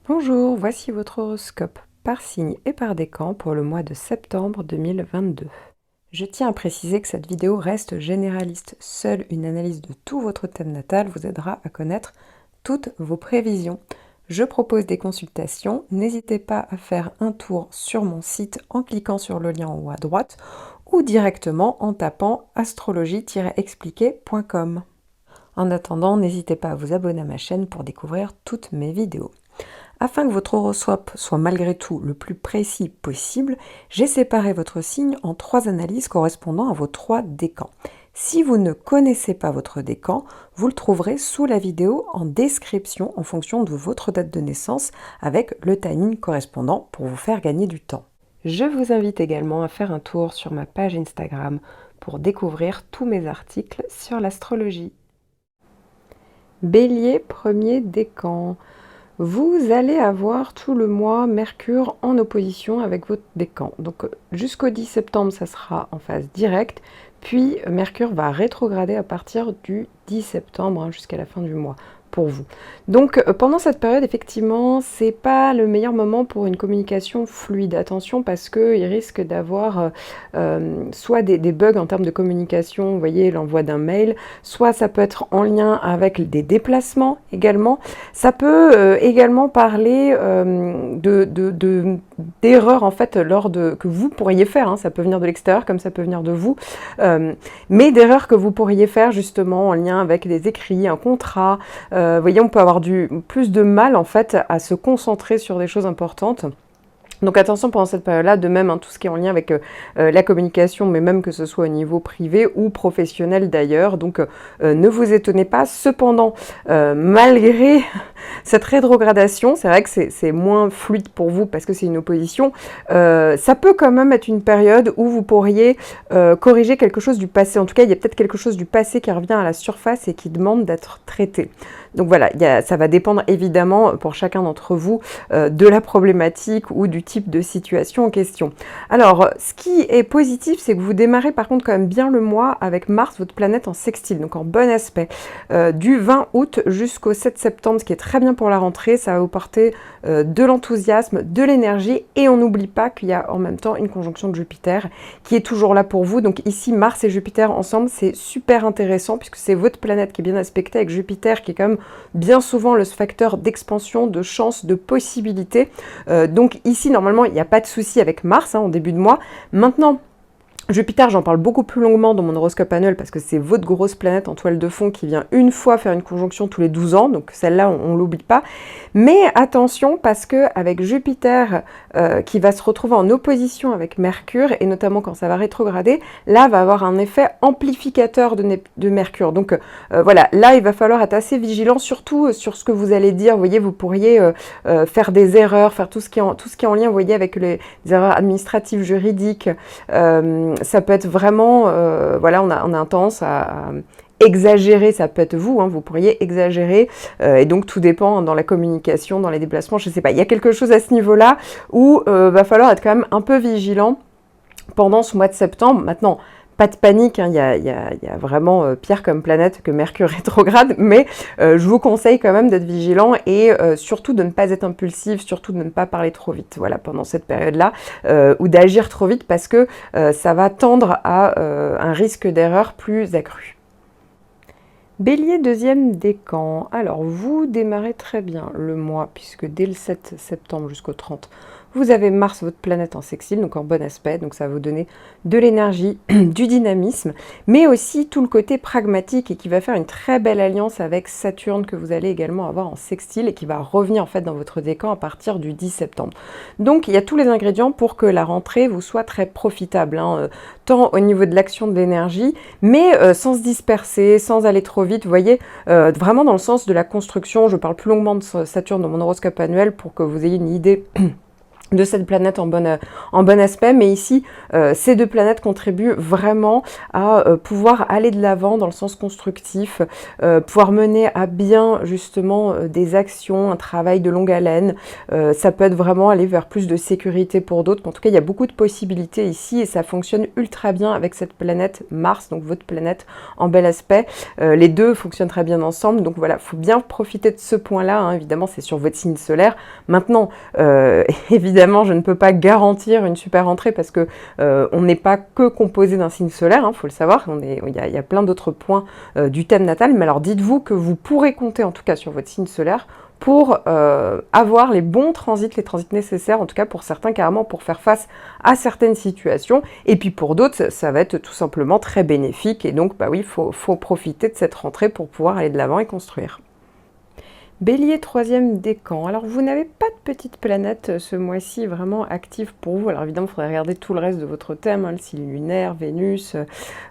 Bonjour, voici votre horoscope par signe et par décan pour le mois de septembre 2022. Je tiens à préciser que cette vidéo reste généraliste. Seule une analyse de tout votre thème natal vous aidera à connaître toutes vos prévisions. Je propose des consultations, n'hésitez pas à faire un tour sur mon site en cliquant sur le lien en haut à droite ou directement en tapant astrologie-expliqué.com. En attendant, n'hésitez pas à vous abonner à ma chaîne pour découvrir toutes mes vidéos. Afin que votre horoscope soit malgré tout le plus précis possible, j'ai séparé votre signe en 3 analyses correspondant à vos 3 décans. Si vous ne connaissez pas votre décan, vous le trouverez sous la vidéo en description en fonction de votre date de naissance avec le timing correspondant pour vous faire gagner du temps. Je vous invite également à faire un tour sur ma page Instagram pour découvrir tous mes articles sur l'astrologie. Bélier, premier décan. Vous allez avoir tout le mois Mercure en opposition avec votre décan. Donc jusqu'au 10 septembre, ça sera en phase directe. Puis Mercure va rétrograder à partir du 10 septembre jusqu'à la fin du mois pour vous. Donc pendant cette période, effectivement, c'est pas le meilleur moment pour une communication fluide. Attention parce qu'il risque d'avoir soit des bugs en termes de communication, vous voyez, l'envoi d'un mail, soit ça peut être en lien avec des déplacements également. Ça peut également parler d'erreurs en fait que vous pourriez faire, ça peut venir de l'extérieur comme ça peut venir de vous, mais d'erreurs que vous pourriez faire justement en lien avec des écrits, un contrat. Vous voyez, on peut avoir plus de mal en fait à se concentrer sur des choses importantes. Donc attention pendant cette période-là, de même tout ce qui est en lien avec la communication, mais même que ce soit au niveau privé ou professionnel d'ailleurs. Donc ne vous étonnez pas. Cependant, malgré cette rétrogradation, c'est vrai que c'est moins fluide pour vous parce que c'est une opposition. Ça peut quand même être une période où vous pourriez corriger quelque chose du passé. En tout cas, il y a peut-être quelque chose du passé qui revient à la surface et qui demande d'être traité. Donc voilà, ça va dépendre évidemment pour chacun d'entre vous de la problématique ou du type de situation en question. Alors, ce qui est positif, c'est que vous démarrez par contre quand même bien le mois avec Mars, votre planète en sextile, donc en bon aspect. Du 20 août jusqu'au 7 septembre, ce qui est très bien pour la rentrée, ça va vous porter de l'enthousiasme, de l'énergie, et on n'oublie pas qu'il y a en même temps une conjonction de Jupiter qui est toujours là pour vous. Donc ici, Mars et Jupiter ensemble, c'est super intéressant puisque c'est votre planète qui est bien aspectée avec Jupiter qui est quand même bien souvent le facteur d'expansion, de chance, de possibilité. Donc ici, normalement, il n'y a pas de souci avec Mars en début de mois. Maintenant, Jupiter, j'en parle beaucoup plus longuement dans mon horoscope annuel parce que c'est votre grosse planète en toile de fond qui vient une fois faire une conjonction tous les 12 ans, donc celle-là, on ne l'oublie pas. Mais attention parce que avec Jupiter qui va se retrouver en opposition avec Mercure, et notamment quand ça va rétrograder, là va avoir un effet amplificateur de Mercure. Donc voilà, là il va falloir être assez vigilant, surtout sur ce que vous allez dire. Vous voyez, vous pourriez faire des erreurs, faire tout ce qui est en lien, vous voyez, avec les erreurs administratives, juridiques. Ça peut être vraiment, voilà, on a tendance à exagérer, ça peut être vous, vous pourriez exagérer, et donc tout dépend dans la communication, dans les déplacements, je ne sais pas. Il y a quelque chose à ce niveau-là où va falloir être quand même un peu vigilant pendant ce mois de septembre. Maintenant, pas de panique, il y a vraiment pire comme planète que Mercure rétrograde, mais je vous conseille quand même d'être vigilant et surtout de ne pas être impulsif, surtout de ne pas parler trop vite, voilà, pendant cette période-là, ou d'agir trop vite parce que ça va tendre à un risque d'erreur plus accru. Bélier, deuxième décan. Alors, vous démarrez très bien le mois, puisque dès le 7 septembre jusqu'au 30, vous avez Mars, votre planète en sextile, donc en bon aspect, donc ça va vous donner de l'énergie, du dynamisme, mais aussi tout le côté pragmatique et qui va faire une très belle alliance avec Saturne que vous allez également avoir en sextile et qui va revenir en fait dans votre décan à partir du 10 septembre. Donc il y a tous les ingrédients pour que la rentrée vous soit très profitable, tant au niveau de l'action de l'énergie, mais sans se disperser, sans aller trop vite, vous voyez, vraiment dans le sens de la construction. Je parle plus longuement de Saturne dans mon horoscope annuel pour que vous ayez une idée de cette planète en bon aspect, mais ici, ces deux planètes contribuent vraiment à pouvoir aller de l'avant dans le sens constructif, pouvoir mener à bien justement des actions, un travail de longue haleine. Ça peut être vraiment aller vers plus de sécurité pour d'autres. En tout cas, il y a beaucoup de possibilités ici et ça fonctionne ultra bien avec cette planète Mars, donc votre planète en bel aspect. Les deux fonctionnent très bien ensemble, donc voilà, il faut bien profiter de ce point-là, hein. Évidemment, c'est sur votre signe solaire. Maintenant, évidemment, je ne peux pas garantir une super rentrée parce que on n'est pas que composé d'un signe solaire, hein, faut le savoir. Il y a plein d'autres points du thème natal, mais alors dites-vous que vous pourrez compter en tout cas sur votre signe solaire pour avoir les bons transits, les transits nécessaires, en tout cas pour certains carrément pour faire face à certaines situations, et puis pour d'autres ça va être tout simplement très bénéfique, et donc bah oui, faut profiter de cette rentrée pour pouvoir aller de l'avant et construire. Bélier, troisième décan. Alors, vous n'avez pas de petite planète ce mois-ci vraiment active pour vous. Alors, évidemment, il faudrait regarder tout le reste de votre thème, hein, le signe lunaire, Vénus,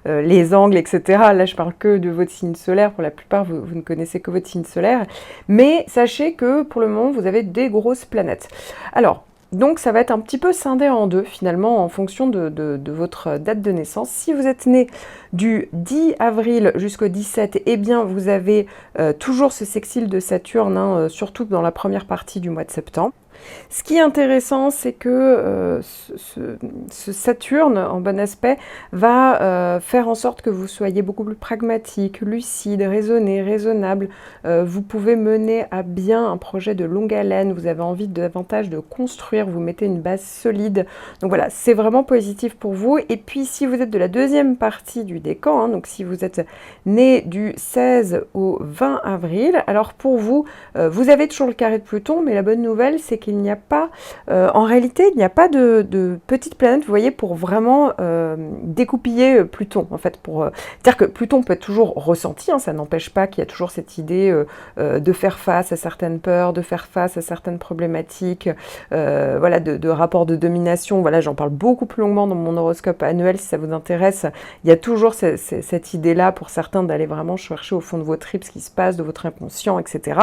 les angles, etc. Là, je parle que de votre signe solaire. Pour la plupart, vous ne connaissez que votre signe solaire. Mais sachez que, pour le moment, vous avez des grosses planètes. Alors, donc ça va être un petit peu scindé en deux finalement en fonction de votre date de naissance. Si vous êtes né du 10 avril jusqu'au 17, eh bien vous avez toujours ce sextile de Saturne, hein, surtout dans la première partie du mois de septembre. Ce qui est intéressant, c'est que ce Saturne, en bon aspect, va faire en sorte que vous soyez beaucoup plus pragmatique, lucide, raisonné, raisonnable. Vous pouvez mener à bien un projet de longue haleine, vous avez envie davantage de construire, vous mettez une base solide. Donc voilà, c'est vraiment positif pour vous. Et puis, si vous êtes de la deuxième partie du décan, hein, donc si vous êtes né du 16 au 20 avril, alors pour vous, vous avez toujours le carré de Pluton, mais la bonne nouvelle, c'est qu'il n'y a pas, en réalité, il n'y a pas de petite planète, vous voyez, pour vraiment découpiller Pluton, en fait. C'est-à-dire que Pluton peut être toujours ressenti, hein, ça n'empêche pas qu'il y a toujours cette idée de faire face à certaines peurs, de faire face à certaines problématiques, voilà, de rapports de domination. Voilà, j'en parle beaucoup plus longuement dans mon horoscope annuel, si ça vous intéresse. Il y a toujours cette idée-là, pour certains, d'aller vraiment chercher au fond de vos tripes ce qui se passe, de votre inconscient, etc.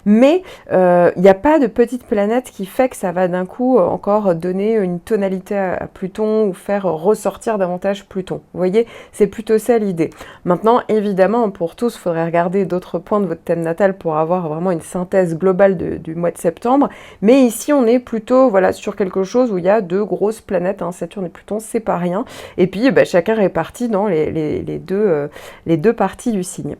Mais il n'y a pas de petite planète qui fait que ça va d'un coup encore donner une tonalité à Pluton ou faire ressortir davantage Pluton. Vous voyez, c'est plutôt ça l'idée. Maintenant, évidemment, pour tous, il faudrait regarder d'autres points de votre thème natal pour avoir vraiment une synthèse globale du mois de septembre. Mais ici, on est plutôt voilà, sur quelque chose où il y a deux grosses planètes, hein, Saturne et Pluton, c'est pas rien. Et puis, bah, chacun réparti dans les deux parties du signe.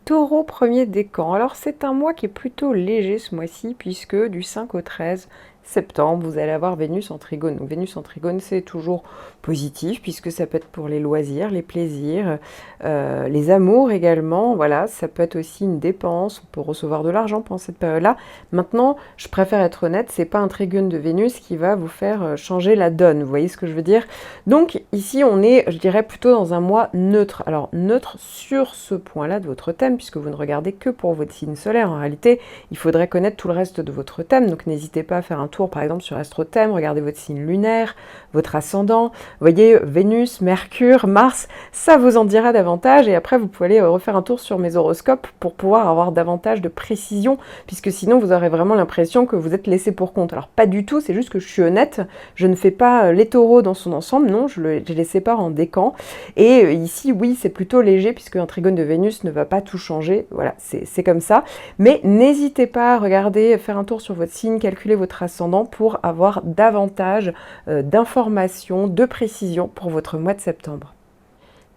Taureau, premier décan. Alors c'est un mois qui est plutôt léger ce mois-ci puisque du 5 au 13 septembre, vous allez avoir Vénus en trigone. Donc Vénus en trigone, c'est toujours positif puisque ça peut être pour les loisirs, les plaisirs, les amours également. Voilà, ça peut être aussi une dépense, on peut recevoir de l'argent pendant cette période-là. Maintenant, je préfère être honnête, c'est pas un trigone de Vénus qui va vous faire changer la donne. Vous voyez ce que je veux dire? Donc ici, on est, je dirais, plutôt dans un mois neutre. Alors neutre sur ce point-là de votre thème, puisque vous ne regardez que pour votre signe solaire. En réalité, il faudrait connaître tout le reste de votre thème, donc n'hésitez pas à faire un tour, par exemple, sur Astrothème, regardez votre signe lunaire, votre ascendant, vous voyez, Vénus, Mercure, Mars, ça vous en dira davantage, et après, vous pouvez aller refaire un tour sur mes horoscopes pour pouvoir avoir davantage de précision, puisque sinon, vous aurez vraiment l'impression que vous êtes laissé pour compte. Alors, pas du tout, c'est juste que je suis honnête, je ne fais pas les taureaux dans son ensemble, non, je les sépare en décans, et ici, oui, c'est plutôt léger, puisque un trigone de Vénus ne va pas tout changer, voilà, c'est comme ça. Mais n'hésitez pas à regarder, faire un tour sur votre signe, calculer votre ascendant pour avoir davantage d'informations, de précision pour votre mois de septembre.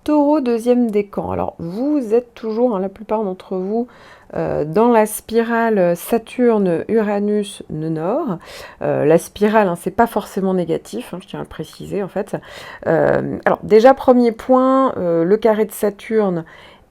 Taureau, deuxième décan. Alors, vous êtes toujours, hein, la plupart d'entre vous, dans la spirale Saturne-Uranus-Nœud-Nord. La spirale, hein, c'est pas forcément négatif, hein, je tiens à le préciser en fait. Alors, déjà, premier point, le carré de Saturne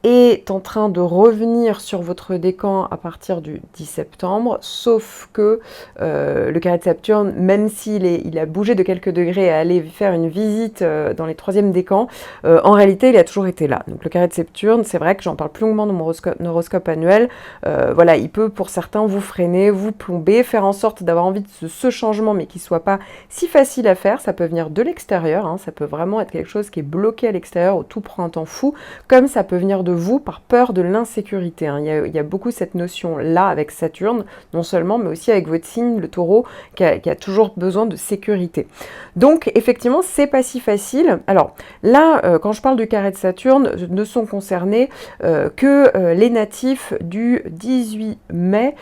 est en train de revenir sur votre décan à partir du 10 septembre, sauf que le carré de Saturne, même s'il a bougé de quelques degrés et aller faire une visite dans les troisièmes décans, en réalité, il a toujours été là. Donc le carré de Saturne, c'est vrai que j'en parle plus longuement dans mon horoscope annuel, voilà, il peut pour certains vous freiner, vous plomber, faire en sorte d'avoir envie de ce changement, mais qui soit pas si facile à faire. Ça peut venir de l'extérieur, hein, ça peut vraiment être quelque chose qui est bloqué à l'extérieur, où tout prend un temps fou, comme ça peut venir de de vous par peur de l'insécurité. Hein. Il y a beaucoup cette notion-là avec Saturne, non seulement, mais aussi avec votre signe, le taureau, qui a toujours besoin de sécurité. Donc, effectivement, c'est pas si facile. Alors, là, quand je parle du carré de Saturne, ne sont concernés que les natifs du 8 mai,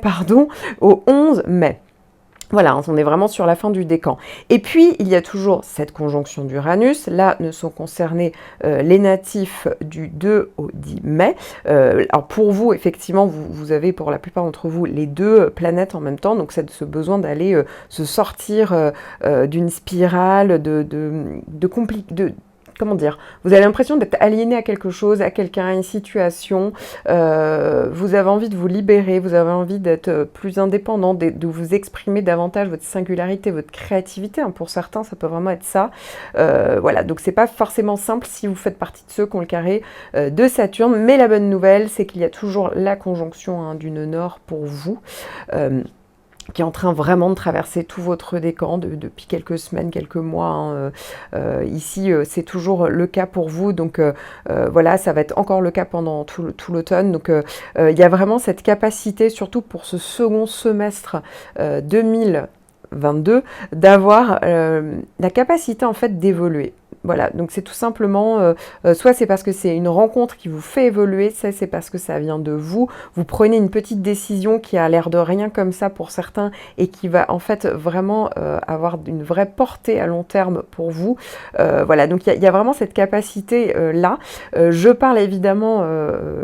pardon, au 11 mai. Voilà, on est vraiment sur la fin du décan. Et puis, il y a toujours cette conjonction d'Uranus. Là, ne sont concernés les natifs du 2 au 10 mai. Alors, pour vous, effectivement, vous avez pour la plupart d'entre vous les deux planètes en même temps. Donc, c'est ce besoin d'aller se sortir d'une spirale comment dire, vous avez l'impression d'être aliéné à quelque chose, à quelqu'un, à une situation, vous avez envie de vous libérer, vous avez envie d'être plus indépendant, de vous exprimer davantage votre singularité, votre créativité, hein. Pour certains, ça peut vraiment être ça. Voilà, donc c'est pas forcément simple si vous faites partie de ceux qui ont le carré de Saturne, mais la bonne nouvelle, c'est qu'il y a toujours la conjonction, hein, du nœud nord pour vous. Qui est en train vraiment de traverser tout votre décan depuis quelques semaines, quelques mois. Hein. Ici, c'est toujours le cas pour vous. Donc voilà, ça va être encore le cas pendant tout l'automne. Donc il y a vraiment cette capacité, surtout pour ce second semestre 2022, d'avoir la capacité en fait d'évoluer. Voilà, donc c'est tout simplement, soit c'est parce que c'est une rencontre qui vous fait évoluer, ça c'est parce que ça vient de vous, vous prenez une petite décision qui a l'air de rien comme ça pour certains et qui va en fait vraiment avoir une vraie portée à long terme pour vous. Voilà, donc il y a vraiment cette capacité là. Je parle évidemment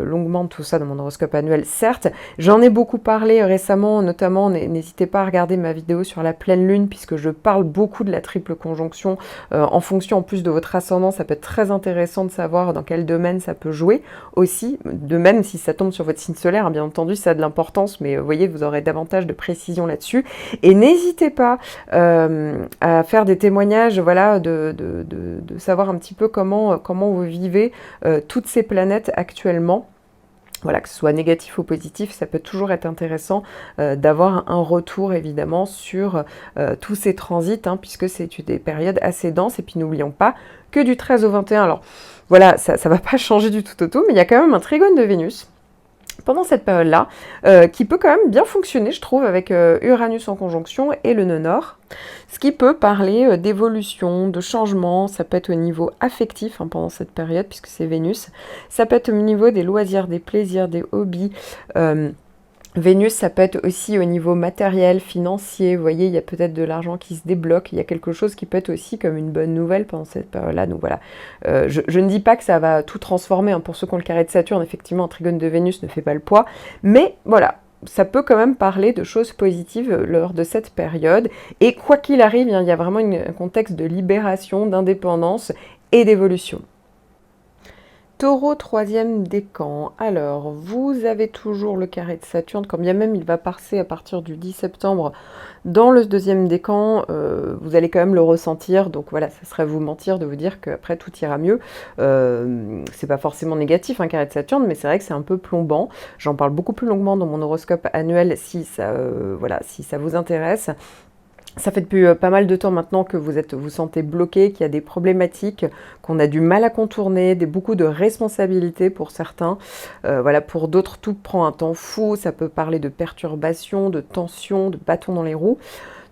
longuement de tout ça dans mon horoscope annuel, certes, j'en ai beaucoup parlé récemment, notamment n'hésitez pas à regarder ma vidéo sur la pleine lune puisque je parle beaucoup de la triple conjonction en fonction en plus de votre ascendant, ça peut être très intéressant de savoir dans quel domaine ça peut jouer aussi, de même si ça tombe sur votre signe solaire, hein, bien entendu ça a de l'importance, mais vous voyez, vous aurez davantage de précision là-dessus, et n'hésitez pas à faire des témoignages, voilà, de savoir un petit peu comment vous vivez toutes ces planètes actuellement. Voilà, que ce soit négatif ou positif, ça peut toujours être intéressant d'avoir un retour évidemment sur tous ces transits, hein, puisque c'est des périodes assez denses. Et puis n'oublions pas que du 13 au 21, alors voilà, ça ne va pas changer du tout au tout, mais il y a quand même un trigone de Vénus pendant cette période-là, qui peut quand même bien fonctionner, je trouve, avec Uranus en conjonction et le nœud nord, ce qui peut parler d'évolution, de changement, ça peut être au niveau affectif, hein, pendant cette période, puisque c'est Vénus, ça peut être au niveau des loisirs, des plaisirs, des hobbies, Vénus, ça peut être aussi au niveau matériel, financier, vous voyez, il y a peut-être de l'argent qui se débloque, il y a quelque chose qui peut être aussi comme une bonne nouvelle pendant cette période-là, donc voilà. Je ne dis pas que ça va tout transformer, hein. Pour ceux qui ont le carré de Saturne, effectivement, un trigone de Vénus ne fait pas le poids, mais voilà, ça peut quand même parler de choses positives lors de cette période, et quoi qu'il arrive, hein, il y a vraiment un contexte de libération, d'indépendance et d'évolution. Taureau, troisième décan. Alors, vous avez toujours le carré de Saturne, quand bien même il va passer à partir du 10 septembre dans le deuxième décan, vous allez quand même le ressentir, donc voilà, ça serait vous mentir de vous dire qu'après tout ira mieux. C'est pas forcément négatif, un carré de Saturne, mais c'est vrai que c'est un peu plombant. J'en parle beaucoup plus longuement dans mon horoscope annuel si ça, voilà, si ça vous intéresse. Ça fait depuis pas mal de temps maintenant que vous sentez bloqué, qu'il y a des problématiques, qu'on a du mal à contourner, beaucoup de responsabilités pour certains. Voilà, pour d'autres, tout prend un temps fou. Ça peut parler de perturbations, de tensions, de bâtons dans les roues.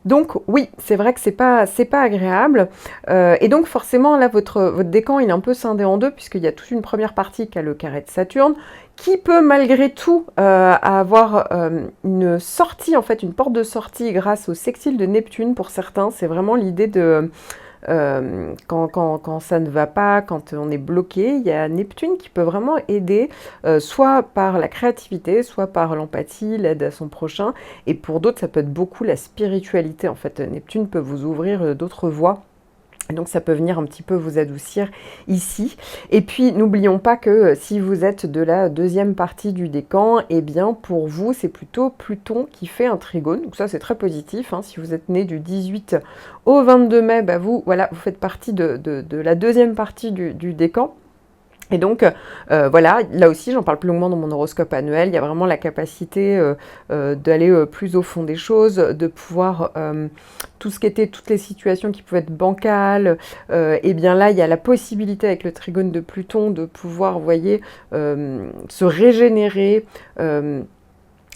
Donc oui, c'est vrai que c'est pas agréable. Et donc forcément, là, votre décan, il est un peu scindé en deux, puisqu'il y a toute une première partie qui a le carré de Saturne, qui peut malgré tout avoir une sortie, en fait, une porte de sortie grâce au sextile de Neptune pour certains. C'est vraiment l'idée de... quand ça ne va pas, quand on est bloqué, il y a Neptune qui peut vraiment aider, soit par la créativité, soit par l'empathie, l'aide à son prochain. Et pour d'autres, ça peut être beaucoup la spiritualité. En fait, Neptune peut vous ouvrir d'autres voies. Donc ça peut venir un petit peu vous adoucir ici. Et puis n'oublions pas que si vous êtes de la deuxième partie du décan, eh bien pour vous c'est plutôt Pluton qui fait un trigone. Donc ça c'est très positif, hein. Si vous êtes né du 18 au 22 mai, bah vous faites partie de la deuxième partie du décan. Et donc, voilà, là aussi, j'en parle plus longuement dans mon horoscope annuel, il y a vraiment la capacité d'aller plus au fond des choses, de pouvoir, tout ce qui était, toutes les situations qui pouvaient être bancales, et bien là, il y a la possibilité avec le trigone de Pluton de pouvoir, vous voyez, se régénérer.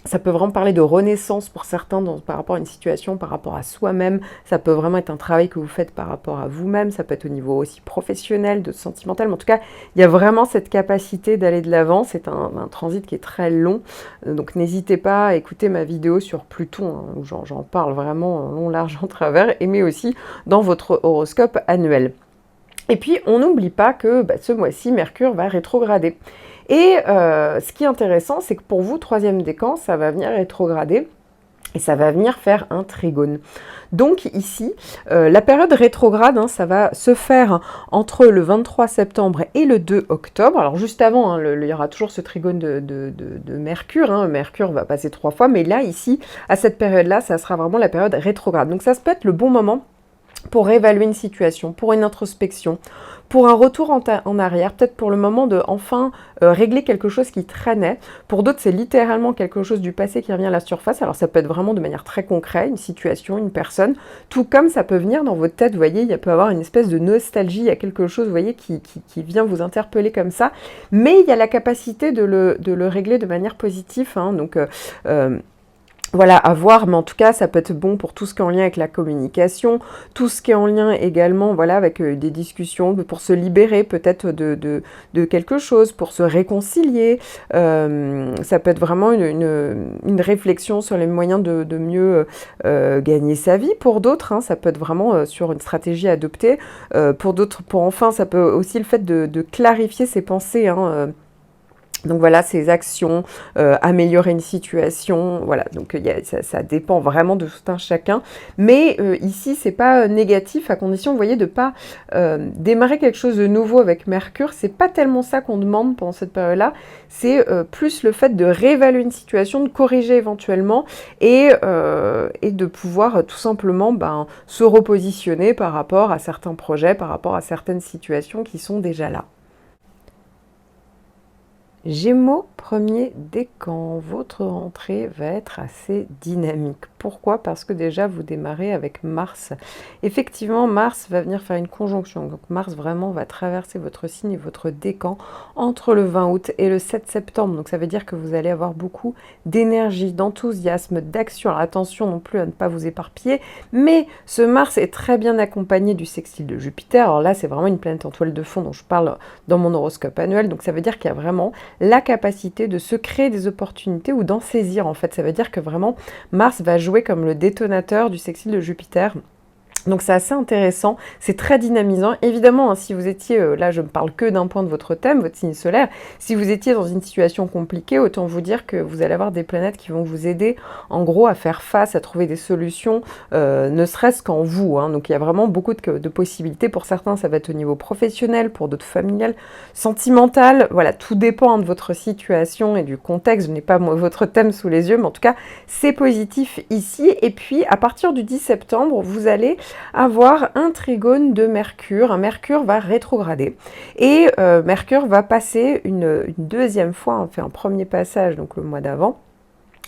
Ça peut vraiment parler de renaissance pour certains par rapport à une situation, par rapport à soi-même. Ça peut vraiment être un travail que vous faites par rapport à vous-même. Ça peut être au niveau aussi professionnel, de sentimental. Mais en tout cas, il y a vraiment cette capacité d'aller de l'avant. C'est un transit qui est très long. Donc n'hésitez pas à écouter ma vidéo sur Pluton, hein, où j'en parle vraiment en long, large, en travers, mais aussi dans votre horoscope annuel. Et puis, on n'oublie pas que ce mois-ci, Mercure va rétrograder. Et ce qui est intéressant, c'est que pour vous, troisième décan, ça va venir rétrograder et ça va venir faire un trigone. Donc ici, la période rétrograde, hein, ça va se faire entre le 23 septembre et le 2 octobre. Alors juste avant, hein, il y aura toujours ce trigone de Mercure. Hein. Mercure va passer 3 fois, mais là, ici, à cette période-là, ça sera vraiment la période rétrograde. Donc ça peut être le bon moment pour évaluer une situation, pour une introspection, pour un retour en arrière, peut-être pour le moment de enfin régler quelque chose qui traînait. Pour d'autres, c'est littéralement quelque chose du passé qui revient à la surface. Alors ça peut être vraiment de manière très concrète, une situation, une personne, tout comme ça peut venir dans votre tête, vous voyez, il peut y avoir une espèce de nostalgie, il y a quelque chose, vous voyez, qui vient vous interpeller comme ça, mais il y a la capacité de le régler de manière positive, hein, donc voilà, à voir, mais en tout cas, ça peut être bon pour tout ce qui est en lien avec la communication, tout ce qui est en lien également, voilà, avec des discussions, pour se libérer peut-être de quelque chose, pour se réconcilier. Ça peut être vraiment une réflexion sur les moyens de mieux gagner sa vie. Pour d'autres, hein, ça peut être vraiment sur une stratégie adoptée. Pour d'autres, enfin, ça peut aussi le fait de clarifier ses pensées, hein, donc voilà, ces actions, améliorer une situation, voilà, donc ça dépend vraiment de tout un chacun. Mais ici, c'est pas négatif, à condition, vous voyez, de pas démarrer quelque chose de nouveau avec Mercure. C'est pas tellement ça qu'on demande pendant cette période-là, c'est plus le fait de réévaluer une situation, de corriger éventuellement et de pouvoir tout simplement se repositionner par rapport à certains projets, par rapport à certaines situations qui sont déjà là. Gémeaux, premier décan, votre rentrée va être assez dynamique. Pourquoi? Parce que déjà vous démarrez avec Mars. Effectivement, Mars va venir faire une conjonction. Donc Mars vraiment va traverser votre signe et votre décan entre le 20 août et le 7 septembre. Donc ça veut dire que vous allez avoir beaucoup d'énergie, d'enthousiasme, d'action. Alors attention non plus à ne pas vous éparpiller, mais ce Mars est très bien accompagné du sextile de Jupiter. Alors là, c'est vraiment une planète en toile de fond dont je parle dans mon horoscope annuel. Donc ça veut dire qu'il y a vraiment la capacité de se créer des opportunités ou d'en saisir en fait. Ça veut dire que vraiment Mars va jouer comme le détonateur du sextile de Jupiter. Donc c'est assez intéressant, c'est très dynamisant. Évidemment, hein, si vous étiez, là je ne parle que d'un point de votre thème, votre signe solaire, si vous étiez dans une situation compliquée, autant vous dire que vous allez avoir des planètes qui vont vous aider en gros à faire face, à trouver des solutions, ne serait-ce qu'en vous. Hein. Donc il y a vraiment beaucoup de possibilités. Pour certains, ça va être au niveau professionnel, pour d'autres familial, sentimental. Voilà, tout dépend de votre situation et du contexte. Je n'ai pas votre thème sous les yeux, mais en tout cas, c'est positif ici. Et puis, à partir du 10 septembre, vous allez avoir un trigone de Mercure. Mercure va rétrograder et Mercure va passer une deuxième fois, on fait un premier passage donc le mois d'avant.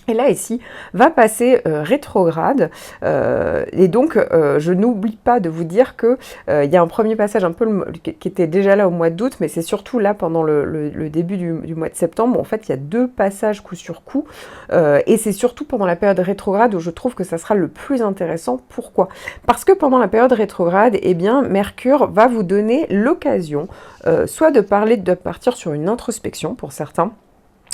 Et là, ici, va passer rétrograde. Et donc, je n'oublie pas de vous dire que il y a un premier passage un peu qui était déjà là au mois d'août, mais c'est surtout là pendant le début du mois de septembre. En fait, il y a 2 passages coup sur coup. Et c'est surtout pendant la période rétrograde où je trouve que ça sera le plus intéressant. Pourquoi? Parce que pendant la période rétrograde, eh bien, Mercure va vous donner l'occasion soit de partir sur une introspection pour certains,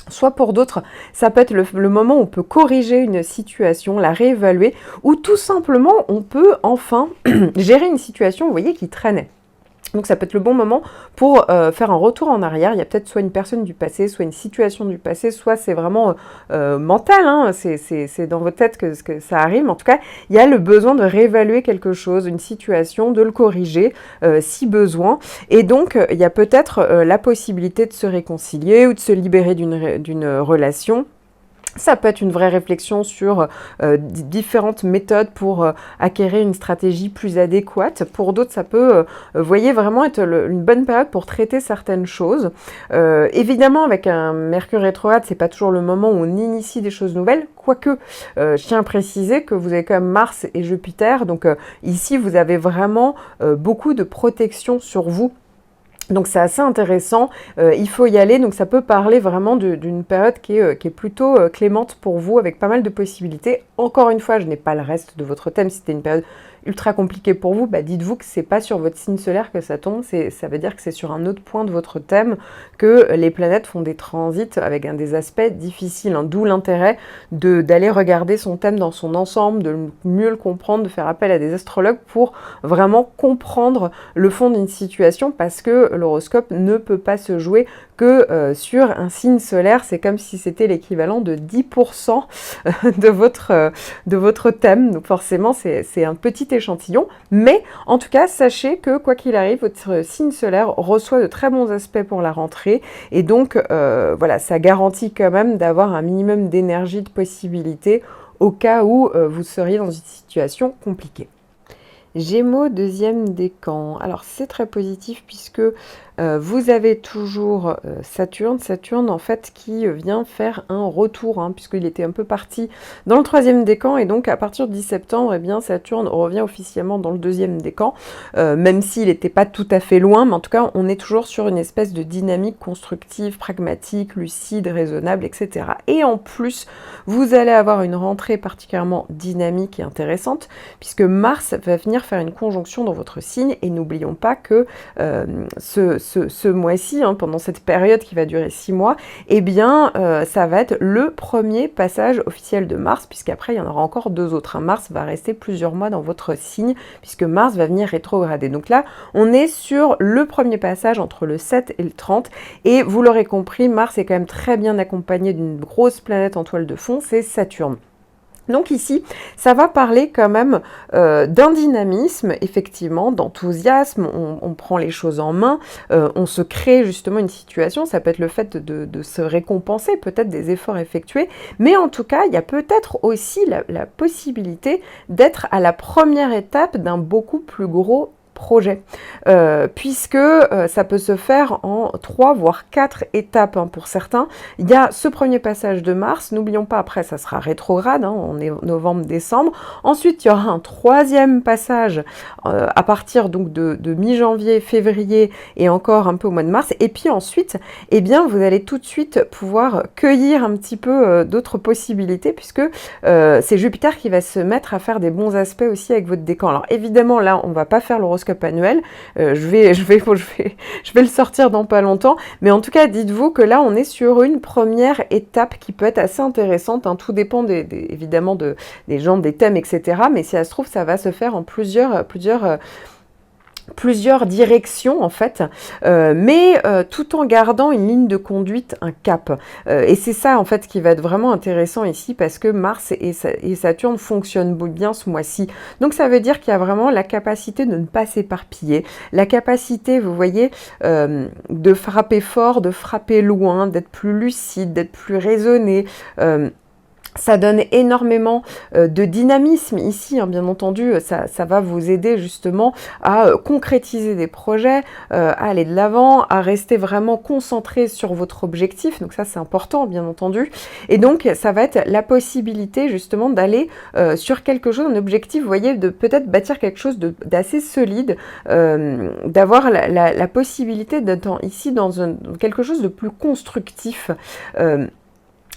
soit pour d'autres, ça peut être le moment où on peut corriger une situation, la réévaluer, ou tout simplement on peut enfin gérer une situation, vous voyez, qui traînait. Donc ça peut être le bon moment pour faire un retour en arrière. Il y a peut-être soit une personne du passé, soit une situation du passé, soit c'est vraiment mental, hein, c'est dans votre tête que ça arrive. En tout cas, il y a le besoin de réévaluer quelque chose, une situation, de le corriger si besoin. Et donc, il y a peut-être la possibilité de se réconcilier ou de se libérer d'une relation. Ça peut être une vraie réflexion sur différentes méthodes pour acquérir une stratégie plus adéquate. Pour d'autres, ça peut, vous voyez, vraiment être une bonne période pour traiter certaines choses. Évidemment, avec un Mercure rétrograde, c'est pas toujours le moment où on initie des choses nouvelles. Quoique, je tiens à préciser que vous avez quand même Mars et Jupiter. Donc ici, vous avez vraiment beaucoup de protection sur vous. Donc c'est assez intéressant, il faut y aller, donc ça peut parler vraiment d'une période qui est plutôt clémente pour vous, avec pas mal de possibilités. Encore une fois, je n'ai pas le reste de votre thème, si c'était une période ultra compliquée pour vous, bah dites-vous que c'est pas sur votre signe solaire que ça tombe, ça veut dire que c'est sur un autre point de votre thème que les planètes font des transits avec des aspects difficiles, hein, d'où l'intérêt d'aller regarder son thème dans son ensemble, de mieux le comprendre, de faire appel à des astrologues pour vraiment comprendre le fond d'une situation, parce que l'horoscope ne peut pas se jouer que sur un signe solaire. C'est comme si c'était l'équivalent de 10% de votre thème. Donc forcément, c'est un petit échantillon. Mais en tout cas, sachez que quoi qu'il arrive, votre signe solaire reçoit de très bons aspects pour la rentrée. Et donc, voilà, ça garantit quand même d'avoir un minimum d'énergie, de possibilités au cas où vous seriez dans une situation compliquée. Gémeaux, deuxième décan. Alors c'est très positif puisque vous avez toujours Saturne en fait qui vient faire un retour, hein, puisqu'il était un peu parti dans le troisième décan, et donc à partir du 10 septembre, eh bien, Saturne revient officiellement dans le deuxième décan, même s'il n'était pas tout à fait loin, mais en tout cas on est toujours sur une espèce de dynamique constructive, pragmatique, lucide, raisonnable, etc. Et en plus, vous allez avoir une rentrée particulièrement dynamique et intéressante, puisque Mars va venir faire une conjonction dans votre signe, et n'oublions pas que ce mois-ci, hein, pendant cette période qui va durer 6 mois, eh bien, ça va être le premier passage officiel de Mars, puisqu'après, il y en aura encore 2 autres. Hein. Mars va rester plusieurs mois dans votre signe, puisque Mars va venir rétrograder. Donc là, on est sur le premier passage entre le 7 et le 30, et vous l'aurez compris, Mars est quand même très bien accompagné d'une grosse planète en toile de fond, c'est Saturne. Donc ici, ça va parler quand même d'un dynamisme, effectivement, d'enthousiasme, on prend les choses en main, on se crée justement une situation, ça peut être le fait de se récompenser peut-être des efforts effectués, mais en tout cas, il y a peut-être aussi la possibilité d'être à la première étape d'un beaucoup plus gros projet, puisque ça peut se faire en 3 voire 4 étapes, hein, pour certains. Il y a ce premier passage de Mars, n'oublions pas, après ça sera rétrograde, hein, on est novembre-décembre. Ensuite, il y aura un troisième passage à partir donc de mi-janvier, février et encore un peu au mois de mars. Et puis ensuite, eh bien, vous allez tout de suite pouvoir cueillir un petit peu d'autres possibilités, puisque c'est Jupiter qui va se mettre à faire des bons aspects aussi avec votre décan. Alors évidemment, là, on va pas faire l'horoscope annuel, je vais le sortir dans pas longtemps, mais en tout cas, dites-vous que là, on est sur une première étape qui peut être assez intéressante, hein. Tout dépend évidemment des gens, des thèmes, etc. Mais si ça se trouve, ça va se faire en plusieurs directions en fait, mais tout en gardant une ligne de conduite, un cap. Et c'est ça en fait qui va être vraiment intéressant ici, parce que Mars et Saturne fonctionnent bien ce mois-ci. Donc ça veut dire qu'il y a vraiment la capacité de ne pas s'éparpiller, la capacité, vous voyez, de frapper fort, de frapper loin, d'être plus lucide, d'être plus raisonné. Ça donne énormément de dynamisme ici, hein, bien entendu, ça va vous aider justement à concrétiser des projets, à aller de l'avant, à rester vraiment concentré sur votre objectif, donc ça c'est important bien entendu, et donc ça va être la possibilité justement d'aller sur quelque chose, un objectif, vous voyez, de peut-être bâtir quelque chose d'assez solide, d'avoir la possibilité d'être ici dans quelque chose de plus constructif.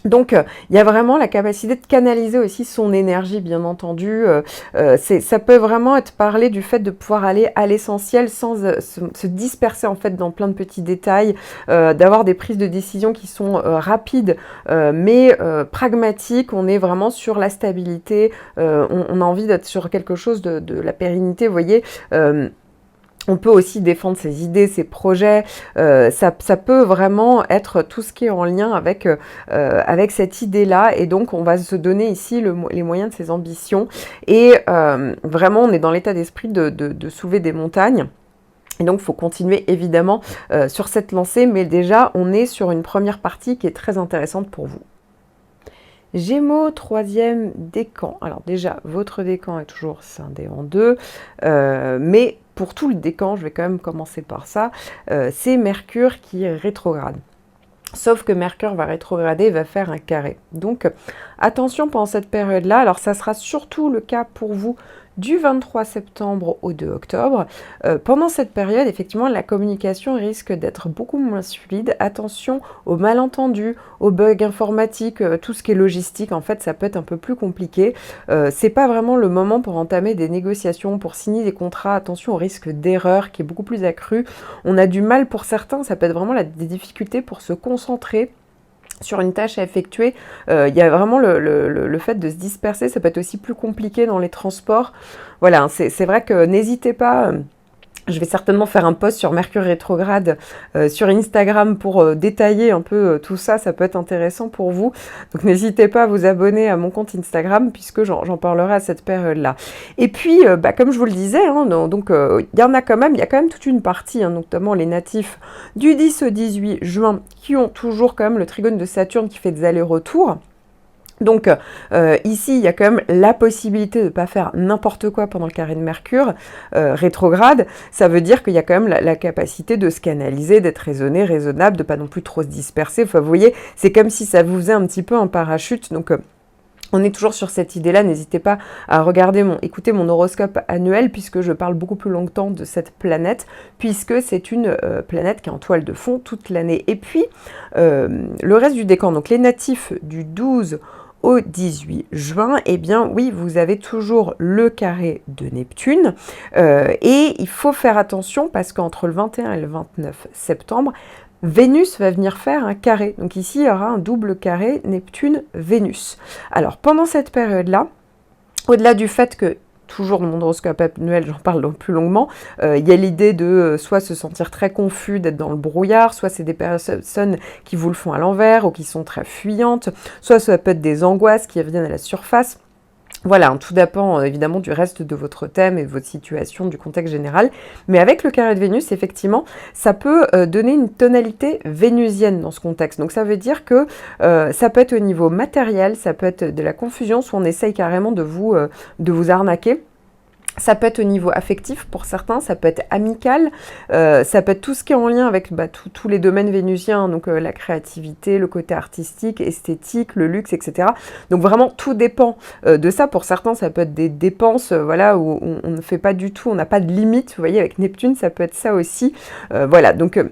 Donc, il y a vraiment la capacité de canaliser aussi son énergie, bien entendu. Ça peut vraiment être parlé du fait de pouvoir aller à l'essentiel sans se disperser en fait dans plein de petits détails, d'avoir des prises de décision qui sont rapides, mais pragmatiques. On est vraiment sur la stabilité, on a envie d'être sur quelque chose de la pérennité, vous voyez. On peut aussi défendre ses idées, ses projets, ça peut vraiment être tout ce qui est en lien avec cette idée-là, et donc on va se donner ici les moyens de ses ambitions, et vraiment on est dans l'état d'esprit de soulever des montagnes. Et donc, il faut continuer évidemment sur cette lancée, mais déjà on est sur une première partie qui est très intéressante pour vous. Gémeaux, troisième décan. Alors déjà, votre décan est toujours scindé en deux, mais pour tout le décan, je vais quand même commencer par ça, c'est Mercure qui est rétrograde. Sauf que Mercure va rétrograder et va faire un carré. Donc attention pendant cette période-là, alors ça sera surtout le cas pour vous du 23 septembre au 2 octobre. Pendant cette période, effectivement, la communication risque d'être beaucoup moins fluide. Attention aux malentendus, aux bugs informatiques, tout ce qui est logistique, en fait, ça peut être un peu plus compliqué. C'est pas vraiment le moment pour entamer des négociations, pour signer des contrats. Attention au risque d'erreur qui est beaucoup plus accru. On a du mal pour certains, ça peut être vraiment des difficultés pour se concentrer sur une tâche à effectuer. Il y a vraiment le fait de se disperser, ça peut être aussi plus compliqué dans les transports. Voilà, c'est vrai que n'hésitez pas. Je vais certainement faire un post sur Mercure rétrograde sur Instagram pour détailler un peu tout ça, ça peut être intéressant pour vous. Donc n'hésitez pas à vous abonner à mon compte Instagram puisque j'en parlerai à cette période-là. Et puis, comme je vous le disais, hein, donc il y a quand même toute une partie, hein, notamment les natifs du 10 au 18 juin, qui ont toujours quand même le trigone de Saturne qui fait des allers-retours. Donc ici, il y a quand même la possibilité de ne pas faire n'importe quoi pendant le carré de Mercure rétrograde. Ça veut dire qu'il y a quand même la capacité de se canaliser, d'être raisonné, raisonnable, de pas non plus trop se disperser. Enfin, vous voyez, c'est comme si ça vous faisait un petit peu un parachute. Donc on est toujours sur cette idée-là, n'hésitez pas à écouter mon horoscope annuel puisque je parle beaucoup plus longtemps de cette planète, puisque c'est une planète qui est en toile de fond toute l'année. Et puis, le reste du décan, donc les natifs du 12 au 18 juin, eh bien oui, vous avez toujours le carré de Neptune et il faut faire attention parce qu'entre le 21 et le 29 septembre, Vénus va venir faire un carré. Donc ici, il y aura un double carré Neptune-Vénus. Alors pendant cette période-là, au-delà du fait que toujours dans mon horoscope annuel, j'en parle plus longuement, il y a l'idée de soit se sentir très confus, d'être dans le brouillard, soit c'est des personnes qui vous le font à l'envers ou qui sont très fuyantes, soit ça peut être des angoisses qui reviennent à la surface. Voilà, tout dépend évidemment du reste de votre thème et de votre situation, du contexte général. Mais avec le carré de Vénus, effectivement, ça peut donner une tonalité vénusienne dans ce contexte. Donc ça veut dire que ça peut être au niveau matériel, ça peut être de la confusion, soit on essaye carrément de vous arnaquer. Ça peut être au niveau affectif pour certains, ça peut être amical, ça peut être tout ce qui est en lien avec tous les domaines vénusiens, donc la créativité, le côté artistique, esthétique, le luxe, etc. Donc vraiment tout dépend de ça. Pour certains, ça peut être des dépenses voilà, où on ne fait pas du tout, on n'a pas de limite. Vous voyez, avec Neptune, ça peut être ça aussi. Voilà, donc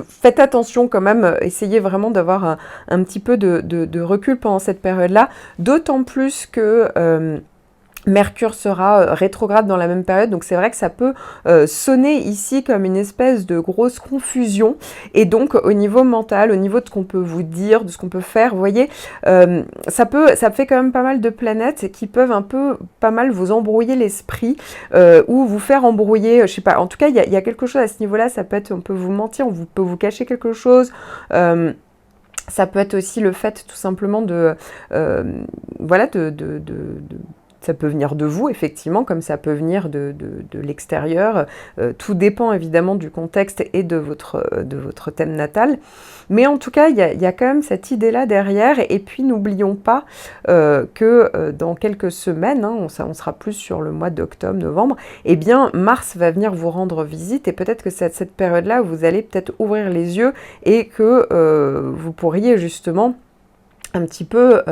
faites attention quand même, essayez vraiment d'avoir un petit peu de recul pendant cette période-là, d'autant plus que Mercure sera rétrograde dans la même période, donc c'est vrai que ça peut sonner ici comme une espèce de grosse confusion, et donc au niveau mental, au niveau de ce qu'on peut vous dire, de ce qu'on peut faire, vous voyez, ça fait quand même pas mal de planètes qui peuvent pas mal vous embrouiller l'esprit, ou vous faire embrouiller, je sais pas, en tout cas il y a quelque chose à ce niveau-là, ça peut être, on peut vous mentir, on peut vous cacher quelque chose, ça peut être aussi le fait tout simplement voilà, ça peut venir de vous, effectivement, comme ça peut venir de l'extérieur. Tout dépend évidemment du contexte et de votre thème natal. Mais en tout cas, il y a quand même cette idée-là derrière. Et puis, n'oublions pas que dans quelques semaines, hein, on sera plus sur le mois d'octobre, novembre, eh bien, Mars va venir vous rendre visite. Et peut-être que c'est à cette période-là où vous allez peut-être ouvrir les yeux et que vous pourriez justement un petit peu...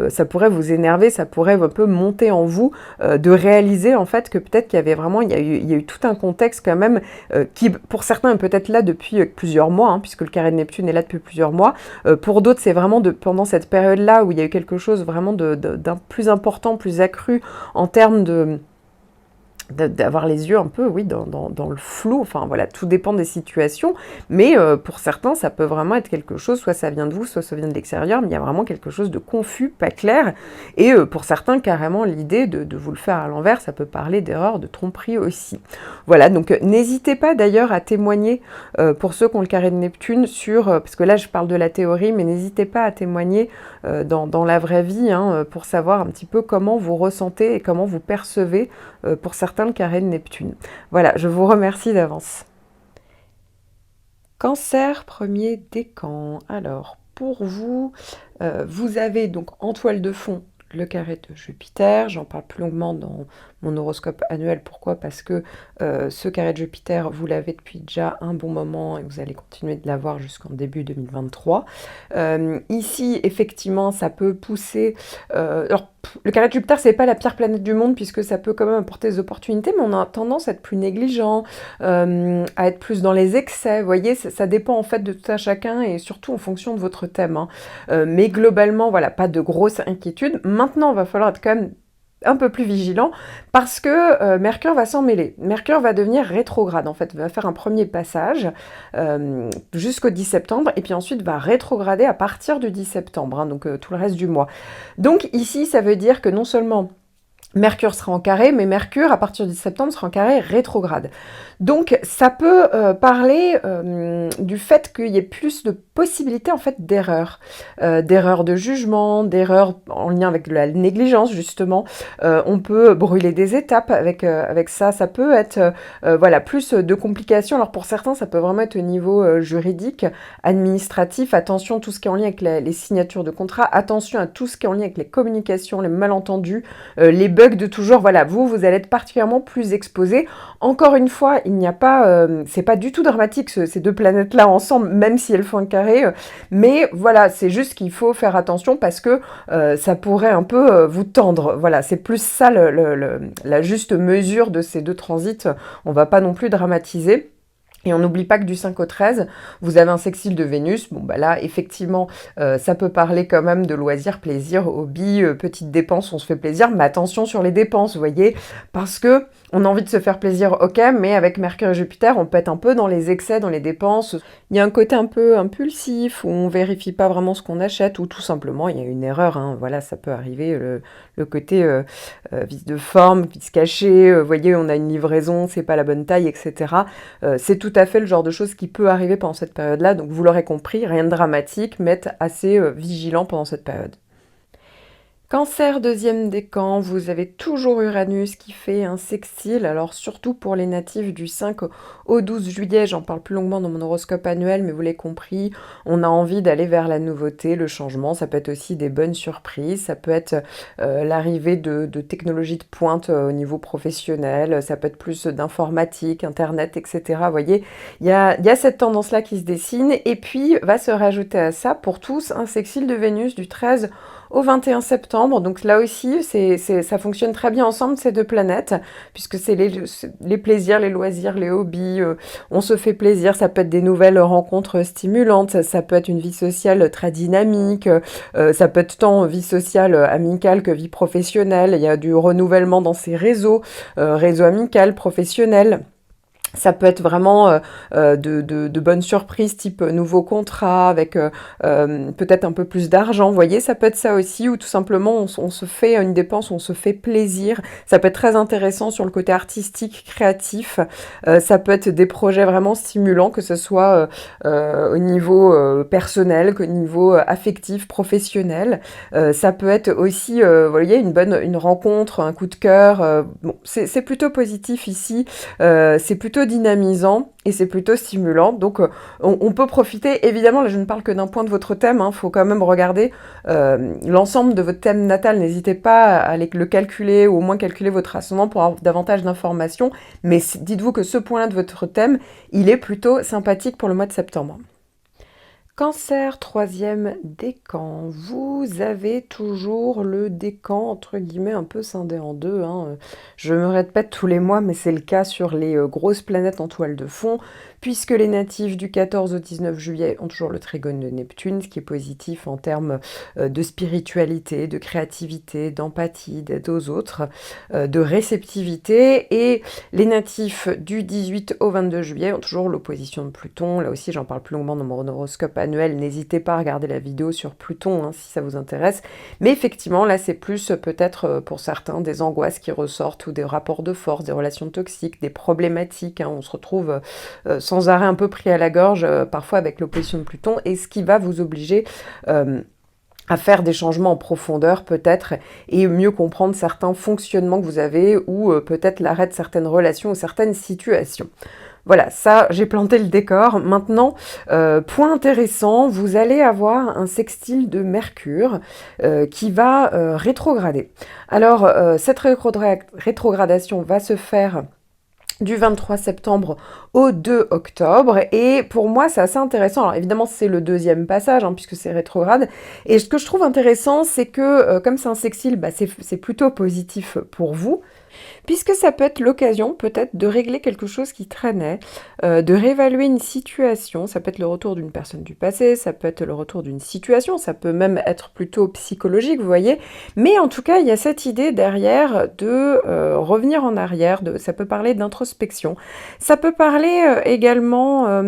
ça pourrait vous énerver, ça pourrait un peu monter en vous, de réaliser en fait que peut-être qu'il y avait vraiment, il y a eu tout un contexte quand même qui pour certains est peut-être là depuis plusieurs mois, hein, puisque le carré de Neptune est là depuis plusieurs mois. Pour d'autres, c'est vraiment pendant cette période-là où il y a eu quelque chose vraiment d'un plus important, plus accru en termes d'avoir les yeux un peu, oui, dans le flou, enfin voilà, tout dépend des situations, mais pour certains, ça peut vraiment être quelque chose, soit ça vient de vous, soit ça vient de l'extérieur, mais il y a vraiment quelque chose de confus, pas clair, et pour certains, carrément, l'idée de vous le faire à l'envers, ça peut parler d'erreur, de tromperie aussi. Voilà, donc n'hésitez pas d'ailleurs à témoigner, pour ceux qui ont le carré de Neptune, parce que là, je parle de la théorie, mais n'hésitez pas à témoigner dans la vraie vie, hein, pour savoir un petit peu comment vous ressentez et comment vous percevez, pour certains, le carré de Neptune. Voilà, je vous remercie d'avance. Cancer, premier décan. Alors, pour vous, Vous avez donc en toile de fond le carré de Jupiter, j'en parle plus longuement dans mon horoscope annuel. Pourquoi? Parce que ce carré de Jupiter, vous l'avez depuis déjà un bon moment et vous allez continuer de l'avoir jusqu'en début 2023. Ici, effectivement, ça peut pousser... alors, le carré de Jupiter, c'est pas la pire planète du monde puisque ça peut quand même apporter des opportunités, mais on a tendance à être plus négligent, à être plus dans les excès. Vous voyez, ça dépend en fait de tout à chacun et surtout en fonction de votre thème, hein. Mais globalement, voilà, pas de grosses inquiétudes. Maintenant, il va falloir être quand même un peu plus vigilant parce que Mercure va s'en mêler. Mercure va devenir rétrograde, en fait, va faire un premier passage jusqu'au 10 septembre et puis ensuite va rétrograder à partir du 10 septembre, hein, donc tout le reste du mois. Donc ici, ça veut dire que non seulement Mercure sera en carré, mais Mercure, à partir du 10 septembre, sera en carré rétrograde. Donc, ça peut parler du fait qu'il y ait plus de possibilités, en fait, d'erreurs. D'erreurs de jugement, d'erreurs en lien avec la négligence, justement. On peut brûler des étapes avec ça. Ça peut être, voilà, plus de complications. Alors, pour certains, ça peut vraiment être au niveau juridique, administratif. Attention, tout ce qui est en lien avec les signatures de contrats. Attention à tout ce qui est en lien avec les communications, les malentendus, les bugs de toujours, voilà, vous allez être particulièrement plus exposé. Encore une fois, il n'y a pas, c'est pas du tout dramatique ces deux planètes-là ensemble, même si elles font un carré, mais voilà, c'est juste qu'il faut faire attention parce que ça pourrait un peu vous tendre. Voilà, c'est plus ça la juste mesure de ces deux transits. On va pas non plus dramatiser. Et on n'oublie pas que du 5 au 13, vous avez un sextile de Vénus. Bon, bah là, effectivement, ça peut parler quand même de loisirs, plaisir, hobby, petites dépenses, on se fait plaisir. Mais attention sur les dépenses, vous voyez, parce que on a envie de se faire plaisir, ok, mais avec Mercure et Jupiter, on peut être un peu dans les excès, dans les dépenses. Il y a un côté un peu impulsif, où on vérifie pas vraiment ce qu'on achète, ou tout simplement, il y a une erreur, hein. Voilà, ça peut arriver, le côté vice de forme, vice caché, vous voyez, on a une livraison, c'est pas la bonne taille, etc. C'est tout à fait le genre de choses qui peut arriver pendant cette période-là, donc vous l'aurez compris, rien de dramatique, mais être assez vigilant pendant cette période. Cancer, deuxième décan, vous avez toujours Uranus qui fait un sextile, alors surtout pour les natifs du 5 au 12 juillet, j'en parle plus longuement dans mon horoscope annuel, mais vous l'avez compris, on a envie d'aller vers la nouveauté, le changement, ça peut être aussi des bonnes surprises, ça peut être l'arrivée de technologies de pointe au niveau professionnel, ça peut être plus d'informatique, internet, etc. Vous voyez, il y a cette tendance-là qui se dessine, et puis va se rajouter à ça pour tous un sextile de Vénus du 13 au 21 septembre, donc là aussi, ça fonctionne très bien ensemble, ces deux planètes, puisque c'est les plaisirs, les loisirs, les hobbies, on se fait plaisir, ça peut être des nouvelles rencontres stimulantes, ça peut être une vie sociale très dynamique, ça peut être tant vie sociale amicale que vie professionnelle, il y a du renouvellement dans ces réseaux, réseau amical, professionnel. Ça peut être vraiment de bonnes surprises, type nouveau contrat, avec peut-être un peu plus d'argent, vous voyez, ça peut être ça aussi, ou tout simplement on se fait une dépense, on se fait plaisir, ça peut être très intéressant sur le côté artistique, créatif, ça peut être des projets vraiment stimulants, que ce soit au niveau personnel, qu'au niveau affectif, professionnel, ça peut être aussi, vous voyez, une rencontre, un coup de cœur, bon, c'est plutôt positif ici, c'est plutôt dynamisant et c'est plutôt stimulant, donc on peut profiter, évidemment là je ne parle que d'un point de votre thème, hein, faut quand même regarder l'ensemble de votre thème natal, n'hésitez pas à le calculer ou au moins calculer votre ascendant pour avoir davantage d'informations, mais dites-vous que ce point-là de votre thème, il est plutôt sympathique pour le mois de septembre. Cancer, troisième décan. Vous avez toujours le décan, entre guillemets, un peu scindé en deux, hein. Je me répète tous les mois, mais c'est le cas sur les grosses planètes en toile de fond, puisque les natifs du 14 au 19 juillet ont toujours le trigone de Neptune, ce qui est positif en termes de spiritualité, de créativité, d'empathie, d'aide aux autres, de réceptivité. Et les natifs du 18 au 22 juillet ont toujours l'opposition de Pluton. Là aussi, j'en parle plus longuement dans mon horoscope annuel. N'hésitez pas à regarder la vidéo sur Pluton, hein, si ça vous intéresse. Mais effectivement, là, c'est plus peut-être pour certains des angoisses qui ressortent ou des rapports de force, des relations toxiques, des problématiques, hein. On se retrouve sans arrêt un peu pris à la gorge, parfois avec l'opposition de Pluton, et ce qui va vous obliger à faire des changements en profondeur peut-être, et mieux comprendre certains fonctionnements que vous avez, ou peut-être l'arrêt de certaines relations ou certaines situations. Voilà, ça, j'ai planté le décor. Maintenant, point intéressant, vous allez avoir un sextile de Mercure qui va rétrograder. Alors, cette rétrogradation va se faire du 23 septembre au 2 octobre. Et pour moi, c'est assez intéressant. Alors évidemment, c'est le deuxième passage, hein, puisque c'est rétrograde. Et ce que je trouve intéressant, c'est que comme c'est un sextile, bah, c'est plutôt positif pour vous. Puisque ça peut être l'occasion peut-être de régler quelque chose qui traînait, de réévaluer une situation, ça peut être le retour d'une personne du passé, ça peut être le retour d'une situation, ça peut même être plutôt psychologique, vous voyez. Mais en tout cas, il y a cette idée derrière de revenir en arrière, ça peut parler d'introspection, ça peut parler également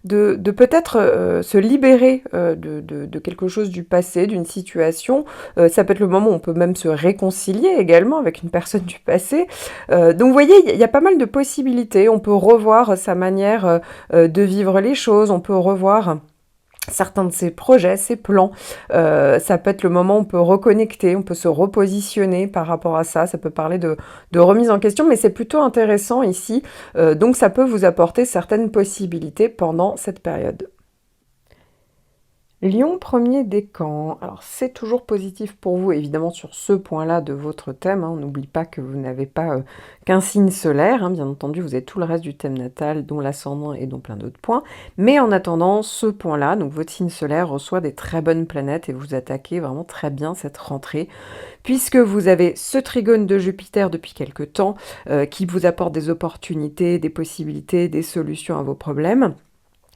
de peut-être se libérer de quelque chose du passé, d'une situation. Ça peut être le moment où on peut même se réconcilier également avec une personne du passé. Donc vous voyez, il y a pas mal de possibilités. On peut revoir sa manière de vivre les choses, on peut revoir certains de ses projets, ses plans. Ça peut être le moment où on peut reconnecter, on peut se repositionner par rapport à ça. Ça peut parler de remise en question, mais c'est plutôt intéressant ici. Donc ça peut vous apporter certaines possibilités pendant cette période. Lion, premier décan. Alors c'est toujours positif pour vous, évidemment, sur ce point-là de votre thème. Hein. On n'oublie pas que vous n'avez pas qu'un signe solaire. Hein. Bien entendu, vous avez tout le reste du thème natal, dont l'ascendant et dont plein d'autres points. Mais en attendant, ce point-là, donc votre signe solaire reçoit des très bonnes planètes et vous attaquez vraiment très bien cette rentrée, puisque vous avez ce trigone de Jupiter depuis quelque temps qui vous apporte des opportunités, des possibilités, des solutions à vos problèmes.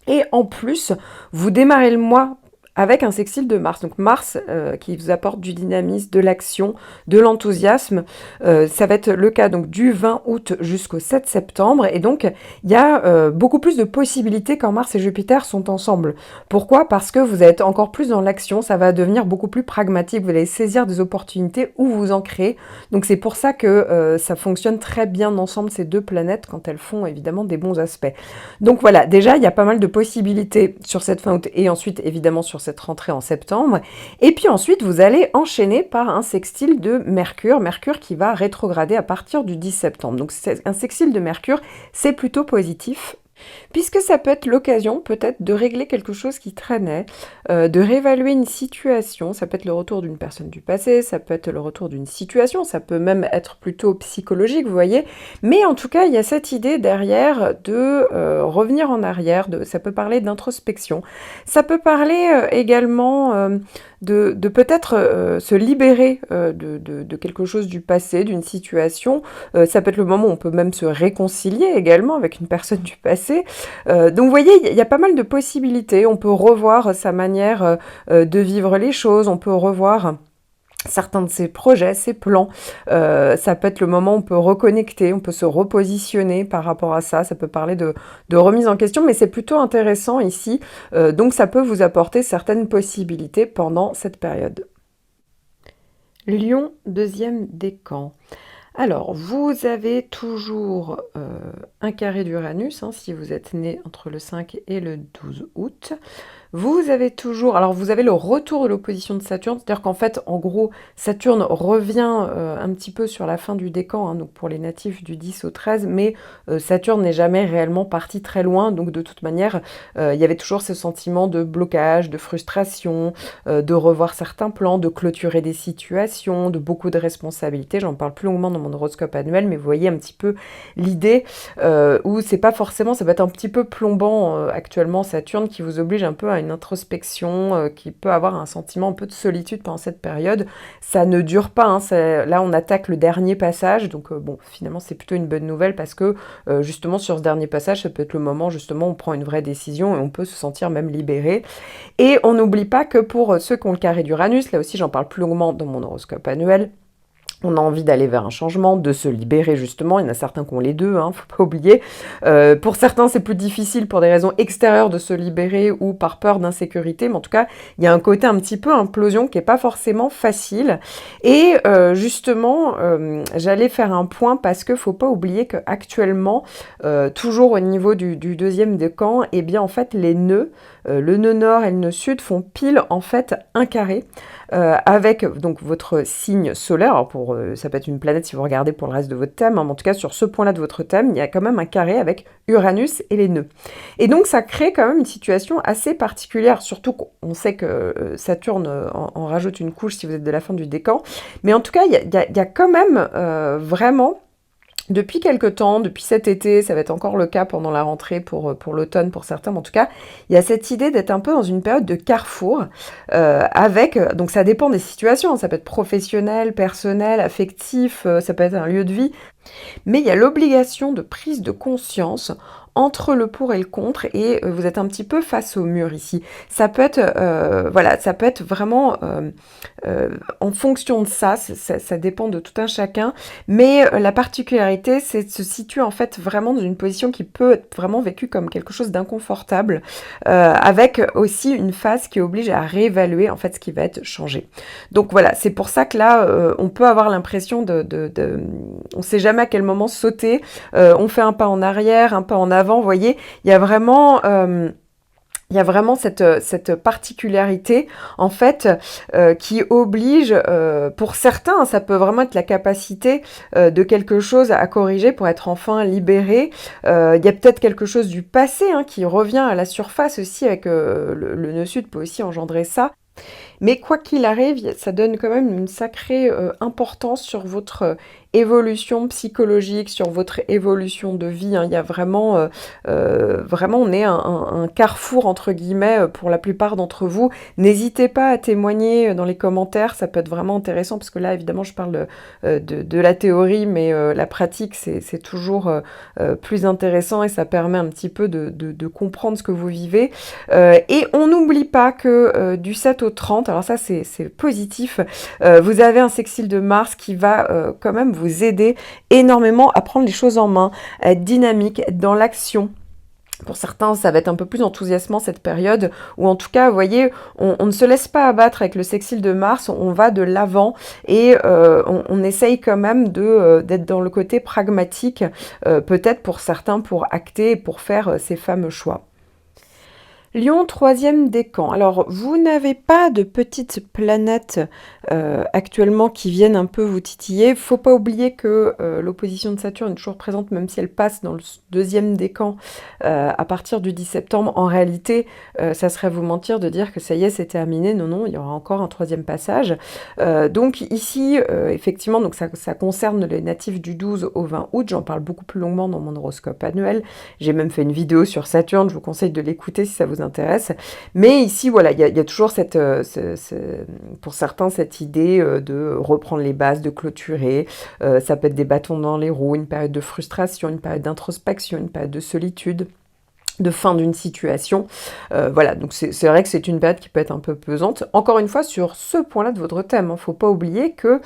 Et en plus, vous démarrez le mois avec un sextile de Mars. Donc Mars qui vous apporte du dynamisme, de l'action, de l'enthousiasme. Ça va être le cas donc du 20 août jusqu'au 7 septembre. Et donc il y a beaucoup plus de possibilités quand Mars et Jupiter sont ensemble. Pourquoi ? Parce que vous êtes encore plus dans l'action, ça va devenir beaucoup plus pragmatique. Vous allez saisir des opportunités où vous en créez. Donc c'est pour ça que ça fonctionne très bien ensemble, ces deux planètes, quand elles font évidemment des bons aspects. Donc voilà, déjà il y a pas mal de possibilités sur cette fin août et ensuite évidemment sur cette rentrée en septembre. Et puis ensuite, vous allez enchaîner par un sextile de Mercure, Mercure qui va rétrograder à partir du 10 septembre. Donc un sextile de Mercure, c'est plutôt positif. Puisque ça peut être l'occasion peut-être de régler quelque chose qui traînait, de réévaluer une situation, ça peut être le retour d'une personne du passé, ça peut être le retour d'une situation, ça peut même être plutôt psychologique, vous voyez. Mais en tout cas, il y a cette idée derrière de revenir en arrière, ça peut parler d'introspection, ça peut parler également de peut-être se libérer de quelque chose du passé, d'une situation. Ça peut être le moment où on peut même se réconcilier également avec une personne du passé. Donc vous voyez, il y a pas mal de possibilités. On peut revoir sa manière de vivre les choses, on peut revoir certains de ses projets, ses plans. Ça peut être le moment où on peut reconnecter, on peut se repositionner par rapport à ça. Ça peut parler de remise en question, mais c'est plutôt intéressant ici. Donc ça peut vous apporter certaines possibilités pendant cette période. Lion, deuxième décan. Alors, vous avez toujours un carré d'Uranus, hein, si vous êtes né entre le 5 et le 12 août. Vous avez toujours, alors vous avez le retour de l'opposition de Saturne, c'est-à-dire qu'en fait, en gros, Saturne revient un petit peu sur la fin du décan, hein, donc pour les natifs du 10 au 13, mais Saturne n'est jamais réellement parti très loin, donc de toute manière, il y avait toujours ce sentiment de blocage, de frustration, de revoir certains plans, de clôturer des situations, de beaucoup de responsabilités. J'en parle plus longuement dans mon horoscope annuel, mais vous voyez un petit peu l'idée où c'est pas forcément, ça va être un petit peu plombant actuellement Saturne qui vous oblige un peu à une introspection, qui peut avoir un sentiment un peu de solitude pendant cette période. Ça ne dure pas, hein, là on attaque le dernier passage, donc bon, finalement c'est plutôt une bonne nouvelle parce que justement sur ce dernier passage, ça peut être le moment justement où on prend une vraie décision et on peut se sentir même libéré. Et on n'oublie pas que pour ceux qui ont le carré d'Uranus, là aussi j'en parle plus longuement dans mon horoscope annuel, on a envie d'aller vers un changement, de se libérer justement. Il y en a certains qui ont les deux, hein, faut pas oublier. Pour certains, c'est plus difficile pour des raisons extérieures de se libérer ou par peur d'insécurité. Mais en tout cas, il y a un côté un petit peu implosion qui est pas forcément facile. Et justement, j'allais faire un point parce que faut pas oublier qu'actuellement, toujours au niveau du deuxième décan, eh bien en fait les nœuds le nœud nord et le nœud sud font pile en fait un carré avec donc votre signe solaire. Alors ça peut être une planète si vous regardez pour le reste de votre thème, hein, mais en tout cas sur ce point-là de votre thème, il y a quand même un carré avec Uranus et les nœuds. Et donc ça crée quand même une situation assez particulière, surtout qu'on sait que Saturne en rajoute une couche si vous êtes de la fin du décan, mais en tout cas il y a quand même vraiment depuis quelque temps, depuis cet été, ça va être encore le cas pendant la rentrée pour l'automne pour certains, mais en tout cas, il y a cette idée d'être un peu dans une période de carrefour, donc ça dépend des situations, ça peut être professionnel, personnel, affectif, ça peut être un lieu de vie, mais il y a l'obligation de prise de conscience entre le pour et le contre, et vous êtes un petit peu face au mur ici. Ça peut être, voilà, ça peut être vraiment en fonction de ça, ça dépend de tout un chacun, mais la particularité, c'est de se situer en fait vraiment dans une position qui peut être vraiment vécue comme quelque chose d'inconfortable, avec aussi une phase qui oblige à réévaluer en fait ce qui va être changé. Donc voilà, c'est pour ça que là, on peut avoir l'impression on sait jamais à quel moment sauter, on fait un pas en arrière, un pas en avant, vous voyez, il y a vraiment cette particularité, en fait, qui oblige, pour certains, ça peut vraiment être la capacité de quelque chose à corriger pour être enfin libéré. Il y a peut-être quelque chose du passé qui revient à la surface aussi, avec le nœud sud peut aussi engendrer ça. Mais quoi qu'il arrive, ça donne quand même une sacrée importance sur votre évolution psychologique, sur votre évolution de vie. Il y a vraiment, vraiment, on est un carrefour entre guillemets pour la plupart d'entre vous. N'hésitez pas à témoigner dans les commentaires, ça peut être vraiment intéressant parce que là, évidemment, je parle de la théorie, mais la pratique, c'est toujours plus intéressant et ça permet un petit peu de comprendre ce que vous vivez. Et on n'oublie pas que du 7 au 30, alors ça c'est positif, vous avez un sextile de Mars qui va quand même vous aider énormément à prendre les choses en main, à être dynamique, être dans l'action. Pour certains, ça va être un peu plus enthousiasmant cette période, ou en tout cas, vous voyez, on ne se laisse pas abattre avec le sextile de Mars, on va de l'avant et on essaye quand même d'être dans le côté pragmatique, peut-être pour certains, pour acter et pour faire ces fameux choix. Lion, troisième décan. Alors, vous n'avez pas de petites planètes actuellement qui viennent un peu vous titiller. Faut pas oublier que l'opposition de Saturne est toujours présente, même si elle passe dans le deuxième décan à partir du 10 septembre. En réalité, ça serait vous mentir de dire que ça y est, c'est terminé. Non, non, il y aura encore un troisième passage. Donc ici, effectivement, donc ça concerne les natifs du 12 au 20 août. J'en parle beaucoup plus longuement dans mon horoscope annuel. J'ai même fait une vidéo sur Saturne. Je vous conseille de l'écouter si ça vous intéresse. Mais ici, voilà, il y a toujours pour certains cette idée de reprendre les bases, de clôturer. Ça peut être des bâtons dans les roues, une période de frustration, une période d'introspection, une période de solitude, de fin d'une situation. Voilà, donc c'est vrai que c'est une période qui peut être un peu pesante. Encore une fois, sur ce point-là de votre thème, faut pas oublier que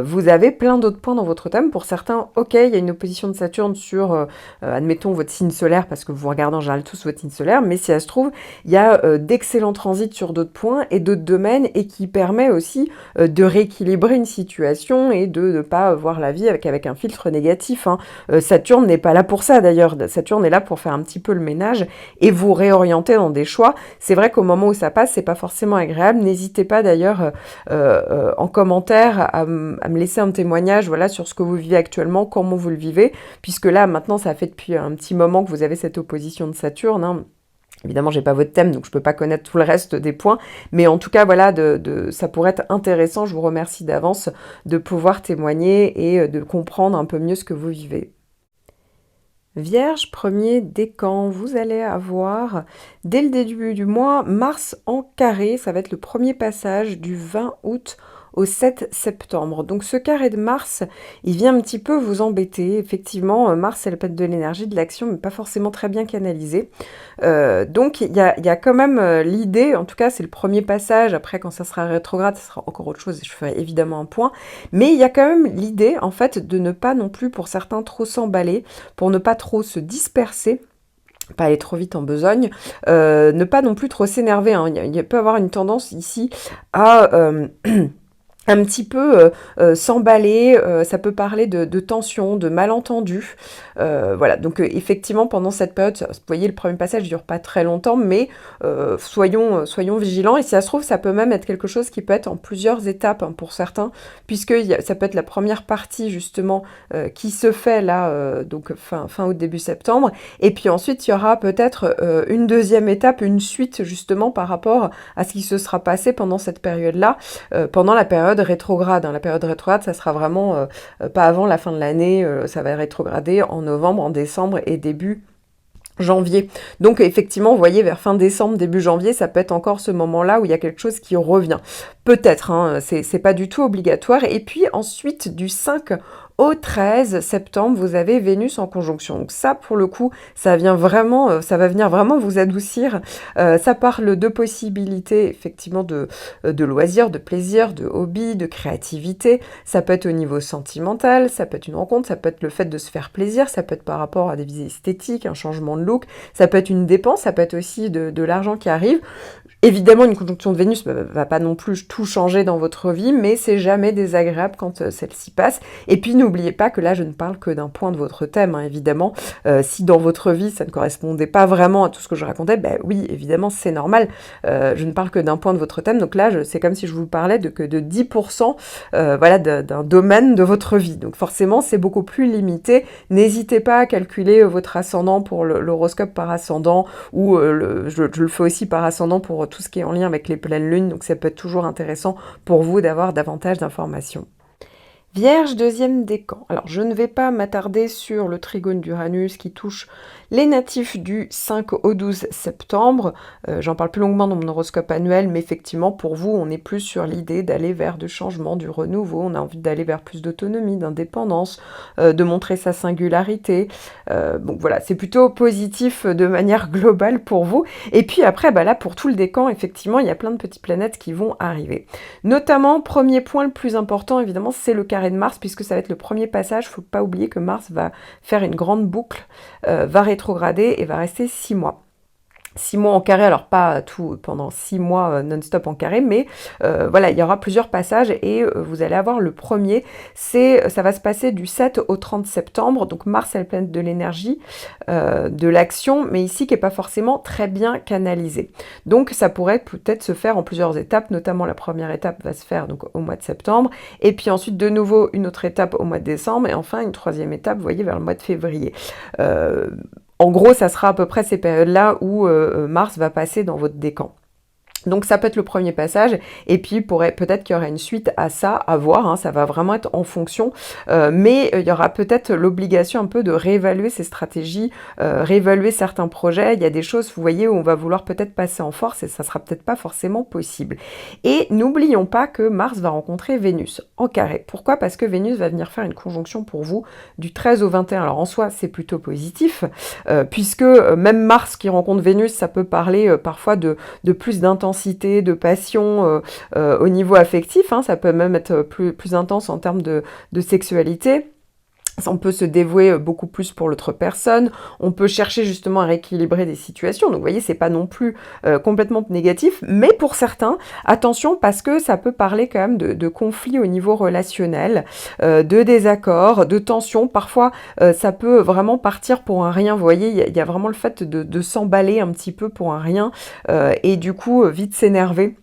vous avez plein d'autres points dans votre thème. Pour certains, ok, il y a une opposition de Saturne sur, admettons, votre signe solaire, parce que vous regardez en général tous votre signe solaire, mais si ça se trouve, il y a d'excellents transits sur d'autres points et d'autres domaines, et qui permet aussi de rééquilibrer une situation et de ne pas voir la vie avec un filtre négatif. Saturne n'est pas là pour ça, d'ailleurs. Saturne est là pour faire un petit peu le ménage et vous réorienter dans des choix. C'est vrai qu'au moment où ça passe, c'est pas forcément agréable. N'hésitez pas d'ailleurs en commentaire à me laisser un témoignage, voilà, sur ce que vous vivez actuellement, comment vous le vivez, puisque là maintenant ça fait depuis un petit moment que vous avez cette opposition de Saturne. Évidemment, j'ai pas votre thème, donc je peux pas connaître tout le reste des points, mais en tout cas, voilà, ça pourrait être intéressant. Je vous remercie d'avance de pouvoir témoigner et de comprendre un peu mieux ce que vous vivez. Vierge, premier décan, vous allez avoir, dès le début du mois, Mars en carré. Ça va être le premier passage du 20 août au 7 septembre. Donc ce carré de Mars, il vient un petit peu vous embêter. Effectivement, Mars, elle peut être de l'énergie, de l'action, mais pas forcément très bien canalisée. Donc il y a quand même l'idée, en tout cas c'est le premier passage. Après, quand ça sera rétrograde, ça sera encore autre chose et je ferai évidemment un point. Mais il y a quand même l'idée, en fait, de ne pas non plus, pour certains, trop s'emballer, pour ne pas trop se disperser, pas aller trop vite en besogne, ne pas non plus trop s'énerver. Il peut y avoir une tendance ici à un petit peu s'emballer, ça peut parler de tension, de malentendus. Voilà, donc effectivement, pendant cette période, vous voyez, le premier passage ne dure pas très longtemps, mais soyons vigilants. Et si ça se trouve, ça peut même être quelque chose qui peut être en plusieurs étapes hein, pour certains, puisque ça peut être la première partie, justement, qui se fait là, donc fin août, début septembre. Et puis ensuite, il y aura peut-être une deuxième étape, une suite, justement, par rapport à ce qui se sera passé pendant cette période-là, pendant la période rétrograde. Hein. La période rétrograde, ça sera vraiment pas avant la fin de l'année, ça va rétrograder en novembre, en décembre et début janvier. Donc effectivement, vous voyez, vers fin décembre, début janvier, ça peut être encore ce moment-là où il y a quelque chose qui revient. Peut-être, hein, c'est pas du tout obligatoire. Et puis ensuite, du 5 au 13 septembre, vous avez Vénus en conjonction. Donc ça, pour le coup, ça vient vraiment, ça va venir vraiment vous adoucir. Ça parle de possibilités, effectivement, de loisirs, de plaisirs, de hobbies, de créativité. Ça peut être au niveau sentimental, ça peut être une rencontre, ça peut être le fait de se faire plaisir, ça peut être par rapport à des visées esthétiques, un changement de look, ça peut être une dépense, ça peut être aussi de l'argent qui arrive. Évidemment, une conjonction de Vénus ne va pas non plus tout changer dans votre vie, mais c'est jamais désagréable quand celle-ci passe. Et puis, n'oubliez pas que là, je ne parle que d'un point de votre thème, hein, évidemment. Si dans votre vie, ça ne correspondait pas vraiment à tout ce que je racontais, ben oui, évidemment, c'est normal. Je ne parle que d'un point de votre thème. Donc là, c'est comme si je vous parlais que de 10% voilà, d'un domaine de votre vie. Donc forcément, c'est beaucoup plus limité. N'hésitez pas à calculer votre ascendant pour l'horoscope par ascendant, ou je le fais aussi par ascendant pour tout ce qui est en lien avec les pleines lunes, donc ça peut être toujours intéressant pour vous d'avoir davantage d'informations. Vierge, deuxième décan. Alors, je ne vais pas m'attarder sur le trigone d'Uranus qui touche les natifs du 5 au 12 septembre. J'en parle plus longuement dans mon horoscope annuel, mais effectivement, pour vous, on est plus sur l'idée d'aller vers du changement, du renouveau. On a envie d'aller vers plus d'autonomie, d'indépendance, de montrer sa singularité. Donc voilà, c'est plutôt positif de manière globale pour vous. Et puis après, bah là, pour tout le décan, effectivement, il y a plein de petites planètes qui vont arriver. Notamment, premier point le plus important, évidemment, c'est le carré de Mars, puisque ça va être le premier passage. Il ne faut pas oublier que Mars va faire une grande boucle, va rétrograder et va rester 6 mois. 6 mois en carré, alors pas tout pendant 6 mois non-stop en carré, mais voilà, il y aura plusieurs passages et vous allez avoir le premier, ça va se passer du 7 au 30 septembre, donc Mars est la planète de l'énergie, de l'action, mais ici qui n'est pas forcément très bien canalisée. Donc ça pourrait peut-être se faire en plusieurs étapes, notamment la première étape va se faire donc au mois de septembre, et puis ensuite de nouveau une autre étape au mois de décembre, et enfin une troisième étape, vous voyez, vers le mois de février. En gros, ça sera à peu près ces périodes-là où Mars va passer dans votre décan. Donc ça peut être le premier passage, et puis peut-être qu'il y aura une suite à ça, à voir, hein, ça va vraiment être en fonction, mais il y aura peut-être l'obligation un peu de réévaluer ses stratégies, réévaluer certains projets. Il y a des choses, vous voyez, où on va vouloir peut-être passer en force, et ça sera peut-être pas forcément possible. Et n'oublions pas que Mars va rencontrer Vénus en carré. Pourquoi ? Parce que Vénus va venir faire une conjonction pour vous du 13 au 21. Alors en soi, c'est plutôt positif, puisque même Mars qui rencontre Vénus, ça peut parler parfois de plus d'intensité, de passion au niveau affectif, hein, ça peut même être plus intense en termes de sexualité. On peut se dévouer beaucoup plus pour l'autre personne, on peut chercher justement à rééquilibrer des situations, donc vous voyez, c'est pas non plus complètement négatif, mais pour certains, attention, parce que ça peut parler quand même de conflits au niveau relationnel, de désaccords, de tensions, parfois ça peut vraiment partir pour un rien, vous voyez, il y a vraiment le fait de s'emballer un petit peu pour un rien, et du coup, vite s'énerver.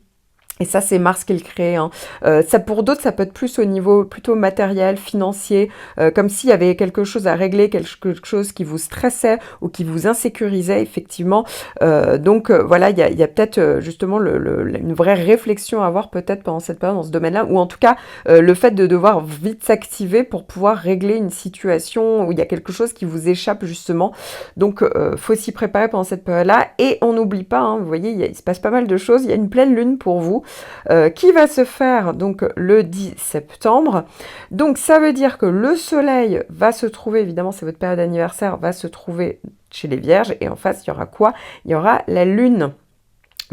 Et ça, c'est Mars qui le crée. Hein. Ça, pour d'autres, ça peut être plus au niveau plutôt matériel, financier, comme s'il y avait quelque chose à régler, quelque chose qui vous stressait ou qui vous insécurisait, effectivement. Donc, voilà, il y a peut-être justement une vraie réflexion à avoir peut-être pendant cette période dans ce domaine-là, ou en tout cas, le fait de devoir vite s'activer pour pouvoir régler une situation où il y a quelque chose qui vous échappe, justement. Donc, faut s'y préparer pendant cette période-là. Et on n'oublie pas, hein, vous voyez, il se passe pas mal de choses. Il y a une pleine lune pour vous. Qui va se faire donc le 10 septembre. Donc ça veut dire que le soleil va se trouver, évidemment c'est votre période d'anniversaire, va se trouver chez les Vierges, et en face il y aura quoi ? Il y aura la lune.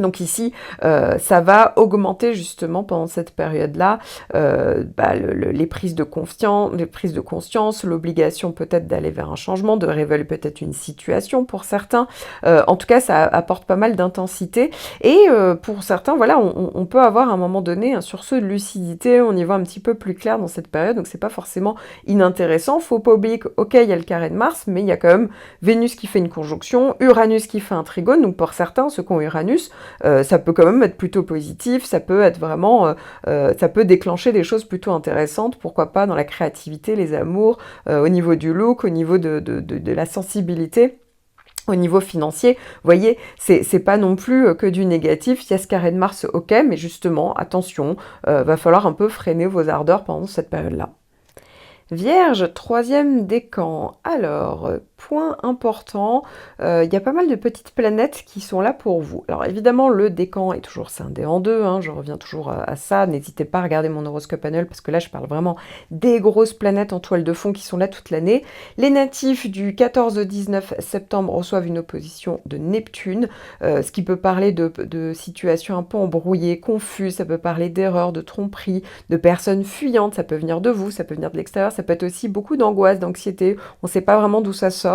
Donc ici, ça va augmenter justement pendant cette période-là les prises de conscience, l'obligation peut-être d'aller vers un changement, de révéler peut-être une situation pour certains. En tout cas, ça apporte pas mal d'intensité. Et pour certains, voilà, on peut avoir à un moment donné un sursaut de lucidité, on y voit un petit peu plus clair dans cette période, donc c'est pas forcément inintéressant. Faut pas oublier que, ok, il y a le carré de Mars, mais il y a quand même Vénus qui fait une conjonction, Uranus qui fait un trigone, donc pour certains, ceux qui ont Uranus, ça peut quand même être plutôt positif, ça peut être vraiment, ça peut déclencher des choses plutôt intéressantes, pourquoi pas dans la créativité, les amours, au niveau du look, au niveau de la sensibilité. Au niveau financier, vous voyez, c'est pas non plus que du négatif, il y a ce carré de Mars, ok, mais justement, attention, va falloir un peu freiner vos ardeurs pendant cette période-là. Vierge, troisième décan. Alors, point important, il y a pas mal de petites planètes qui sont là pour vous. Alors évidemment, le décan est toujours scindé en deux, hein, je reviens toujours à ça. N'hésitez pas à regarder mon horoscope annuel parce que là, je parle vraiment des grosses planètes en toile de fond qui sont là toute l'année. Les natifs du 14 au 19 septembre reçoivent une opposition de Neptune, ce qui peut parler de situations un peu embrouillées, confuses, ça peut parler d'erreurs, de tromperies, de personnes fuyantes, ça peut venir de vous, ça peut venir de l'extérieur, ça peut être aussi beaucoup d'angoisse, d'anxiété, on ne sait pas vraiment d'où ça sort.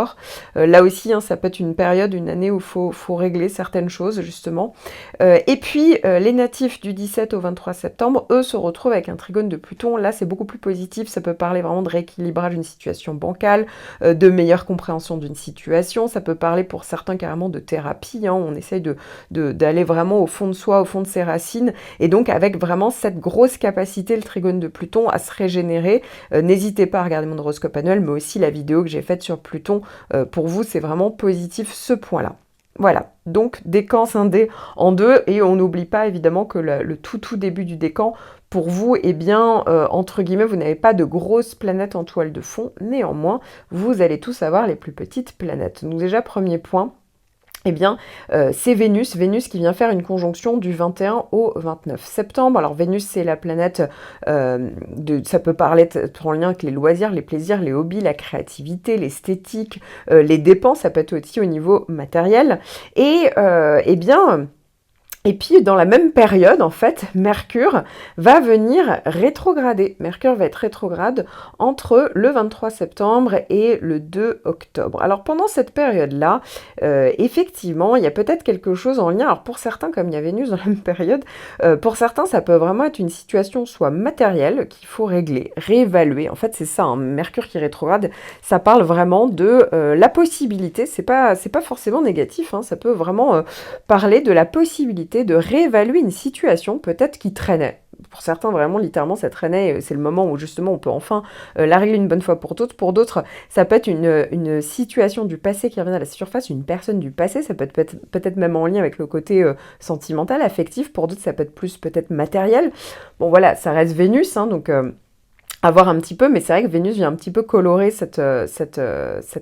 Là aussi, hein, ça peut être une période, une année où il faut régler certaines choses, justement. Et puis, les natifs du 17 au 23 septembre, eux, se retrouvent avec un trigone de Pluton. Là, c'est beaucoup plus positif, ça peut parler vraiment de rééquilibrage d'une situation bancale, de meilleure compréhension d'une situation, ça peut parler pour certains carrément de thérapie, hein, on essaye d'aller vraiment au fond de soi, au fond de ses racines, et donc avec vraiment cette grosse capacité, le trigone de Pluton, à se régénérer. N'hésitez pas à regarder mon horoscope annuel, mais aussi la vidéo que j'ai faite sur Pluton. Pour vous, c'est vraiment positif ce point-là. Voilà, donc décan scindé en deux, et on n'oublie pas évidemment que le tout début du décan, pour vous, eh bien, entre guillemets, vous n'avez pas de grosses planètes en toile de fond, néanmoins, vous allez tous avoir les plus petites planètes. Donc déjà, premier point, eh bien, c'est Vénus qui vient faire une conjonction du 21 au 29 septembre. Alors Vénus, c'est la planète, ça peut parler en lien avec les loisirs, les plaisirs, les hobbies, la créativité, l'esthétique, les dépenses, ça peut être aussi au niveau matériel. Et eh bien... Et puis, dans la même période, en fait, Mercure va venir rétrograder. Mercure va être rétrograde entre le 23 septembre et le 2 octobre. Alors, pendant cette période-là, effectivement, il y a peut-être quelque chose en lien. Alors, pour certains, comme il y a Vénus dans la même période, pour certains, ça peut vraiment être une situation soit matérielle qu'il faut régler, réévaluer. En fait, c'est ça, hein, Mercure qui rétrograde, ça parle vraiment de la possibilité. C'est pas forcément négatif, hein, ça peut vraiment parler de la possibilité de réévaluer une situation peut-être qui traînait. Pour certains, vraiment, littéralement, ça traînait. C'est le moment où, justement, on peut enfin la régler une bonne fois pour toutes. Pour d'autres, ça peut être une situation du passé qui revient à la surface, une personne du passé. Ça peut être peut-être même en lien avec le côté sentimental, affectif. Pour d'autres, ça peut être plus peut-être matériel. Bon, voilà, ça reste Vénus, hein, donc... à voir un petit peu, mais c'est vrai que Vénus vient un petit peu colorer cette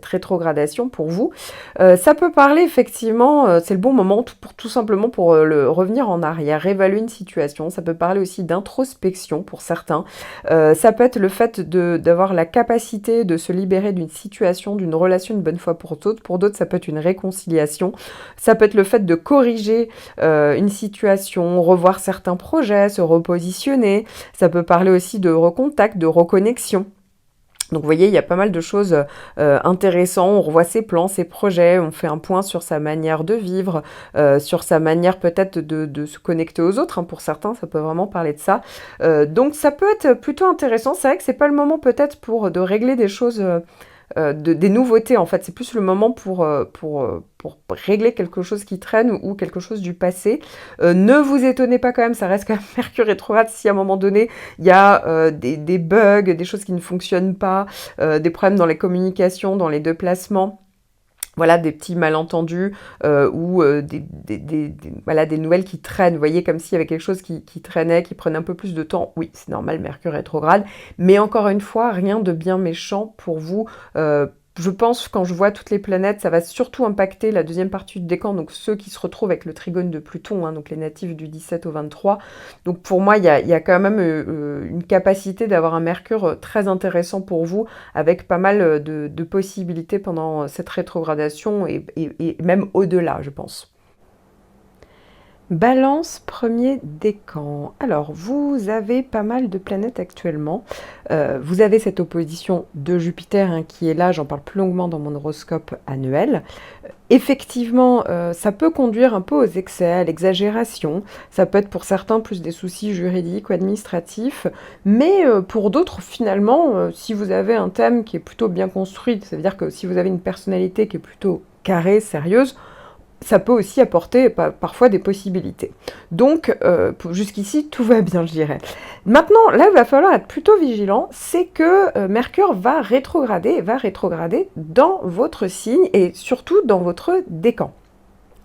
rétrogradation pour vous. Ça peut parler effectivement, c'est le bon moment tout simplement pour revenir en arrière, réévaluer une situation. Ça peut parler aussi d'introspection pour certains. Ça peut être le fait d'avoir la capacité de se libérer d'une situation, d'une relation une bonne fois pour toutes. Pour d'autres, ça peut être une réconciliation. Ça peut être le fait de corriger une situation, revoir certains projets, se repositionner. Ça peut parler aussi de recontact, de reconnexion. Donc vous voyez, il y a pas mal de choses intéressantes, on revoit ses plans, ses projets, on fait un point sur sa manière de vivre, sur sa manière peut-être de se connecter aux autres, hein. Pour certains, ça peut vraiment parler de ça. Donc ça peut être plutôt intéressant, c'est vrai que c'est pas le moment peut-être de régler des choses... des nouveautés en fait, c'est plus le moment pour régler quelque chose qui traîne ou quelque chose du passé. Ne vous étonnez pas quand même, ça reste quand même Mercure rétrograde si à un moment donné il y a des bugs, des choses qui ne fonctionnent pas, des problèmes dans les communications, dans les déplacements. Voilà, des petits malentendus ou des nouvelles qui traînent. Vous voyez, comme s'il y avait quelque chose qui traînait, qui prenait un peu plus de temps. Oui, c'est normal, Mercure rétrograde. Mais encore une fois, rien de bien méchant pour vous. Je pense, quand je vois toutes les planètes, ça va surtout impacter la deuxième partie du décan, donc ceux qui se retrouvent avec le trigone de Pluton, hein, donc les natifs du 17 au 23. Donc pour moi, il y a quand même une capacité d'avoir un Mercure très intéressant pour vous, avec pas mal de possibilités pendant cette rétrogradation et même au-delà, je pense. Balance, premier décan. Alors, vous avez pas mal de planètes actuellement. Vous avez cette opposition de Jupiter hein, qui est là, j'en parle plus longuement dans mon horoscope annuel. Effectivement, ça peut conduire un peu aux excès, à l'exagération. Ça peut être pour certains plus des soucis juridiques ou administratifs. Mais pour d'autres, finalement, si vous avez un thème qui est plutôt bien construit, ça veut dire que si vous avez une personnalité qui est plutôt carrée, sérieuse, ça peut aussi apporter parfois des possibilités. Donc, jusqu'ici, tout va bien, je dirais. Maintenant, là, il va falloir être plutôt vigilant, c'est que Mercure va rétrograder dans votre signe et surtout dans votre décan.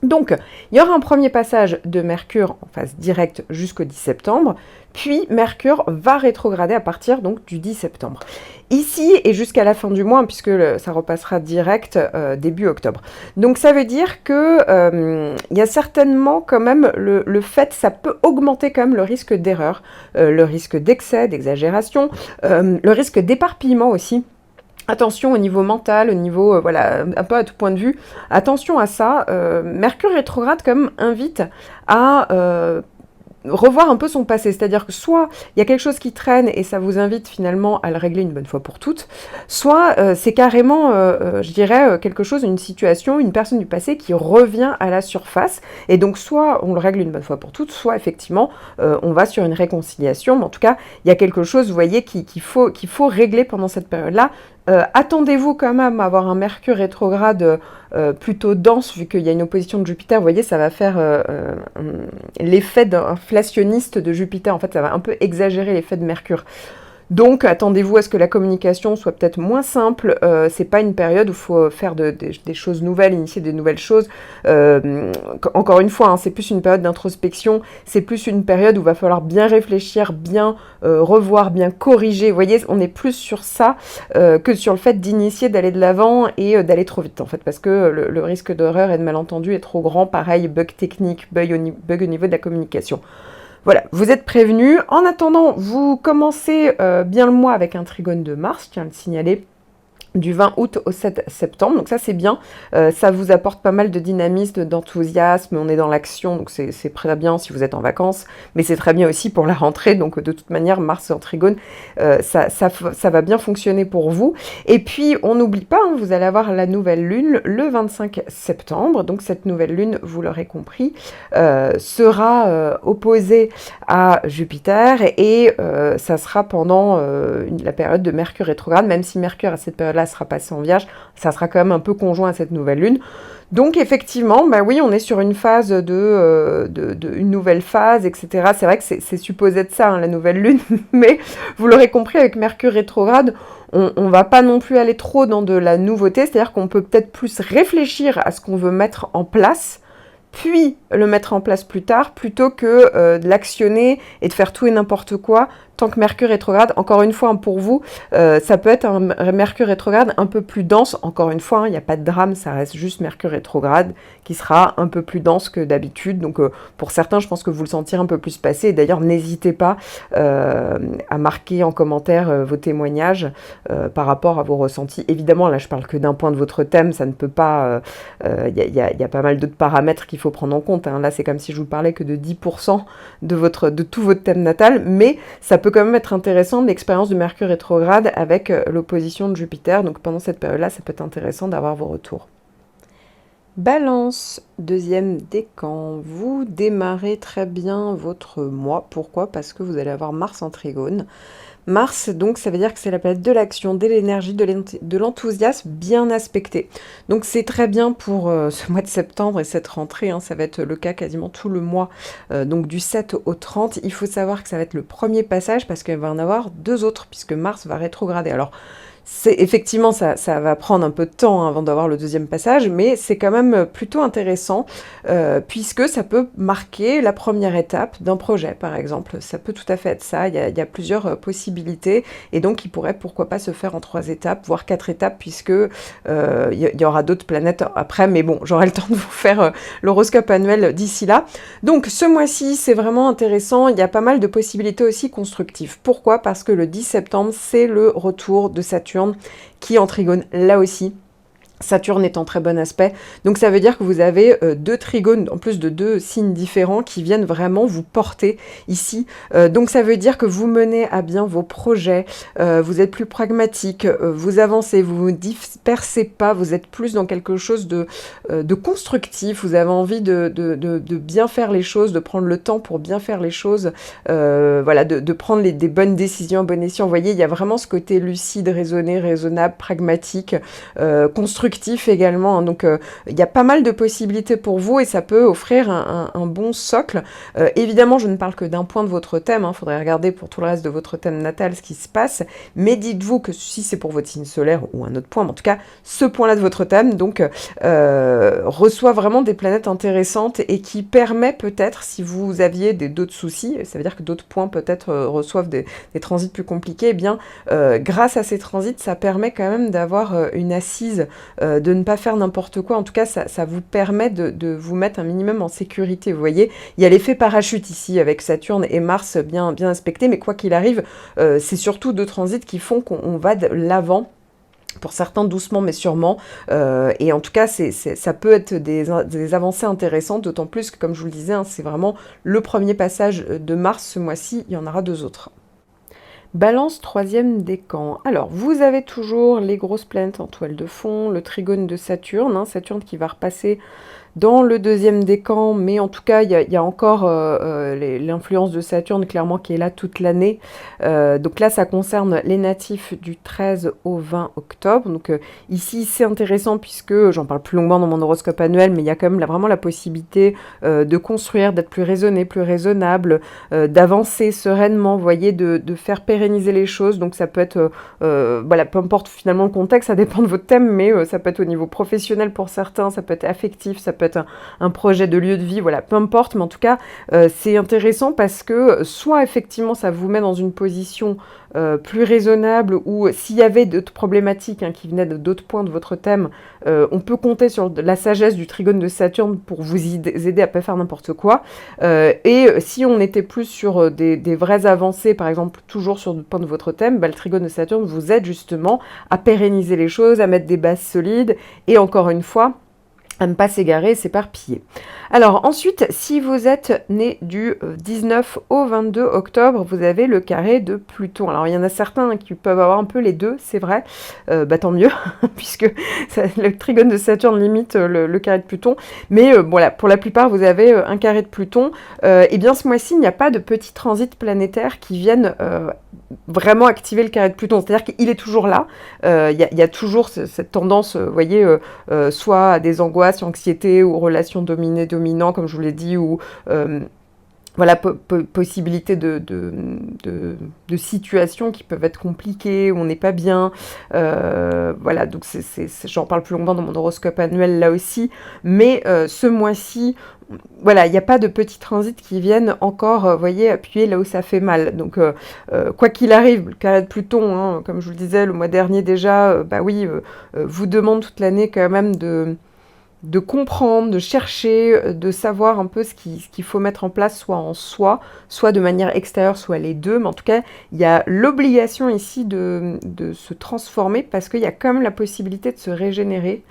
Donc, il y aura un premier passage de Mercure en phase directe jusqu'au 10 septembre, puis Mercure va rétrograder à partir donc du 10 septembre. Ici et jusqu'à la fin du mois, puisque ça repassera direct début octobre. Donc ça veut dire que y a certainement quand même le fait, ça peut augmenter quand même le risque d'erreur, le risque d'excès, d'exagération, le risque d'éparpillement aussi. Attention au niveau mental, au niveau, voilà, un peu à tout point de vue. Attention à ça. Mercure rétrograde quand même invite à revoir un peu son passé. C'est-à-dire que soit il y a quelque chose qui traîne et ça vous invite finalement à le régler une bonne fois pour toutes, soit c'est carrément, je dirais, quelque chose, une situation, une personne du passé qui revient à la surface. Et donc soit on le règle une bonne fois pour toutes, soit effectivement on va sur une réconciliation. Mais en tout cas, il y a quelque chose, vous voyez, qu'il faut régler pendant cette période-là. Attendez-vous quand même à avoir un Mercure rétrograde plutôt dense, vu qu'il y a une opposition de Jupiter. Vous voyez, ça va faire l'effet d'inflationniste de Jupiter. En fait, ça va un peu exagérer l'effet de Mercure. Donc, attendez-vous à ce que la communication soit peut-être moins simple. C'est pas une période où il faut faire des choses nouvelles, initier des nouvelles choses. Encore une fois, hein, c'est plus une période d'introspection. C'est plus une période où il va falloir bien réfléchir, bien revoir, bien corriger. Vous voyez, on est plus sur ça que sur le fait d'initier, d'aller de l'avant et d'aller trop vite, en fait, parce que le risque d'erreur et de malentendu est trop grand. Pareil, bug technique, bug au niveau de la communication. Voilà, vous êtes prévenus. En attendant, vous commencez bien le mois avec un trigone de Mars, je tiens à le signaler, du 20 août au 7 septembre, donc ça c'est bien, ça vous apporte pas mal de dynamisme, d'enthousiasme, on est dans l'action, donc c'est très bien si vous êtes en vacances, mais c'est très bien aussi pour la rentrée, donc de toute manière Mars en trigone, ça va bien fonctionner pour vous. Et puis on n'oublie pas, hein, vous allez avoir la nouvelle lune le 25 septembre, donc cette nouvelle lune, vous l'aurez compris, sera opposée à Jupiter et ça sera pendant la période de Mercure rétrograde, même si Mercure à cette période-là sera passé en Vierge, ça sera quand même un peu conjoint à cette nouvelle lune. Donc effectivement, bah oui, on est sur une phase une nouvelle phase, etc. C'est vrai que c'est supposé être ça, hein, la nouvelle lune, mais vous l'aurez compris, avec Mercure rétrograde, on va pas non plus aller trop dans de la nouveauté, c'est-à-dire qu'on peut peut-être plus réfléchir à ce qu'on veut mettre en place, puis le mettre en place plus tard, plutôt que de l'actionner et de faire tout et n'importe quoi, tant que Mercure rétrograde. Encore une fois, pour vous, ça peut être un Mercure rétrograde un peu plus dense. Encore une fois, il n'y a pas de drame, ça reste juste Mercure rétrograde qui sera un peu plus dense que d'habitude. Donc pour certains, je pense que vous le sentirez un peu plus passer. Et d'ailleurs, n'hésitez pas à marquer en commentaire vos témoignages par rapport à vos ressentis. Évidemment, là, je parle que d'un point de votre thème, ça ne peut pas... Il y a pas mal d'autres paramètres qu'il faut prendre en compte, hein. Là, c'est comme si je vous parlais que de 10% de tout votre thème natal, mais ça peut quand même être intéressant l'expérience de Mercure rétrograde avec l'opposition de Jupiter. Donc pendant cette période-là, ça peut être intéressant d'avoir vos retours. Balance, deuxième décan. Vous démarrez très bien votre mois. Pourquoi? Parce que vous allez avoir Mars en trigone. Mars, donc, ça veut dire que c'est la planète de l'action, de l'énergie, de l'enthousiasme bien aspecté. Donc, c'est très bien pour ce mois de septembre et cette rentrée. Hein, ça va être le cas quasiment tout le mois, donc du 7 au 30. Il faut savoir que ça va être le premier passage parce qu'il va en avoir deux autres puisque Mars va rétrograder. Alors, effectivement, ça va prendre un peu de temps avant d'avoir le deuxième passage, mais c'est quand même plutôt intéressant, puisque ça peut marquer la première étape d'un projet, par exemple. Ça peut tout à fait être ça, il y a plusieurs possibilités, et donc il pourrait, pourquoi pas, se faire en 3 étapes, voire 4 étapes, puisque il y aura d'autres planètes après, mais bon, j'aurai le temps de vous faire l'horoscope annuel d'ici là. Donc ce mois-ci, c'est vraiment intéressant, il y a pas mal de possibilités aussi constructives. Pourquoi? Parce que le 10 septembre, c'est le retour de Saturne, qui est en trigone là aussi. Saturne est en très bon aspect, donc ça veut dire que vous avez deux trigones, en plus de deux signes différents, qui viennent vraiment vous porter ici. Donc ça veut dire que vous menez à bien vos projets, vous êtes plus pragmatique, vous avancez, vous ne vous dispersez pas, vous êtes plus dans quelque chose de constructif, vous avez envie de bien faire les choses, de prendre le temps pour bien faire les choses, voilà, de prendre des bonnes décisions à bon escient. Vous voyez, il y a vraiment ce côté lucide, raisonné, raisonnable, pragmatique, constructif également, hein. Donc il y a pas mal de possibilités pour vous et ça peut offrir un bon socle. Évidemment, je ne parle que d'un point de votre thème, il faudrait regarder pour tout le reste de votre thème natal ce qui se passe, mais dites-vous que si c'est pour votre signe solaire ou un autre point, mais en tout cas, ce point-là de votre thème, donc, reçoit vraiment des planètes intéressantes et qui permet peut-être, si vous aviez d'autres soucis, ça veut dire que d'autres points peut-être reçoivent des transits plus compliqués, eh bien, grâce à ces transits, ça permet quand même d'avoir une assise, de ne pas faire n'importe quoi. En tout cas, ça vous permet de vous mettre un minimum en sécurité. Vous voyez, il y a l'effet parachute ici avec Saturne et Mars bien aspectés, mais quoi qu'il arrive, c'est surtout deux transits qui font qu'on va de l'avant. Pour certains doucement mais sûrement, et en tout cas ça peut être des avancées intéressantes, d'autant plus que comme je vous le disais, hein, c'est vraiment le premier passage de Mars ce mois-ci, il y en aura deux autres. Balance, troisième décan. Alors, vous avez toujours les grosses planètes en toile de fond, le trigone de Saturne, hein, Saturne qui va repasser dans le deuxième décan, mais en tout cas, il y a encore l'influence de Saturne, clairement, qui est là toute l'année. Donc là, ça concerne les natifs du 13 au 20 octobre. Donc ici, c'est intéressant puisque, j'en parle plus longuement dans mon horoscope annuel, mais il y a quand même vraiment la possibilité de construire, d'être plus raisonné, plus raisonnable, d'avancer sereinement, vous voyez, de faire pérenniser les choses. Donc ça peut être, voilà, peu importe finalement le contexte, ça dépend de votre thème, mais ça peut être au niveau professionnel pour certains, ça peut être affectif, ça peut être un projet de lieu de vie, voilà, peu importe, mais en tout cas, c'est intéressant parce que soit effectivement ça vous met dans une position plus raisonnable, ou s'il y avait d'autres problématiques qui venaient d'autres points de votre thème, on peut compter sur la sagesse du trigone de Saturne pour vous aider à ne pas faire n'importe quoi. Et si on était plus sur des vraies avancées, par exemple, toujours sur le point de votre thème, le trigone de Saturne vous aide justement à pérenniser les choses, à mettre des bases solides, et encore une fois, à ne pas s'égarer et s'éparpiller. Alors ensuite, si vous êtes né du 19 au 22 octobre, vous avez le carré de Pluton. Alors il y en a certains qui peuvent avoir un peu les deux, c'est vrai, tant mieux, puisque le trigone de Saturne limite le carré de Pluton, mais voilà, pour la plupart vous avez un carré de Pluton. Et bien ce mois-ci, il n'y a pas de petits transits planétaires qui viennent vraiment activer le carré de Pluton, c'est-à-dire qu'il est toujours là, il y a toujours cette tendance, vous voyez, soit à des angoisses, anxiété, ou relations dominées-dominants, comme je vous l'ai dit, ou voilà, possibilité de situations qui peuvent être compliquées, où on n'est pas bien, voilà, donc j'en parle plus longuement dans mon horoscope annuel là aussi, mais ce mois-ci, voilà, il n'y a pas de petits transits qui viennent encore, vous voyez, appuyer là où ça fait mal. Donc, quoi qu'il arrive, le carré de Pluton, hein, comme je vous le disais le mois dernier déjà, vous demande toute l'année quand même de comprendre, de chercher, de savoir un peu ce qu'il faut mettre en place, soit en soi, soit de manière extérieure, soit les deux. Mais en tout cas, il y a l'obligation ici de se transformer parce qu'il y a quand même la possibilité de se régénérer.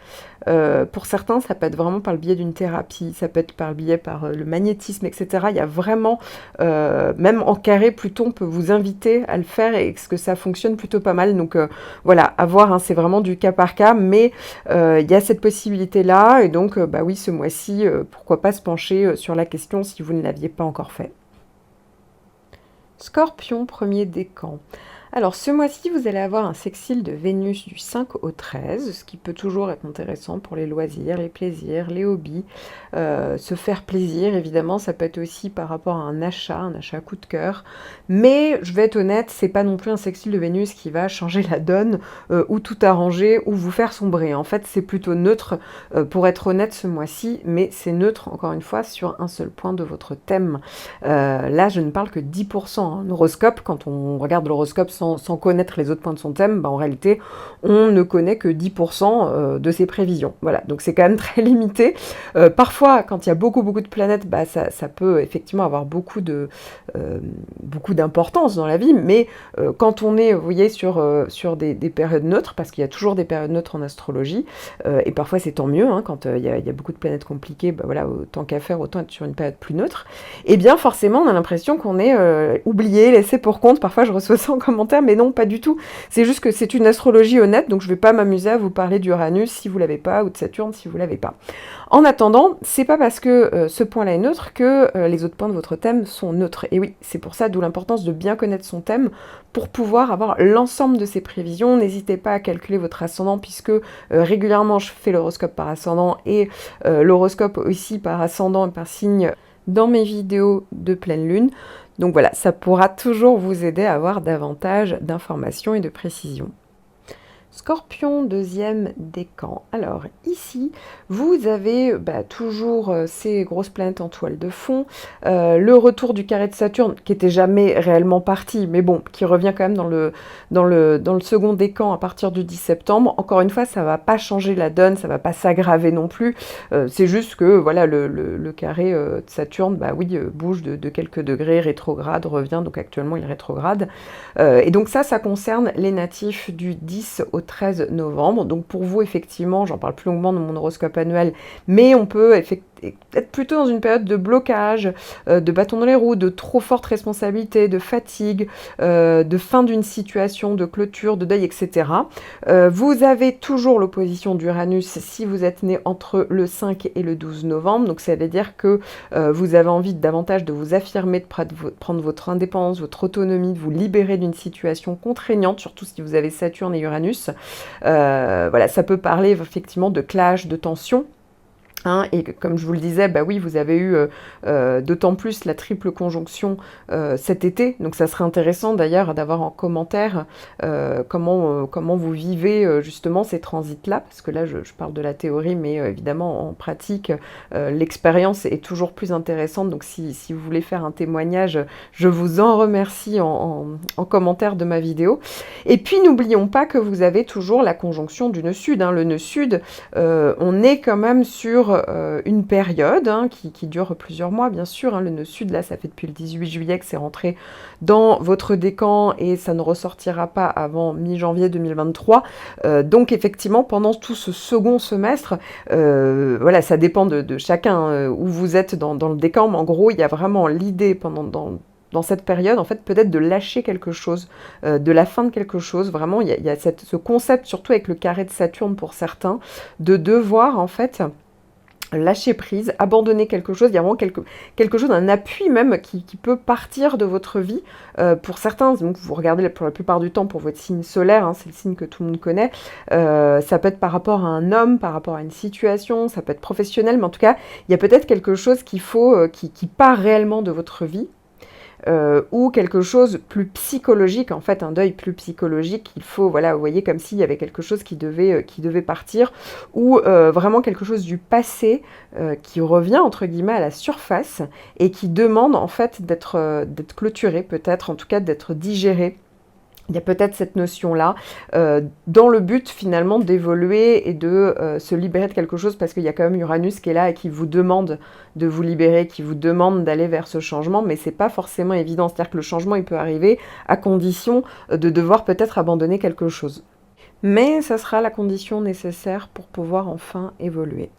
Pour certains, ça peut être vraiment par le biais d'une thérapie, ça peut être par le biais par le magnétisme, etc. Il y a vraiment, même en carré, Pluton peut vous inviter à le faire et que ça fonctionne plutôt pas mal. Donc voilà, à voir, hein, c'est vraiment du cas par cas, mais il y a cette possibilité-là. Et donc, oui, ce mois-ci, pourquoi pas se pencher sur la question si vous ne l'aviez pas encore fait. Scorpion, premier décan. Alors, ce mois-ci, vous allez avoir un sextile de Vénus du 5 au 13, ce qui peut toujours être intéressant pour les loisirs, les plaisirs, les hobbies, se faire plaisir, évidemment, ça peut être aussi par rapport à un achat coup de cœur, mais je vais être honnête, c'est pas non plus un sextile de Vénus qui va changer la donne, ou tout arranger, ou vous faire sombrer. En fait, c'est plutôt neutre, pour être honnête, ce mois-ci, mais c'est neutre, encore une fois, sur un seul point de votre thème. Là, je ne parle que 10%. L'horoscope, quand on regarde l'horoscope sans connaître les autres points de son thème, en réalité, on ne connaît que 10% de ses prévisions. Voilà, donc c'est quand même très limité. Parfois, quand il y a beaucoup de planètes, ça peut effectivement avoir beaucoup d'importance dans la vie, mais quand on est, vous voyez, sur des périodes neutres, parce qu'il y a toujours des périodes neutres en astrologie, et parfois c'est tant mieux, hein, quand il y a beaucoup de planètes compliquées, voilà, autant qu'à faire, autant être sur une période plus neutre, et bien forcément on a l'impression qu'on est oublié, laissé pour compte. Parfois je reçois ça en commentaire, mais non, pas du tout. C'est juste que c'est une astrologie honnête, donc je ne vais pas m'amuser à vous parler d'Uranus si vous l'avez pas, ou de Saturne si vous l'avez pas. En attendant, c'est pas parce que ce point-là est neutre que les autres points de votre thème sont neutres. Et oui, c'est pour ça, d'où l'importance de bien connaître son thème pour pouvoir avoir l'ensemble de ses prévisions. N'hésitez pas à calculer votre ascendant, puisque régulièrement je fais l'horoscope par ascendant et l'horoscope aussi par ascendant et par signe dans mes vidéos de pleine lune. Donc voilà, ça pourra toujours vous aider à avoir davantage d'informations et de précisions. Scorpion, deuxième décan. Alors ici, vous avez toujours ces grosses planètes en toile de fond, le retour du carré de Saturne, qui était jamais réellement parti, mais bon, qui revient quand même dans le second décan à partir du 10 septembre. Encore une fois, ça va pas changer la donne, ça va pas s'aggraver non plus, c'est juste que voilà, le carré de Saturne, bouge de quelques degrés, rétrograde, revient, donc actuellement il rétrograde. Et donc ça concerne les natifs du 10 au 13 novembre. Donc pour vous, effectivement, j'en parle plus longuement dans mon horoscope annuel, mais on peut être plutôt dans une période de blocage, de bâton dans les roues, de trop forte responsabilité, de fatigue, de fin d'une situation, de clôture, de deuil, etc. Vous avez toujours l'opposition d'Uranus si vous êtes né entre le 5 et le 12 novembre, donc ça veut dire que vous avez envie davantage de vous affirmer, de prendre votre indépendance, votre autonomie, de vous libérer d'une situation contraignante, surtout si vous avez Saturne et Uranus. Voilà, ça peut parler effectivement de clash, de tension. Et comme je vous le disais, oui, vous avez eu d'autant plus la triple conjonction cet été, donc ça serait intéressant d'ailleurs d'avoir en commentaire comment vous vivez justement ces transits-là, parce que là je parle de la théorie, mais évidemment en pratique, l'expérience est toujours plus intéressante, donc si vous voulez faire un témoignage, je vous en remercie en commentaire de ma vidéo. Et puis n'oublions pas que vous avez toujours la conjonction du nœud sud, le nœud sud, on est quand même sur une période qui dure plusieurs mois, bien sûr. Le nœud sud, là, ça fait depuis le 18 juillet que c'est rentré dans votre décan et ça ne ressortira pas avant mi-janvier 2023. Donc, effectivement, pendant tout ce second semestre, voilà, ça dépend de chacun où vous êtes dans le décan, mais en gros, il y a vraiment l'idée dans cette période, en fait, peut-être de lâcher quelque chose, de la fin de quelque chose. Vraiment, il y a ce concept, surtout avec le carré de Saturne pour certains, de devoir, en fait, lâcher prise, abandonner quelque chose. Il y a vraiment quelque chose, un appui même qui peut partir de votre vie. Pour certains, donc vous regardez pour la plupart du temps pour votre signe solaire, c'est le signe que tout le monde connaît, ça peut être par rapport à un homme, par rapport à une situation, ça peut être professionnel, mais en tout cas, il y a peut-être quelque chose qui part réellement de votre vie. Ou quelque chose plus psychologique, en fait un deuil plus psychologique, il faut, voilà, vous voyez, comme s'il y avait quelque chose qui devait partir, ou vraiment quelque chose du passé qui revient entre guillemets à la surface et qui demande en fait d'être clôturé, peut-être en tout cas d'être digéré. Il y a peut-être cette notion-là, dans le but finalement d'évoluer et de se libérer de quelque chose, parce qu'il y a quand même Uranus qui est là et qui vous demande de vous libérer, qui vous demande d'aller vers ce changement, mais c'est pas forcément évident. C'est-à-dire que le changement, il peut arriver à condition de devoir peut-être abandonner quelque chose. Mais ça sera la condition nécessaire pour pouvoir enfin évoluer.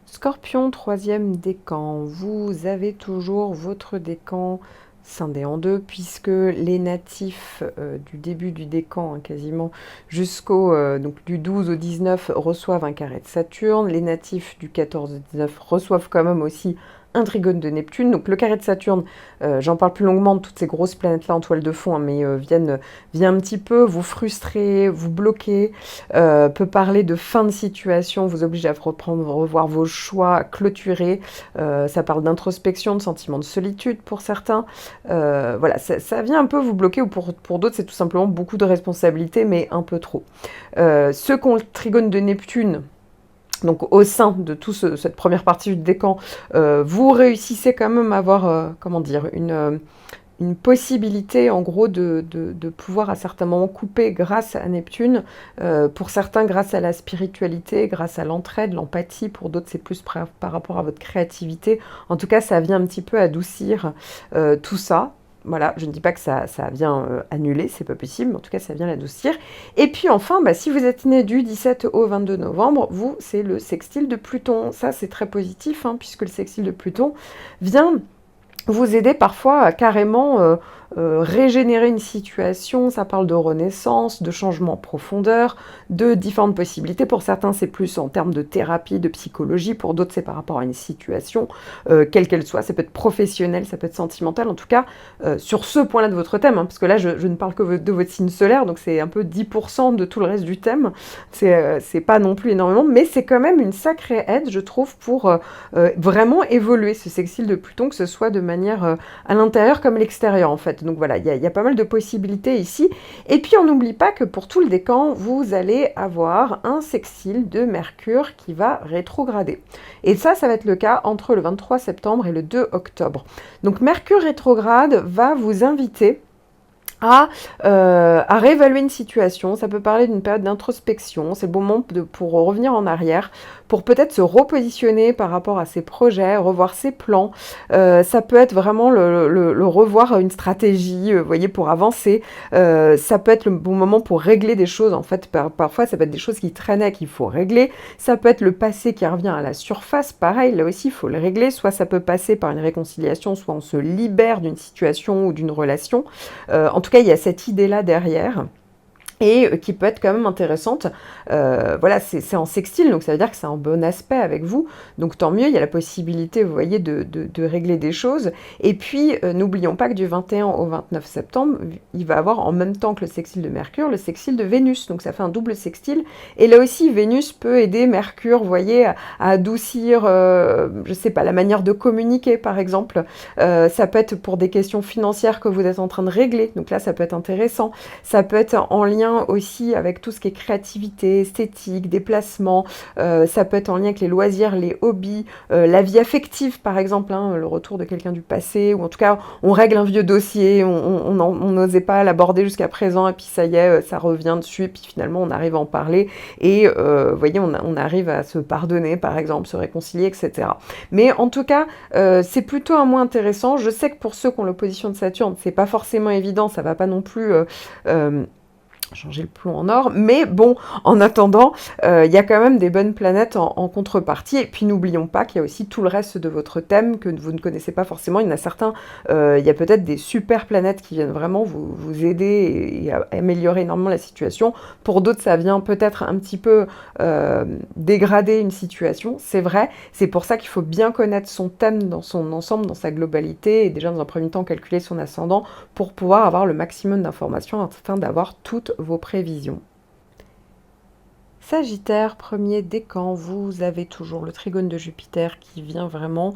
Scorpion, troisième décan. Vous avez toujours votre décan scindé en deux, puisque les natifs du début du décan, quasiment jusqu'au donc du 12 au 19, reçoivent un carré de Saturne. Les natifs du 14 au 19 reçoivent quand même aussi un trigone de Neptune. Donc le carré de Saturne, j'en parle plus longuement de toutes ces grosses planètes-là en toile de fond, mais vient un petit peu vous frustrer, vous bloquer, peut parler de fin de situation, vous oblige à revoir vos choix, clôturer, ça parle d'introspection, de sentiment de solitude pour certains, voilà, ça vient un peu vous bloquer, ou pour d'autres c'est tout simplement beaucoup de responsabilités, mais un peu trop. Ceux qui ont le trigone de Neptune, donc au sein de toute cette première partie du décan, vous réussissez quand même à avoir, comment dire, une une possibilité en gros de pouvoir à certains moments couper grâce à Neptune, pour certains grâce à la spiritualité, grâce à l'entraide, l'empathie, pour d'autres c'est plus par rapport à votre créativité. En tout cas ça vient un petit peu adoucir tout ça. Voilà, je ne dis pas que ça vient annuler, c'est pas possible, mais en tout cas ça vient l'adoucir. Et puis enfin, si vous êtes né du 17 au 22 novembre, vous, c'est le sextile de Pluton. Ça c'est très positif, hein, puisque le sextile de Pluton vient vous aider parfois à carrément régénérer une situation. Ça parle de renaissance, de changement en profondeur, de différentes possibilités. Pour certains, c'est plus en termes de thérapie, de psychologie. Pour d'autres, c'est par rapport à une situation, quelle qu'elle soit. Ça peut être professionnel, ça peut être sentimental. En tout cas, sur ce point-là de votre thème, hein, parce que là, je ne parle que de votre signe solaire, donc c'est un peu 10% de tout le reste du thème. C'est pas non plus énormément, mais c'est quand même une sacrée aide, je trouve, pour vraiment évoluer ce sextile de Pluton, que ce soit de manière à l'intérieur comme à l'extérieur, en fait. Donc voilà, il y a pas mal de possibilités ici. Et puis on n'oublie pas que pour tout le décan, vous allez avoir un sextile de Mercure qui va rétrograder. Et ça va être le cas entre le 23 septembre et le 2 octobre. Donc Mercure rétrograde va vous inviter à réévaluer une situation. Ça peut parler d'une période d'introspection. C'est le bon moment pour revenir en arrière, pour peut-être se repositionner par rapport à ses projets, revoir ses plans. Ça peut être vraiment le revoir une stratégie, vous voyez, pour avancer. Ça peut être le bon moment pour régler des choses. En fait, parfois, ça peut être des choses qui traînaient, qu'il faut régler. Ça peut être le passé qui revient à la surface. Pareil, là aussi, il faut le régler. Soit ça peut passer par une réconciliation, soit on se libère d'une situation ou d'une relation. En tout cas, il y a cette idée-là derrière, et qui peut être quand même intéressante. Voilà, c'est en sextile, donc ça veut dire que c'est un bon aspect avec vous, donc tant mieux, il y a la possibilité, vous voyez, de régler des choses. Et puis, n'oublions pas que du 21 au 29 septembre, il va avoir en même temps que le sextile de Mercure, le sextile de Vénus, donc ça fait un double sextile, et là aussi, Vénus peut aider Mercure, vous voyez, à adoucir, je sais pas, la manière de communiquer, par exemple. Ça peut être pour des questions financières que vous êtes en train de régler, donc là, ça peut être intéressant. Ça peut être en lien aussi avec tout ce qui est créativité, esthétique, déplacement. Ça peut être en lien avec les loisirs, les hobbies, la vie affective par exemple, hein, le retour de quelqu'un du passé, ou en tout cas on règle un vieux dossier, on n'osait pas l'aborder jusqu'à présent, et puis ça y est, ça revient dessus, et puis finalement on arrive à en parler, et vous voyez, on arrive à se pardonner par exemple, se réconcilier, etc. Mais en tout cas, c'est plutôt un mois intéressant. Je sais que pour ceux qui ont l'opposition de Saturne, c'est pas forcément évident, ça va pas non plus changer le plomb en or, mais bon, en attendant, il y a quand même des bonnes planètes en contrepartie, et puis n'oublions pas qu'il y a aussi tout le reste de votre thème que vous ne connaissez pas forcément. Il y en a certains, il y a peut-être des super planètes qui viennent vraiment vous aider et à améliorer énormément la situation. Pour d'autres, ça vient peut-être un petit peu dégrader une situation, c'est vrai. C'est pour ça qu'il faut bien connaître son thème dans son ensemble, dans sa globalité, et déjà dans un premier temps calculer son ascendant pour pouvoir avoir le maximum d'informations afin d'avoir toutes vos prévisions. Sagittaire, premier décan, vous avez toujours le trigone de Jupiter qui vient vraiment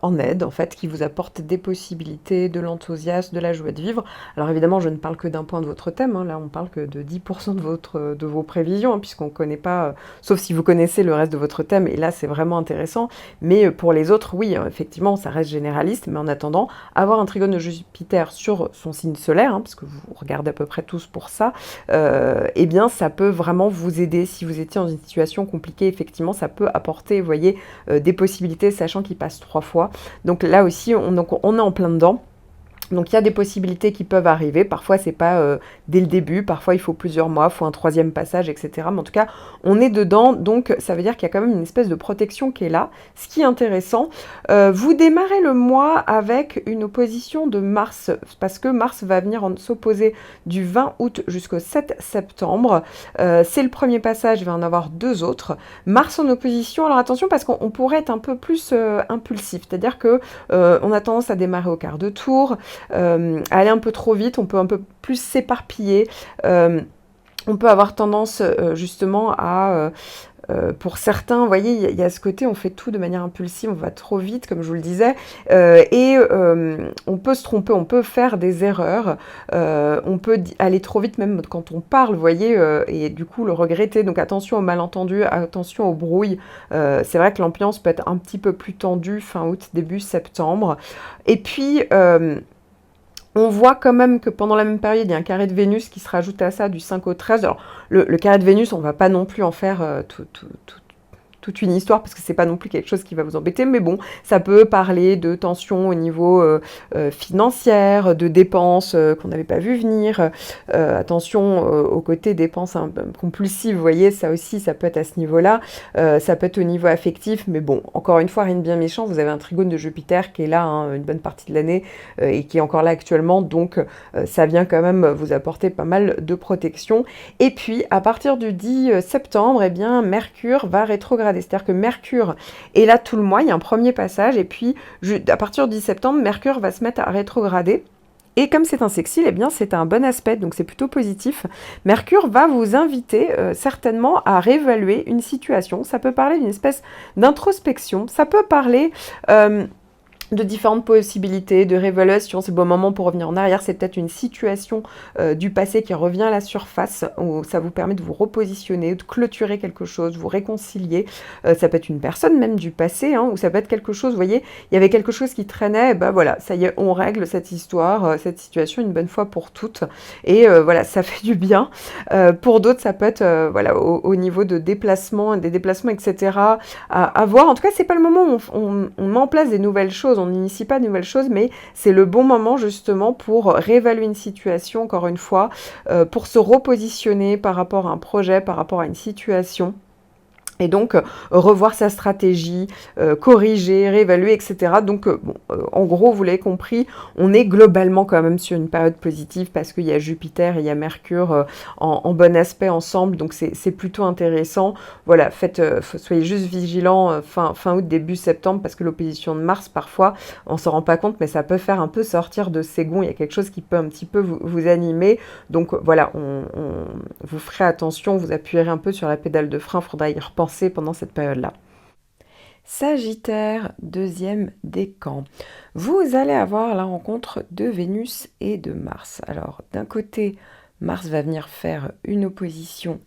en aide, en fait, qui vous apporte des possibilités, de l'enthousiasme, de la joie de vivre. Alors évidemment, je ne parle que d'un point de votre thème, hein. Là on parle que de 10% de vos prévisions, hein, puisqu'on ne connaît pas, sauf si vous connaissez le reste de votre thème, et là c'est vraiment intéressant, mais pour les autres, oui, effectivement, ça reste généraliste, mais en attendant, avoir un trigone de Jupiter sur son signe solaire, hein, parce que vous regardez à peu près tous pour ça, eh bien ça peut vraiment vous aider. Si vous étiez dans une situation compliquée, effectivement, ça peut apporter, vous voyez, des possibilités, sachant qu'il passe 3 fois. Donc là aussi, on est en plein dedans. Donc il y a des possibilités qui peuvent arriver, parfois c'est pas dès le début, parfois il faut plusieurs mois, il faut un troisième passage, etc. Mais en tout cas, on est dedans, donc ça veut dire qu'il y a quand même une espèce de protection qui est là. Ce qui est intéressant, vous démarrez le mois avec une opposition de Mars, parce que Mars va venir s'opposer du 20 août jusqu'au 7 septembre. C'est le premier passage, il va en avoir 2 autres. Mars en opposition, alors attention parce qu'on pourrait être un peu plus impulsif, c'est-à-dire que on a tendance à démarrer au quart de tour, aller un peu trop vite, on peut un peu plus s'éparpiller, on peut avoir tendance justement à... pour certains, vous voyez, il y a ce côté, on fait tout de manière impulsive, on va trop vite, comme je vous le disais, et on peut se tromper, on peut faire des erreurs, on peut aller trop vite même quand on parle, vous voyez, et du coup le regretter. Donc attention aux malentendus, attention aux brouilles. C'est vrai que l'ambiance peut être un petit peu plus tendue fin août, début septembre. Et puis... On voit quand même que pendant la même période, il y a un carré de Vénus qui se rajoute à ça du 5 au 13. Alors, le carré de Vénus, on ne va pas non plus en faire toute une histoire parce que c'est pas non plus quelque chose qui va vous embêter, mais bon, ça peut parler de tensions au niveau financière, de dépenses qu'on n'avait pas vu venir, attention au côté dépenses compulsives, vous voyez, ça aussi, ça peut être à ce niveau-là, ça peut être au niveau affectif, mais bon, encore une fois, rien de bien méchant, vous avez un trigone de Jupiter qui est là une bonne partie de l'année et qui est encore là actuellement, donc ça vient quand même vous apporter pas mal de protection. Et puis, à partir du 10 septembre, eh bien, Mercure va rétrograder. C'est-à-dire que Mercure est là tout le mois, il y a un premier passage, et puis à partir du 10 septembre, Mercure va se mettre à rétrograder. Et comme c'est un sextile, eh bien c'est un bon aspect, donc c'est plutôt positif. Mercure va vous inviter certainement à réévaluer une situation. Ça peut parler d'une espèce d'introspection, ça peut parler de différentes possibilités, de réévaluation. C'est le bon moment pour revenir en arrière. C'est peut-être une situation du passé qui revient à la surface, où ça vous permet de vous repositionner, de clôturer quelque chose, de vous réconcilier. Ça peut être une personne même du passé, hein, ou ça peut être quelque chose, vous voyez, il y avait quelque chose qui traînait, et ben voilà, ça y est, on règle cette histoire, cette situation une bonne fois pour toutes. Et voilà, ça fait du bien. Pour d'autres, ça peut être voilà, au niveau de déplacements, des déplacements, etc. À voir. En tout cas, c'est pas le moment où on met en place des nouvelles choses. On n'initie pas de nouvelles choses, mais c'est le bon moment justement pour réévaluer une situation, encore une fois, pour se repositionner par rapport à un projet, par rapport à une situation. Et donc, revoir sa stratégie, corriger, réévaluer, etc. Donc, bon, en gros, vous l'avez compris, on est globalement quand même sur une période positive parce qu'il y a Jupiter et il y a Mercure en bon aspect ensemble. Donc, c'est plutôt intéressant. Voilà, soyez juste vigilants fin août, début septembre parce que l'opposition de Mars, parfois, on s'en rend pas compte, mais ça peut faire un peu sortir de ses gonds. Il y a quelque chose qui peut un petit peu vous animer. Donc, voilà, vous ferez attention, vous appuierez un peu sur la pédale de frein, il faudra y repenser pendant cette période-là. Sagittaire, deuxième décan. Vous allez avoir la rencontre de Vénus et de Mars. Alors, d'un côté, Mars va venir faire une opposition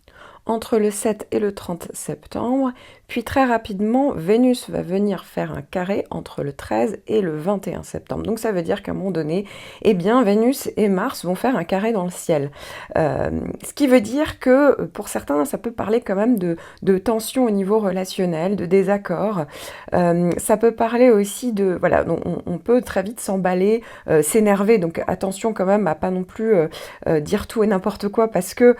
entre le 7 et le 30 septembre, puis très rapidement, Vénus va venir faire un carré entre le 13 et le 21 septembre. Donc ça veut dire qu'à un moment donné, eh bien, Vénus et Mars vont faire un carré dans le ciel. Ce qui veut dire que, pour certains, ça peut parler quand même de tension au niveau relationnel, de désaccord. Ça peut parler aussi de... Voilà, on peut très vite s'emballer, s'énerver, donc attention quand même à pas non plus dire tout et n'importe quoi, parce que,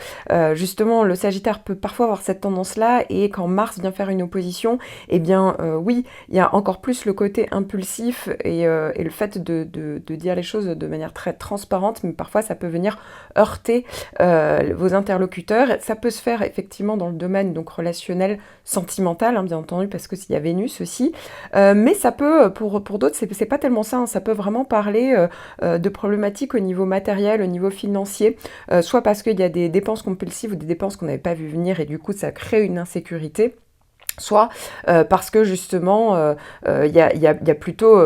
justement, le Sagittaire peut parfois avoir cette tendance-là, et quand Mars vient faire une opposition, eh bien oui, il y a encore plus le côté impulsif et le fait de dire les choses de manière très transparente, mais parfois ça peut venir heurter vos interlocuteurs. Ça peut se faire effectivement dans le domaine donc relationnel, sentimental, hein, bien entendu, parce que s'il y a Vénus aussi, mais ça peut, pour d'autres, c'est pas tellement ça, hein, ça peut vraiment parler de problématiques au niveau matériel, au niveau financier, soit parce qu'il y a des dépenses compulsives ou des dépenses qu'on n'avait pas vu venir et du coup ça crée une insécurité, soit parce que justement il y a plutôt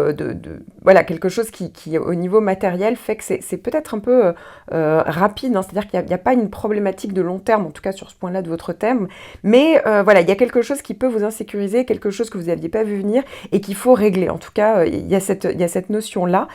voilà, quelque chose qui au niveau matériel fait que c'est peut-être un peu rapide, hein, c'est-à-dire qu'il n'y a pas une problématique de long terme, en tout cas sur ce point-là de votre thème, mais voilà, il y a quelque chose qui peut vous insécuriser, quelque chose que vous n'aviez pas vu venir et qu'il faut régler. En tout cas, il y a cette notion-là.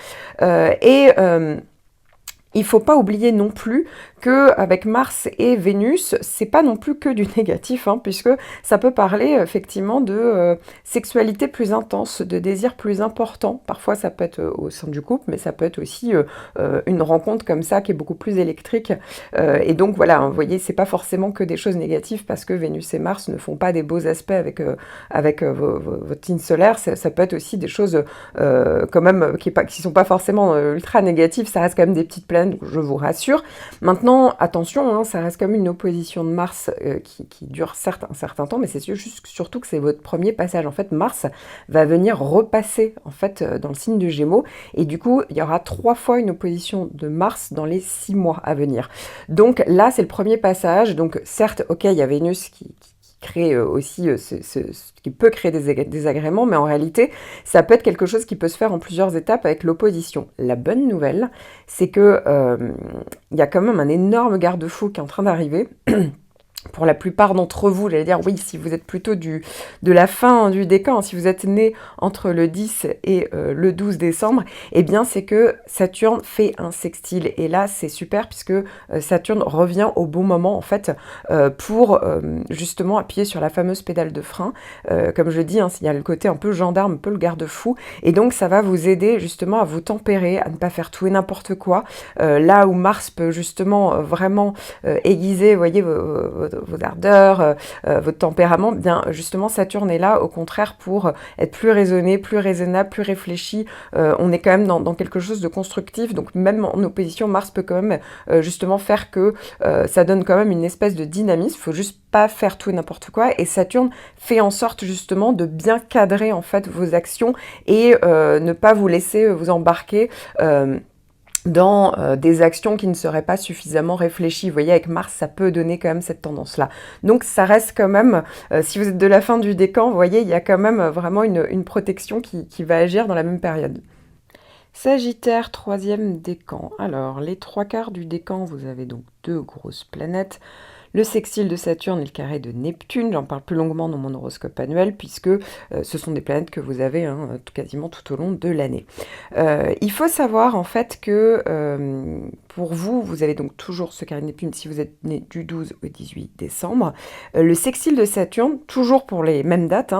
Il ne faut pas oublier non plus qu'avec Mars et Vénus, c'est pas non plus que du négatif, hein, puisque ça peut parler effectivement de sexualité plus intense, de désir plus important. Parfois ça peut être au sein du couple, mais ça peut être aussi une rencontre comme ça qui est beaucoup plus électrique. Et donc voilà, hein, vous voyez, c'est pas forcément que des choses négatives parce que Vénus et Mars ne font pas des beaux aspects avec votre signe solaire. Ça peut être aussi des choses quand même qui sont pas forcément ultra négatives. Ça reste quand même des petites planètes, donc je vous rassure. Maintenant, attention, hein, ça reste comme une opposition de Mars qui dure certes un certain temps, mais c'est surtout que c'est votre premier passage. En fait, Mars va venir repasser en fait dans le signe du Gémeaux, et du coup, il y aura 3 fois une opposition de Mars dans les 6 mois à venir. Donc là, c'est le premier passage. Donc certes, ok, il y a Vénus qui crée aussi qui peut créer des désagréments, mais en réalité, ça peut être quelque chose qui peut se faire en plusieurs étapes avec l'opposition. La bonne nouvelle, c'est que il y a quand même un énorme garde-fou qui est en train d'arriver. pour la plupart d'entre vous, j'allais dire oui, si vous êtes plutôt de la fin du décan, si vous êtes né entre le 10 et le 12 décembre, eh bien c'est que Saturne fait un sextile. Et là, c'est super puisque Saturne revient au bon moment, en fait, pour justement appuyer sur la fameuse pédale de frein. Comme je dis, hein, il y a le côté un peu gendarme, un peu le garde-fou. Et donc, ça va vous aider justement à vous tempérer, à ne pas faire tout et n'importe quoi. Là où Mars peut justement vraiment aiguiser, vous voyez, vos ardeurs, votre tempérament, bien justement Saturne est là au contraire pour être plus raisonné, plus raisonnable, plus réfléchi. On est quand même dans quelque chose de constructif, donc même en opposition, Mars peut quand même justement faire que ça donne quand même une espèce de dynamisme. Il faut juste pas faire tout et n'importe quoi, et Saturne fait en sorte justement de bien cadrer en fait vos actions et ne pas vous laisser vous embarquer dans des actions qui ne seraient pas suffisamment réfléchies. Vous voyez, avec Mars, ça peut donner quand même cette tendance-là. Donc ça reste quand même, si vous êtes de la fin du décan, vous voyez, il y a quand même vraiment une protection qui va agir dans la même période. Sagittaire, troisième décan. Alors, les trois quarts du décan, vous avez donc deux grosses planètes. Le sextile de Saturne et le carré de Neptune, j'en parle plus longuement dans mon horoscope annuel, puisque ce sont des planètes que vous avez quasiment tout au long de l'année. Il faut savoir en fait que pour vous, vous avez donc toujours ce carré de Neptune si vous êtes né du 12 au 18 décembre. Le sextile de Saturne, toujours pour les mêmes dates,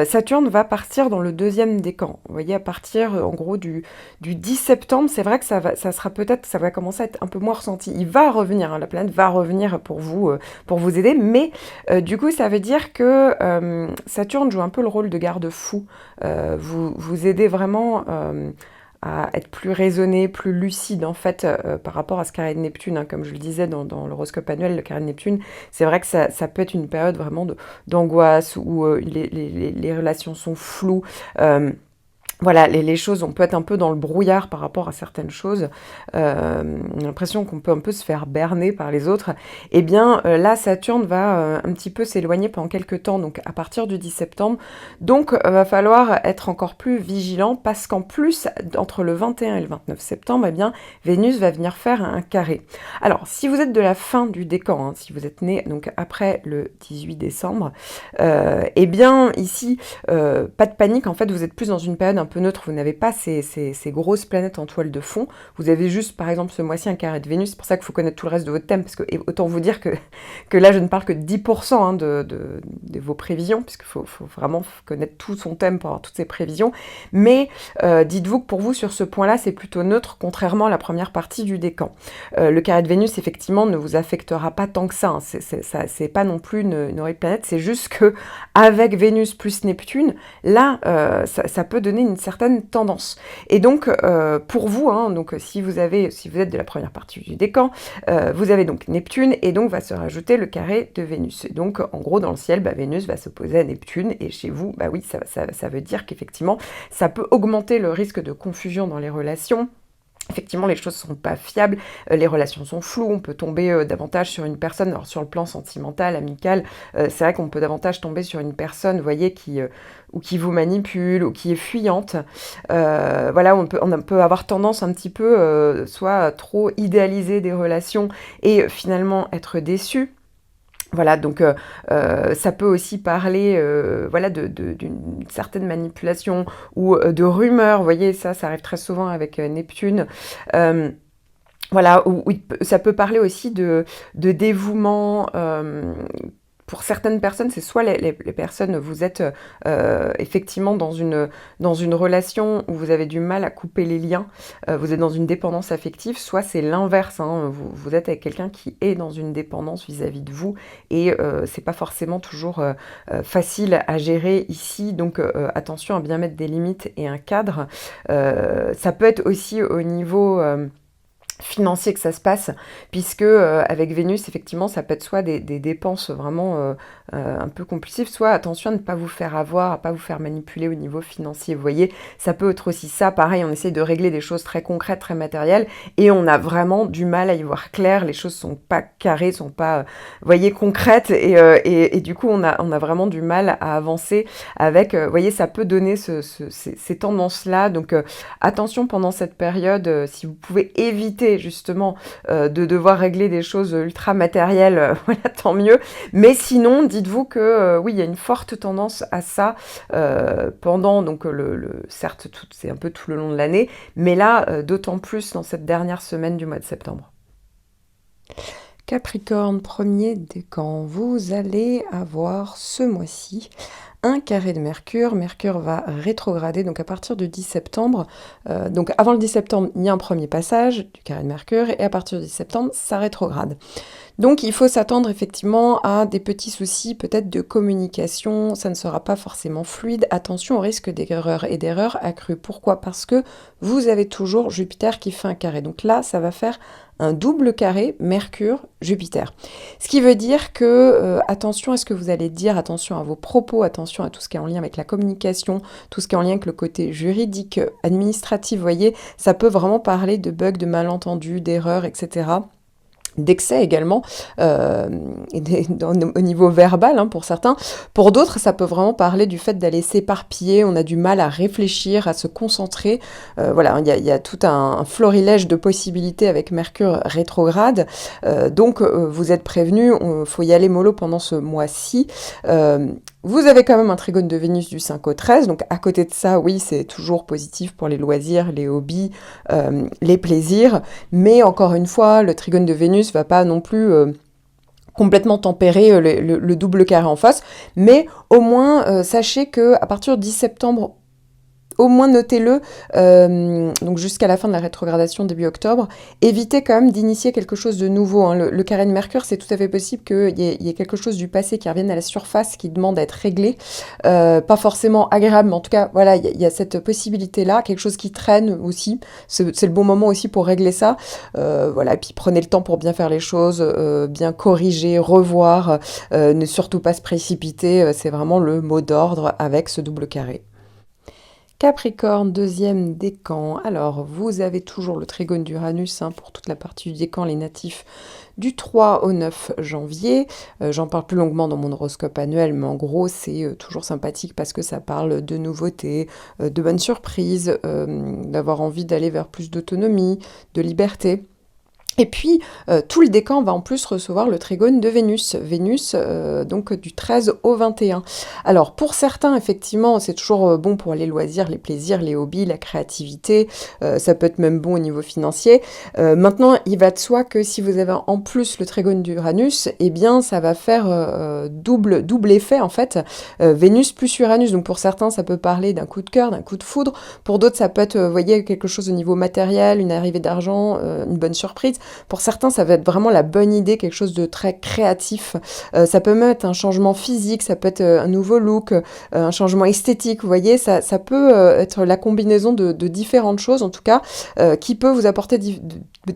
Saturne va partir dans le deuxième décan. Vous voyez, à partir en gros du 10 septembre, c'est vrai que ça va commencer à être un peu moins ressenti. Il va revenir, la planète va revenir pour vous aider, mais du coup, ça veut dire que Saturne joue un peu le rôle de garde-fou. Vous aidez vraiment à être plus raisonné, plus lucide en fait par rapport à ce carré de Neptune. Comme je le disais dans l'horoscope annuel, le carré de Neptune, c'est vrai que ça peut être une période vraiment d'angoisse où les relations sont floues. Voilà, les choses, on peut être un peu dans le brouillard par rapport à certaines choses. On a l'impression qu'on peut un peu se faire berner par les autres. Eh bien, là, Saturne va un petit peu s'éloigner pendant quelques temps, donc à partir du 10 septembre. Donc, va falloir être encore plus vigilant parce qu'en plus, entre le 21 et le 29 septembre, eh bien, Vénus va venir faire un carré. Alors, si vous êtes de la fin du décan, si vous êtes né donc après le 18 décembre, eh bien, ici, pas de panique. En fait, vous êtes plus dans une période un peu neutre, vous n'avez pas ces grosses planètes en toile de fond, vous avez juste par exemple ce mois-ci un carré de Vénus, c'est pour ça qu'il faut connaître tout le reste de votre thème, parce que autant vous dire que là je ne parle que de 10% de vos prévisions, puisqu'il faut vraiment connaître tout son thème pour avoir toutes ces prévisions, mais dites-vous que pour vous sur ce point-là c'est plutôt neutre, contrairement à la première partie du décan. Le carré de Vénus effectivement ne vous affectera pas tant que ça, c'est pas non plus une horrible planète, c'est juste que avec Vénus plus Neptune, là ça peut donner une certaine tendance. Et donc, pour vous, donc, si vous êtes de la première partie du décan, vous avez donc Neptune, et donc va se rajouter le carré de Vénus. Et donc, en gros, dans le ciel, Vénus va s'opposer à Neptune, et chez vous, oui, ça veut dire qu'effectivement, ça peut augmenter le risque de confusion dans les relations. Effectivement, les choses ne sont pas fiables, les relations sont floues, on peut tomber davantage sur une personne, alors sur le plan sentimental, amical, c'est vrai qu'on peut davantage tomber sur une personne, vous voyez, ou qui vous manipule, ou qui est fuyante. Voilà, on peut avoir tendance un petit peu, soit à trop idéaliser des relations et finalement être déçu. Voilà, donc ça peut aussi parler voilà, d'une certaine manipulation ou de rumeurs, vous voyez, ça arrive très souvent avec Neptune. Voilà, ça peut parler aussi de dévouement. Pour certaines personnes, c'est soit les personnes, vous êtes effectivement dans une relation où vous avez du mal à couper les liens, vous êtes dans une dépendance affective, soit c'est l'inverse, vous êtes avec quelqu'un qui est dans une dépendance vis-à-vis de vous, et c'est pas forcément toujours facile à gérer ici, donc attention à bien mettre des limites et un cadre. Ça peut être aussi au niveau financier que ça se passe, puisque avec Vénus, effectivement, ça peut être soit des dépenses vraiment un peu compulsives, soit attention à ne pas vous faire avoir, à ne pas vous faire manipuler au niveau financier. Vous voyez, ça peut être aussi ça, pareil, on essaye de régler des choses très concrètes, très matérielles, et on a vraiment du mal à y voir clair, les choses sont pas carrées, sont pas, vous voyez, concrètes, et du coup, on a vraiment du mal à avancer avec, vous voyez, ça peut donner ces tendances-là, donc attention pendant cette période, si vous pouvez éviter éviter justement de devoir régler des choses ultra matérielles, voilà, tant mieux. Mais sinon, dites-vous que oui, il y a une forte tendance à ça pendant, donc certes, c'est un peu tout le long de l'année, mais là, d'autant plus dans cette dernière semaine du mois de septembre. Capricorne, premier décan, vous allez avoir ce mois-ci un carré de Mercure. Mercure va rétrograder, donc à partir du 10 septembre. Donc avant le 10 septembre, il y a un premier passage du carré de Mercure, et à partir du 10 septembre, ça rétrograde. Donc il faut s'attendre effectivement à des petits soucis peut-être de communication, ça ne sera pas forcément fluide. Attention au risque d'erreurs et d'erreurs accrues. Pourquoi? Parce que vous avez toujours Jupiter qui fait un carré. Donc là, ça va faire un double carré Mercure-Jupiter. Ce qui veut dire que attention à ce que vous allez dire, attention à vos propos, attention à tout ce qui est en lien avec la communication, tout ce qui est en lien avec le côté juridique, administratif, vous voyez, ça peut vraiment parler de bugs, de malentendus, d'erreurs, etc. D'excès également, au niveau verbal pour certains. Pour d'autres, ça peut vraiment parler du fait d'aller s'éparpiller, on a du mal à réfléchir, à se concentrer. Voilà, il y a tout un florilège de possibilités avec Mercure rétrograde. Donc, vous êtes prévenus, il faut y aller mollo pendant ce mois-ci. Vous avez quand même un trigone de Vénus du 5 au 13, donc à côté de ça, oui, c'est toujours positif pour les loisirs, les hobbies, les plaisirs, mais encore une fois, le trigone de Vénus va pas non plus complètement tempérer le double carré en face, mais au moins, sachez que à partir du 10 septembre, au moins notez-le, donc jusqu'à la fin de la rétrogradation début octobre, évitez quand même d'initier quelque chose de nouveau. Le carré de Mercure, c'est tout à fait possible qu'il y ait quelque chose du passé qui revienne à la surface, qui demande à être réglé. Pas forcément agréable, mais en tout cas, voilà, il y a cette possibilité-là, quelque chose qui traîne aussi. C'est le bon moment aussi pour régler ça. Voilà, et puis prenez le temps pour bien faire les choses, bien corriger, revoir, ne surtout pas se précipiter. C'est vraiment le mot d'ordre avec ce double carré. Capricorne, deuxième décan. Alors, vous avez toujours le trigone d'Uranus pour toute la partie du décan, les natifs du 3 au 9 janvier. J'en parle plus longuement dans mon horoscope annuel, mais en gros, c'est toujours sympathique parce que ça parle de nouveautés, de bonnes surprises, d'avoir envie d'aller vers plus d'autonomie, de liberté. Et puis, tout le décan va en plus recevoir le trigone de Vénus. Vénus, donc du 13 au 21. Alors, pour certains, effectivement, c'est toujours bon pour les loisirs, les plaisirs, les hobbies, la créativité. Ça peut être même bon au niveau financier. Maintenant, il va de soi que si vous avez en plus le trigone d'Uranus, eh bien, ça va faire double effet, en fait. Vénus plus Uranus. Donc, pour certains, ça peut parler d'un coup de cœur, d'un coup de foudre. Pour d'autres, ça peut être, vous voyez, quelque chose au niveau matériel, une arrivée d'argent, une bonne surprise. Pour certains, ça va être vraiment la bonne idée, quelque chose de très créatif. Ça peut même être un changement physique, ça peut être un nouveau look, un changement esthétique, vous voyez, ça peut être la combinaison de différentes choses, en tout cas, qui peut vous apporter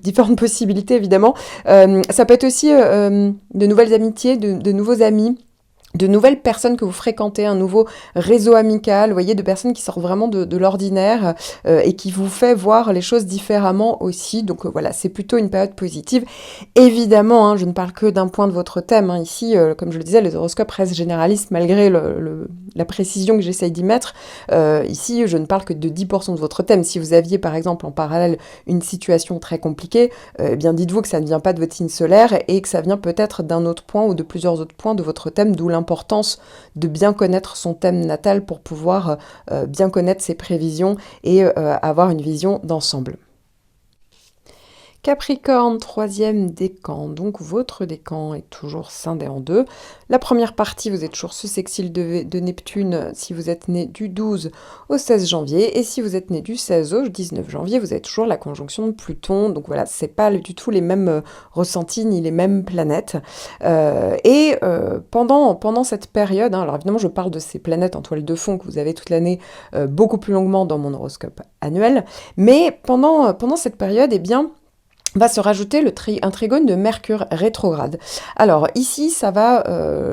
différentes possibilités, évidemment. Ça peut être aussi de nouvelles amitiés, de nouveaux amis, de nouvelles personnes que vous fréquentez, un nouveau réseau amical, vous voyez, de personnes qui sortent vraiment de l'ordinaire et qui vous fait voir les choses différemment aussi. Donc voilà, c'est plutôt une période positive. Évidemment, je ne parle que d'un point de votre thème. Ici, comme je le disais, les horoscopes restent généralistes malgré la précision que j'essaye d'y mettre. Ici, je ne parle que de 10% de votre thème. Si vous aviez, par exemple, en parallèle, une situation très compliquée, eh bien dites-vous que ça ne vient pas de votre signe solaire et que ça vient peut-être d'un autre point ou de plusieurs autres points de votre thème, d'où l'importance de bien connaître son thème natal pour pouvoir bien connaître ses prévisions et avoir une vision d'ensemble. Capricorne, troisième décan, donc votre décan est toujours scindé en deux. La première partie, vous êtes toujours ce sextile de Neptune si vous êtes né du 12 au 16 janvier, et si vous êtes né du 16 au 19 janvier, vous avez toujours la conjonction de Pluton, donc voilà, c'est pas du tout les mêmes ressentis ni les mêmes planètes. Pendant cette période, alors évidemment je parle de ces planètes en toile de fond que vous avez toute l'année beaucoup plus longuement dans mon horoscope annuel, mais pendant cette période, eh bien, va se rajouter un trigone de Mercure rétrograde. Alors ici, ça va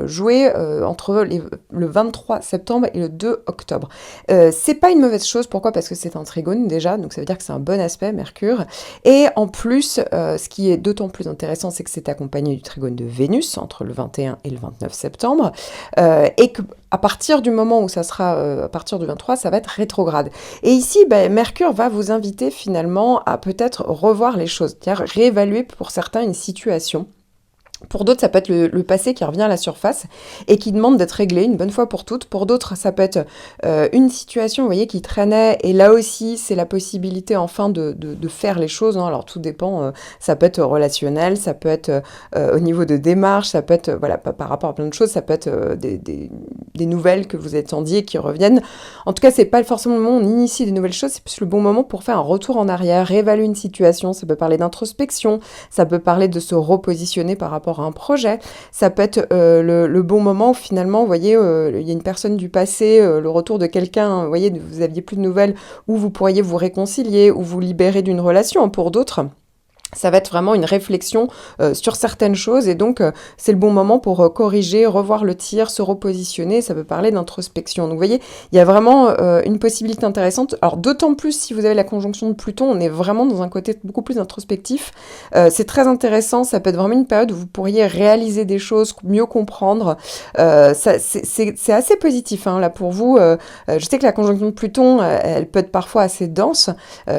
jouer entre le 23 septembre et le 2 octobre. C'est pas une mauvaise chose, pourquoi? Parce que c'est un trigone déjà, donc ça veut dire que c'est un bon aspect, Mercure. Et en plus, ce qui est d'autant plus intéressant, c'est que c'est accompagné du trigone de Vénus entre le 21 et le 29 septembre, et que à partir du moment où ça sera, à partir du 23, ça va être rétrograde. Et ici, Mercure va vous inviter finalement à peut-être revoir les choses. c'est-à-dire réévaluer pour certains une situation. Pour d'autres, ça peut être le passé qui revient à la surface et qui demande d'être réglé une bonne fois pour toutes. Pour d'autres, ça peut être une situation, vous voyez, qui traînait. Et là aussi, c'est la possibilité enfin de faire les choses, hein. Alors tout dépend, ça peut être relationnel, ça peut être au niveau de démarche, ça peut être, voilà, par rapport à plein de choses, ça peut être des nouvelles que vous attendiez qui reviennent. En tout cas, c'est pas forcément le moment où on initie des nouvelles choses, c'est plus le bon moment pour faire un retour en arrière, réévaluer une situation. Ça peut parler d'introspection, ça peut parler de se repositionner par rapport à un projet, ça peut être le bon moment où finalement, vous voyez, il y a une personne du passé, le retour de quelqu'un, vous voyez, vous aviez plus de nouvelles, où vous pourriez vous réconcilier, ou vous libérer d'une relation. Pour d'autres, ça va être vraiment une réflexion sur certaines choses et donc c'est le bon moment pour corriger, revoir le tir, se repositionner, ça peut parler d'introspection. Donc vous voyez, il y a vraiment une possibilité intéressante. Alors d'autant plus si vous avez la conjonction de Pluton, on est vraiment dans un côté beaucoup plus introspectif. C'est très intéressant, ça peut être vraiment une période où vous pourriez réaliser des choses, mieux comprendre. C'est assez positif hein, là pour vous. Je sais que la conjonction de Pluton, elle peut être parfois assez dense.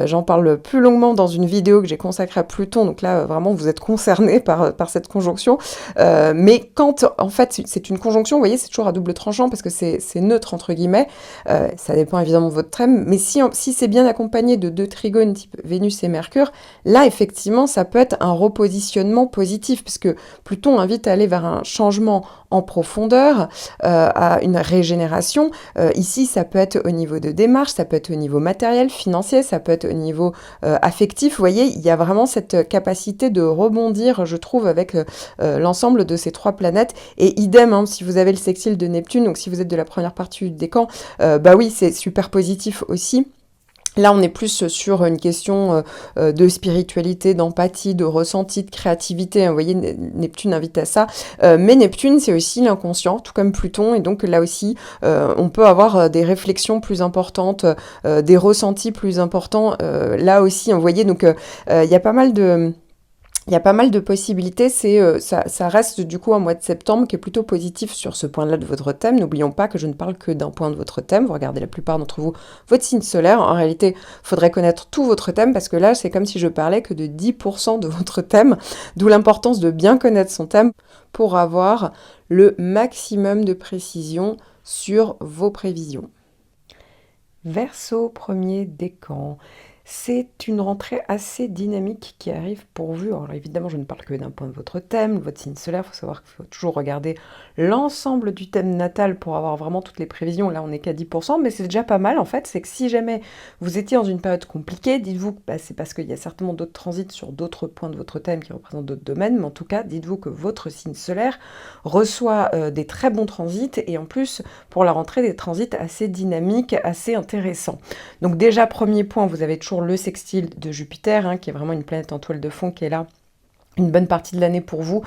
J'en parle plus longuement dans une vidéo que j'ai consacrée à Pluton, donc là vraiment vous êtes concerné par cette conjonction, mais quand en fait c'est une conjonction, vous voyez, c'est toujours à double tranchant parce que c'est neutre entre guillemets, ça dépend évidemment de votre thème, mais si c'est bien accompagné de 2 trigones type Vénus et Mercure, là effectivement ça peut être un repositionnement positif puisque Pluton invite à aller vers un changement en profondeur, à une régénération. Ici ça peut être au niveau de démarche, ça peut être au niveau matériel, financier, ça peut être au niveau affectif. Vous voyez, il y a vraiment cette capacité de rebondir, je trouve, avec l'ensemble de ces 3 planètes. Et idem, hein, si vous avez le sextile de Neptune, donc si vous êtes de la première partie du décan, bah oui, c'est super positif aussi. Là, on est plus sur une question de spiritualité, d'empathie, de ressenti, de créativité. Vous voyez, Neptune invite à ça. Mais Neptune, c'est aussi l'inconscient, tout comme Pluton. Et donc là aussi, on peut avoir des réflexions plus importantes, des ressentis plus importants. Là aussi, vous voyez, donc il y a pas mal de... Il y a pas mal de possibilités, ça reste du coup un mois de septembre qui est plutôt positif sur ce point-là de votre thème. N'oublions pas que je ne parle que d'un point de votre thème. Vous regardez la plupart d'entre vous votre signe solaire. En réalité, il faudrait connaître tout votre thème parce que là, c'est comme si je parlais que de 10% de votre thème, d'où l'importance de bien connaître son thème pour avoir le maximum de précision sur vos prévisions. Verseau, premier décan. C'est une rentrée assez dynamique qui arrive pour vous. Alors évidemment, je ne parle que d'un point de votre thème, votre signe solaire. Il faut savoir qu'il faut toujours regarder l'ensemble du thème natal pour avoir vraiment toutes les prévisions. Là, on n'est qu'à 10%, mais c'est déjà pas mal en fait. C'est que si jamais vous étiez dans une période compliquée, dites-vous que c'est parce qu'il y a certainement d'autres transits sur d'autres points de votre thème qui représentent d'autres domaines. Mais en tout cas, dites-vous que votre signe solaire reçoit des très bons transits et en plus, pour la rentrée, des transits assez dynamiques, assez intéressants. Donc déjà, premier point, vous avez toujours le sextile de Jupiter, hein, qui est vraiment une planète en toile de fond qui est là une bonne partie de l'année pour vous,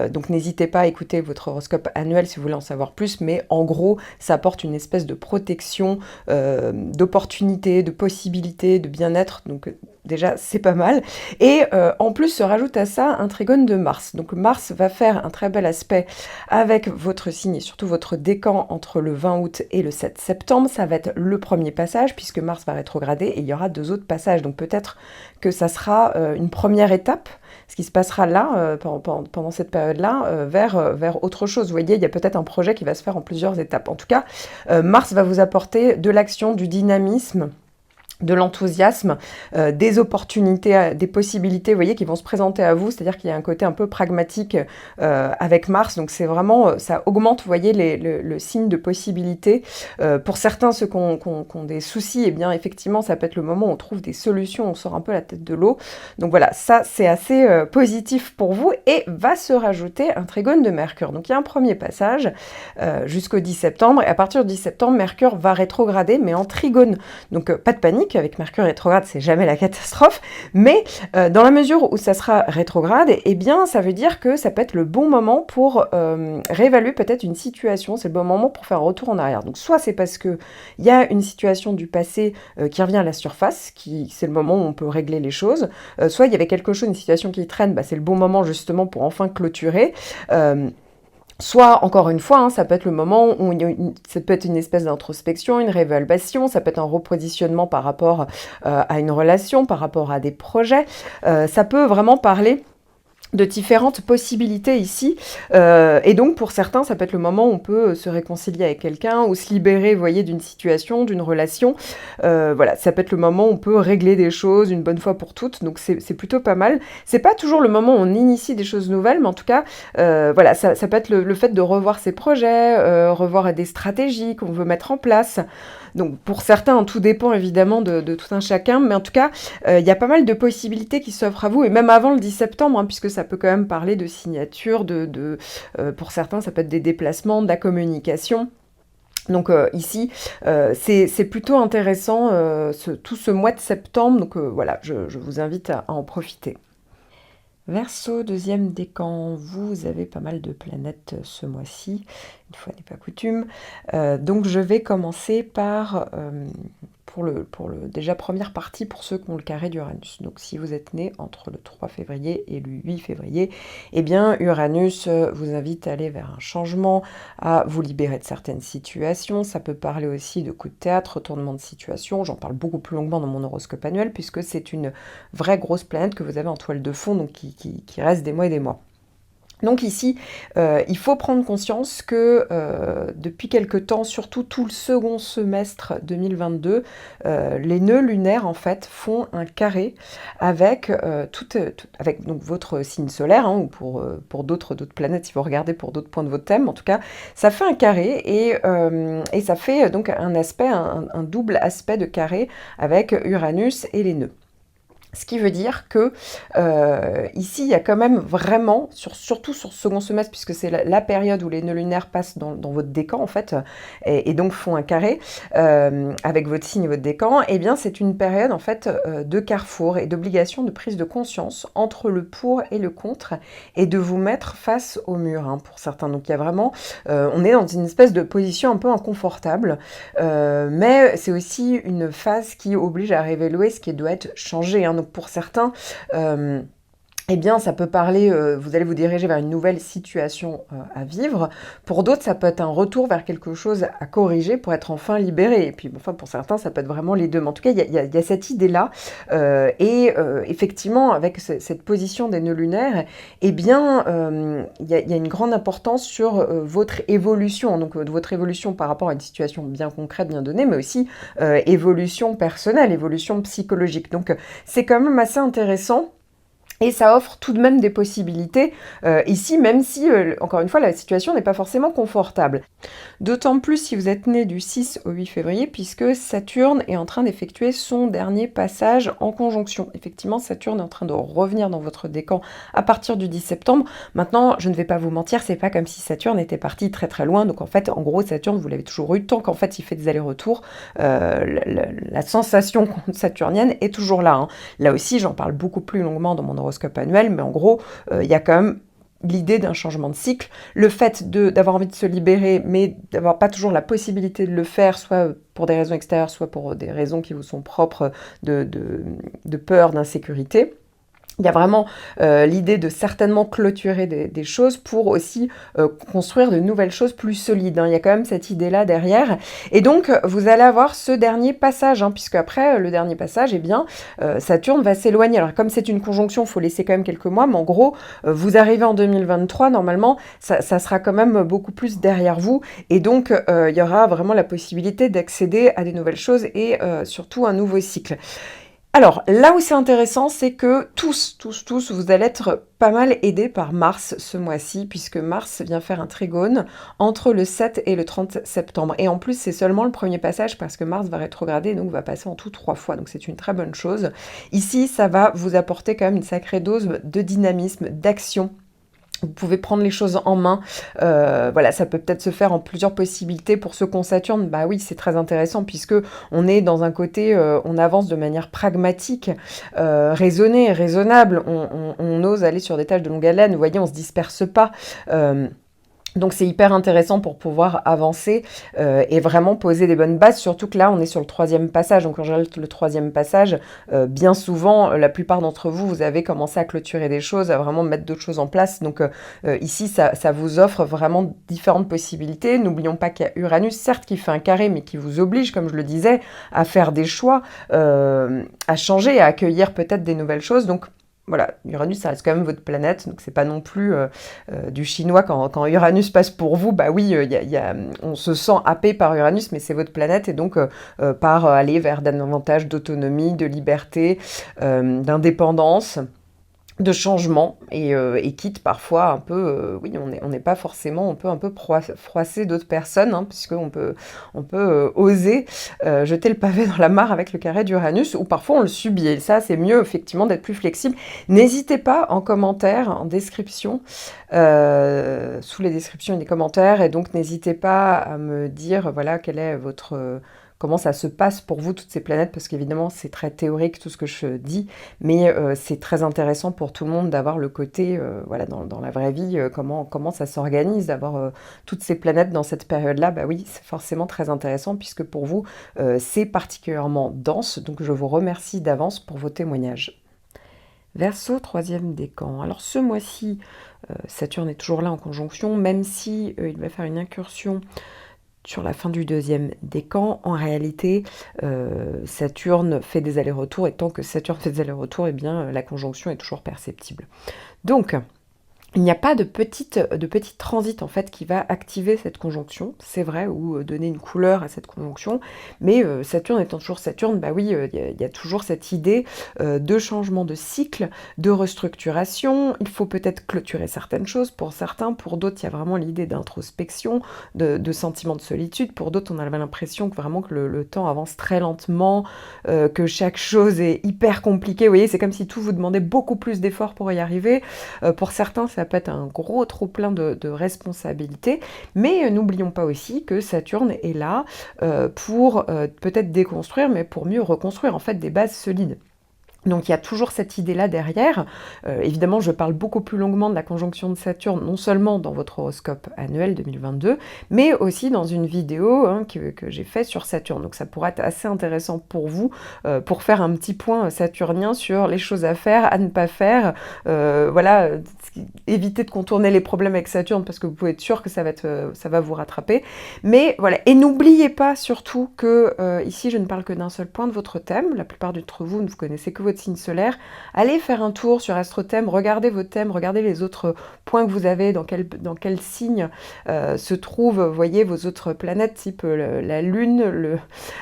donc n'hésitez pas à écouter votre horoscope annuel si vous voulez en savoir plus, mais en gros, ça apporte une espèce de protection, d'opportunités, de possibilités, de bien-être, donc déjà c'est pas mal. Et en plus se rajoute à ça un trigone de Mars, donc Mars va faire un très bel aspect avec votre signe et surtout votre décan entre le 20 août et le 7 septembre, ça va être le premier passage puisque Mars va rétrograder et il y aura 2 autres passages, donc peut-être que ça sera une première étape, ce qui se passera là, pendant cette période-là, vers autre chose. Vous voyez, il y a peut-être un projet qui va se faire en plusieurs étapes. En tout cas, Mars va vous apporter de l'action, du dynamisme, de l'enthousiasme, des opportunités, des possibilités, vous voyez, qui vont se présenter à vous, c'est-à-dire qu'il y a un côté un peu pragmatique avec Mars, donc c'est vraiment, ça augmente, vous voyez, le signe de possibilité. Pour certains, ceux qui ont des soucis, eh bien, effectivement, ça peut être le moment où on trouve des solutions, on sort un peu la tête de l'eau. Donc voilà, ça, c'est assez positif pour vous, et va se rajouter un trigone de Mercure. Donc il y a un premier passage jusqu'au 10 septembre, et à partir du 10 septembre, Mercure va rétrograder, mais en trigone. Donc pas de panique, avec Mercure rétrograde, c'est jamais la catastrophe, mais dans la mesure où ça sera rétrograde, eh bien, ça veut dire que ça peut être le bon moment pour réévaluer peut-être une situation, c'est le bon moment pour faire un retour en arrière. Donc, soit c'est parce qu'il y a une situation du passé qui revient à la surface, c'est le moment où on peut régler les choses, soit il y avait quelque chose, une situation qui traîne, c'est le bon moment justement pour enfin clôturer. Soit, encore une fois, hein, ça peut être le moment où ça peut être une espèce d'introspection, une réévaluation, ça peut être un repositionnement par rapport à une relation, par rapport à des projets. Ça peut vraiment parler de différentes possibilités ici. Et donc, pour certains, ça peut être le moment où on peut se réconcilier avec quelqu'un ou se libérer, vous voyez, d'une situation, d'une relation. Voilà, ça peut être le moment où on peut régler des choses une bonne fois pour toutes. Donc, c'est plutôt pas mal. C'est pas toujours le moment où on initie des choses nouvelles, mais en tout cas, voilà, ça peut être le fait de revoir ses projets, revoir des stratégies qu'on veut mettre en place. Donc, pour certains, tout dépend évidemment de tout un chacun, mais en tout cas, il y a pas mal de possibilités qui s'offrent à vous, et même avant le 10 septembre, hein, puisque ça peut quand même parler de signature, pour certains, ça peut être des déplacements, de la communication. Donc ici, c'est plutôt intéressant tout ce mois de septembre, donc voilà, je vous invite à en profiter. Verseau, deuxième décan, vous avez pas mal de planètes ce mois-ci, une fois n'est pas coutume. Donc je vais commencer par, pour le déjà première partie pour ceux qui ont le carré d'Uranus. Donc si vous êtes né entre le 3 février et le 8 février, eh bien Uranus vous invite à aller vers un changement, à vous libérer de certaines situations. Ça peut parler aussi de coups de théâtre, retournement de situation. J'en parle beaucoup plus longuement dans mon horoscope annuel puisque c'est une vraie grosse planète que vous avez en toile de fond, donc qui reste des mois et des mois. Donc ici, il faut prendre conscience que depuis quelque temps, surtout tout le second semestre 2022, les nœuds lunaires en fait font un carré avec, avec donc, votre signe solaire, hein, ou pour d'autres planètes, si vous regardez pour d'autres points de votre thème, en tout cas, ça fait un carré et ça fait donc un aspect, un double aspect de carré avec Uranus et les nœuds. Ce qui veut dire que ici, il y a quand même vraiment, surtout sur ce second semestre, puisque c'est la période où les nœuds lunaires passent dans votre décan, en fait, et donc font un carré avec votre signe et votre décan, eh bien, c'est une période, en fait, de carrefour et d'obligation de prise de conscience entre le pour et le contre, et de vous mettre face au mur, hein, pour certains. Donc, il y a vraiment... on est dans une espèce de position un peu inconfortable, mais c'est aussi une phase qui oblige à réévaluer ce qui doit être changé, hein. Donc pour certains, eh bien, ça peut parler, vous allez vous diriger vers une nouvelle situation à vivre. Pour d'autres, ça peut être un retour vers quelque chose à corriger pour être enfin libéré. Et puis, enfin, pour certains, ça peut être vraiment les deux. Mais en tout cas, il y a cette idée-là. Effectivement, avec cette position des nœuds lunaires, eh bien, il y a une grande importance sur votre évolution. Donc, votre évolution par rapport à une situation bien concrète, bien donnée, mais aussi évolution personnelle, évolution psychologique. Donc, c'est quand même assez intéressant. Et ça offre tout de même des possibilités ici, même si, encore une fois, la situation n'est pas forcément confortable. D'autant plus si vous êtes né du 6 au 8 février, puisque Saturne est en train d'effectuer son dernier passage en conjonction. Effectivement, Saturne est en train de revenir dans votre décan à partir du 10 septembre. Maintenant, je ne vais pas vous mentir, c'est pas comme si Saturne était parti très loin. Donc en fait, en gros, Saturne, vous l'avez toujours eu, tant qu'en fait il fait des allers-retours. La sensation saturnienne est toujours là, hein. Là aussi, j'en parle beaucoup plus longuement dans mon horoscope annuel, mais en gros, il y a quand même l'idée d'un changement de cycle, le fait d'avoir envie de se libérer, mais d'avoir pas toujours la possibilité de le faire, soit pour des raisons extérieures, soit pour des raisons qui vous sont propres de peur, d'insécurité. Il y a vraiment l'idée de certainement clôturer des choses pour aussi construire de nouvelles choses plus solides, hein. Il y a quand même cette idée-là derrière. Et donc, vous allez avoir ce dernier passage, hein, puisque après, le dernier passage, eh bien, Saturne va s'éloigner. Alors, comme c'est une conjonction, il faut laisser quand même quelques mois, mais en gros, vous arrivez en 2023, normalement, ça sera quand même beaucoup plus derrière vous. Et donc, il y aura vraiment la possibilité d'accéder à des nouvelles choses et surtout un nouveau cycle. Alors, là où c'est intéressant, c'est que tous, vous allez être pas mal aidés par Mars ce mois-ci, puisque Mars vient faire un trigone entre le 7 et le 30 septembre. Et en plus, c'est seulement le premier passage, parce que Mars va rétrograder, donc va passer en tout 3 fois. Donc c'est une très bonne chose. Ici, ça va vous apporter quand même une sacrée dose de dynamisme, d'action. Vous pouvez prendre les choses en main, voilà, ça peut peut-être se faire en plusieurs possibilités. Pour ceux qui ont Saturne, bah oui, c'est très intéressant puisque on est dans un côté, on avance de manière pragmatique, raisonnée, raisonnable, on ose aller sur des tâches de longue haleine, vous voyez, on se disperse pas. Donc c'est hyper intéressant pour pouvoir avancer et vraiment poser des bonnes bases, surtout que là on est sur le troisième passage. Donc en général le troisième passage, bien souvent, la plupart d'entre vous, vous avez commencé à clôturer des choses, à vraiment mettre d'autres choses en place. Donc ici ça vous offre vraiment différentes possibilités. N'oublions pas qu'il y a Uranus, certes qui fait un carré, mais qui vous oblige, comme je le disais, à faire des choix, à changer, à accueillir peut-être des nouvelles choses. Donc voilà, Uranus, ça reste quand même votre planète, donc c'est pas non plus du chinois quand Uranus passe pour vous, bah oui, on se sent happé par Uranus, mais c'est votre planète, et donc par aller vers davantage d'autonomie, de liberté, d'indépendance, de changement, et quitte parfois un peu, oui, on n'est pas forcément, on peut un peu froisser d'autres personnes, hein, puisqu'on peut, oser jeter le pavé dans la mare avec le carré d'Uranus, ou parfois on le subit, et ça c'est mieux effectivement d'être plus flexible. N'hésitez pas en commentaire, en description, sous les descriptions et les commentaires, et donc n'hésitez pas à me dire, voilà, quel est votre... comment ça se passe pour vous, toutes ces planètes, parce qu'évidemment, c'est très théorique tout ce que je dis, mais c'est très intéressant pour tout le monde d'avoir le côté, voilà, dans la vraie vie, comment ça s'organise, d'avoir toutes ces planètes dans cette période-là. Bah oui, c'est forcément très intéressant, puisque pour vous, c'est particulièrement dense, donc je vous remercie d'avance pour vos témoignages. Verseau, troisième décan. Alors ce mois-ci, Saturne est toujours là en conjonction, même si il va faire une incursion sur la fin du deuxième décan. En réalité, Saturne fait des allers-retours, et tant que Saturne fait des allers-retours, eh bien, la conjonction est toujours perceptible. Donc, il n'y a pas de petite transit en fait qui va activer cette conjonction, c'est vrai, ou donner une couleur à cette conjonction, mais Saturne étant toujours Saturne, bah oui, il y a toujours cette idée de changement de cycle, de restructuration. Il faut peut-être clôturer certaines choses pour certains, pour d'autres il y a vraiment l'idée d'introspection, de sentiment de solitude, pour d'autres on a l'impression que vraiment que le temps avance très lentement, que chaque chose est hyper compliquée, vous voyez, c'est comme si tout vous demandait beaucoup plus d'efforts pour y arriver. Pour certains ça peut être un gros trop-plein de responsabilités, mais n'oublions pas aussi que Saturne est là pour peut-être déconstruire, mais pour mieux reconstruire en fait des bases solides. Donc il y a toujours cette idée-là derrière. Évidemment, je parle beaucoup plus longuement de la conjonction de Saturne, non seulement dans votre horoscope annuel 2022, mais aussi dans une vidéo que j'ai faite sur Saturne. Donc ça pourrait être assez intéressant pour vous, pour faire un petit point saturnien sur les choses à faire, à ne pas faire. Voilà, éviter de contourner les problèmes avec Saturne, parce que vous pouvez être sûr que ça va vous rattraper. Mais voilà, et n'oubliez pas surtout que ici, je ne parle que d'un seul point de votre thème. La plupart d'entre vous ne vous connaissez que votre signe solaire. Allez faire un tour sur AstroThème, regardez vos thèmes, regardez les autres points que vous avez, dans quel signe se trouvent, voyez, vos autres planètes, type la Lune, le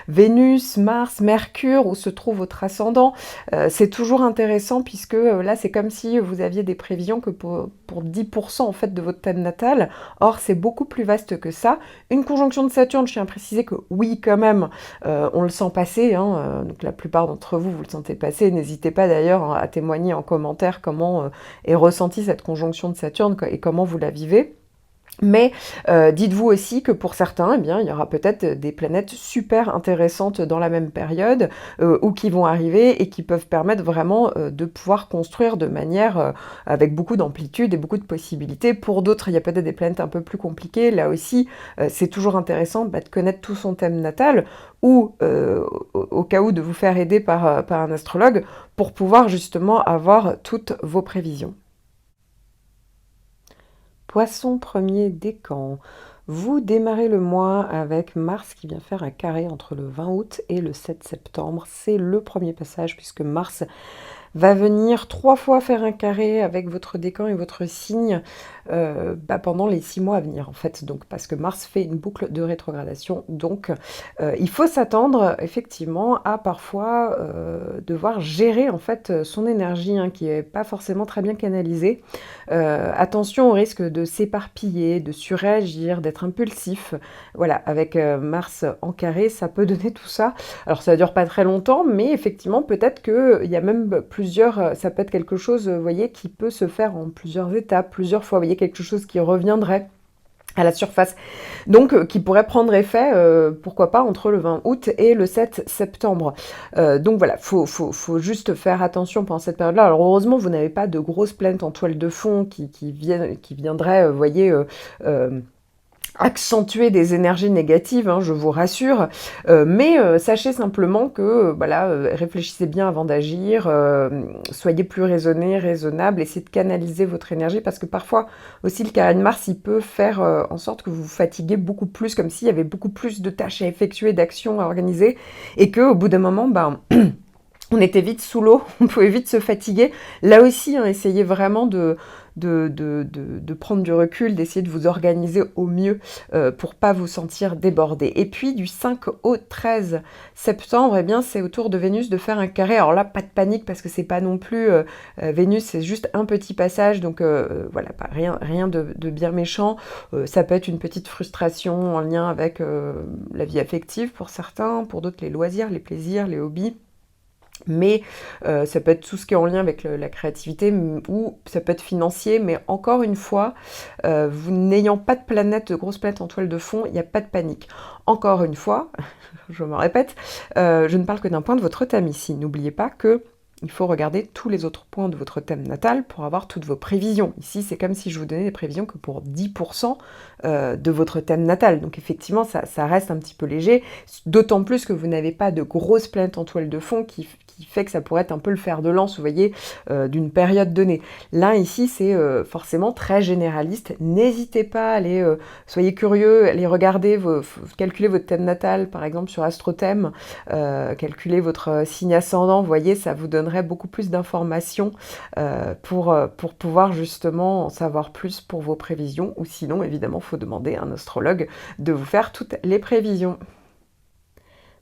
Vénus, Mars, Mercure, où se trouve votre ascendant. C'est toujours intéressant, puisque là, c'est comme si vous aviez des prévisions que pour 10% en fait de votre thème natal. Or, c'est beaucoup plus vaste que ça. Une conjonction de Saturne, je tiens à préciser que oui, quand même, on le sent passer, donc la plupart d'entre vous, vous le sentez passer. N'hésitez pas d'ailleurs à témoigner en commentaire comment est ressentie cette conjonction de Saturne et comment vous la vivez. Mais dites-vous aussi que pour certains, eh bien, il y aura peut-être des planètes super intéressantes dans la même période, ou qui vont arriver et qui peuvent permettre vraiment de pouvoir construire de manière avec beaucoup d'amplitude et beaucoup de possibilités. Pour d'autres, il y a peut-être des planètes un peu plus compliquées. Là aussi, c'est toujours intéressant de connaître tout son thème natal, ou au cas où de vous faire aider par un astrologue, pour pouvoir justement avoir toutes vos prévisions. Poisson, premier décan. Vous démarrez le mois avec Mars qui vient faire un carré entre le 20 août et le 7 septembre. C'est le premier passage, puisque Mars va venir 3 fois faire un carré avec votre décan et votre signe pendant les 6 mois à venir, en fait. Donc, parce que Mars fait une boucle de rétrogradation. Donc, il faut s'attendre effectivement à parfois devoir gérer en fait son énergie, qui n'est pas forcément très bien canalisée. Attention au risque de s'éparpiller, de surréagir, d'être impulsif. Voilà, avec Mars en carré, ça peut donner tout ça. Alors, ça ne dure pas très longtemps, mais effectivement, peut-être qu'il y a même ça peut être quelque chose, vous voyez, qui peut se faire en plusieurs étapes, plusieurs fois, vous voyez, quelque chose qui reviendrait. à la surface. Donc, qui pourrait prendre effet, pourquoi pas, entre le 20 août et le 7 septembre. Donc voilà, faut juste faire attention pendant cette période-là. Alors heureusement, vous n'avez pas de grosses plaintes en toile de fond qui viendraient, vous voyez, accentuer des énergies négatives, hein, je vous rassure, mais sachez simplement que voilà, réfléchissez bien avant d'agir, soyez plus raisonnable, essayez de canaliser votre énergie, parce que parfois aussi le carré de Mars, il peut faire en sorte que vous vous fatiguez beaucoup plus, comme s'il y avait beaucoup plus de tâches à effectuer, d'actions à organiser, et qu'au bout d'un moment, ben, on était vite sous l'eau, on pouvait vite se fatiguer. Là aussi, hein, essayez vraiment de prendre du recul, d'essayer de vous organiser au mieux pour pas vous sentir débordé. Et puis du 5 au 13 septembre, eh bien, c'est au tour de Vénus de faire un carré. Alors là, pas de panique parce que c'est pas non plus Vénus, c'est juste un petit passage, donc voilà, pas, rien de bien méchant. Ça peut être une petite frustration en lien avec la vie affective pour certains, pour d'autres les loisirs, les plaisirs, les hobbies. Mais ça peut être tout ce qui est en lien avec la créativité, ou ça peut être financier, mais encore une fois, vous n'ayant pas de planète, de grosse planète en toile de fond, il n'y a pas de panique. Encore une fois, je me répète, je ne parle que d'un point de votre thème ici. N'oubliez pas que il faut regarder tous les autres points de votre thème natal pour avoir toutes vos prévisions. Ici, c'est comme si je vous donnais des prévisions que pour 10% de votre thème natal. Donc effectivement, ça reste un petit peu léger, d'autant plus que vous n'avez pas de grosses planètes en toile de fond qui fait que ça pourrait être un peu le fer de lance, vous voyez, d'une période donnée. Là, ici, c'est forcément très généraliste. N'hésitez pas à aller, soyez curieux, allez regarder, calculer votre thème natal, par exemple sur AstroThème, calculer votre signe ascendant, vous voyez, ça vous donnerait beaucoup plus d'informations pour pouvoir justement en savoir plus pour vos prévisions, ou sinon, évidemment, il faut demander à un astrologue de vous faire toutes les prévisions.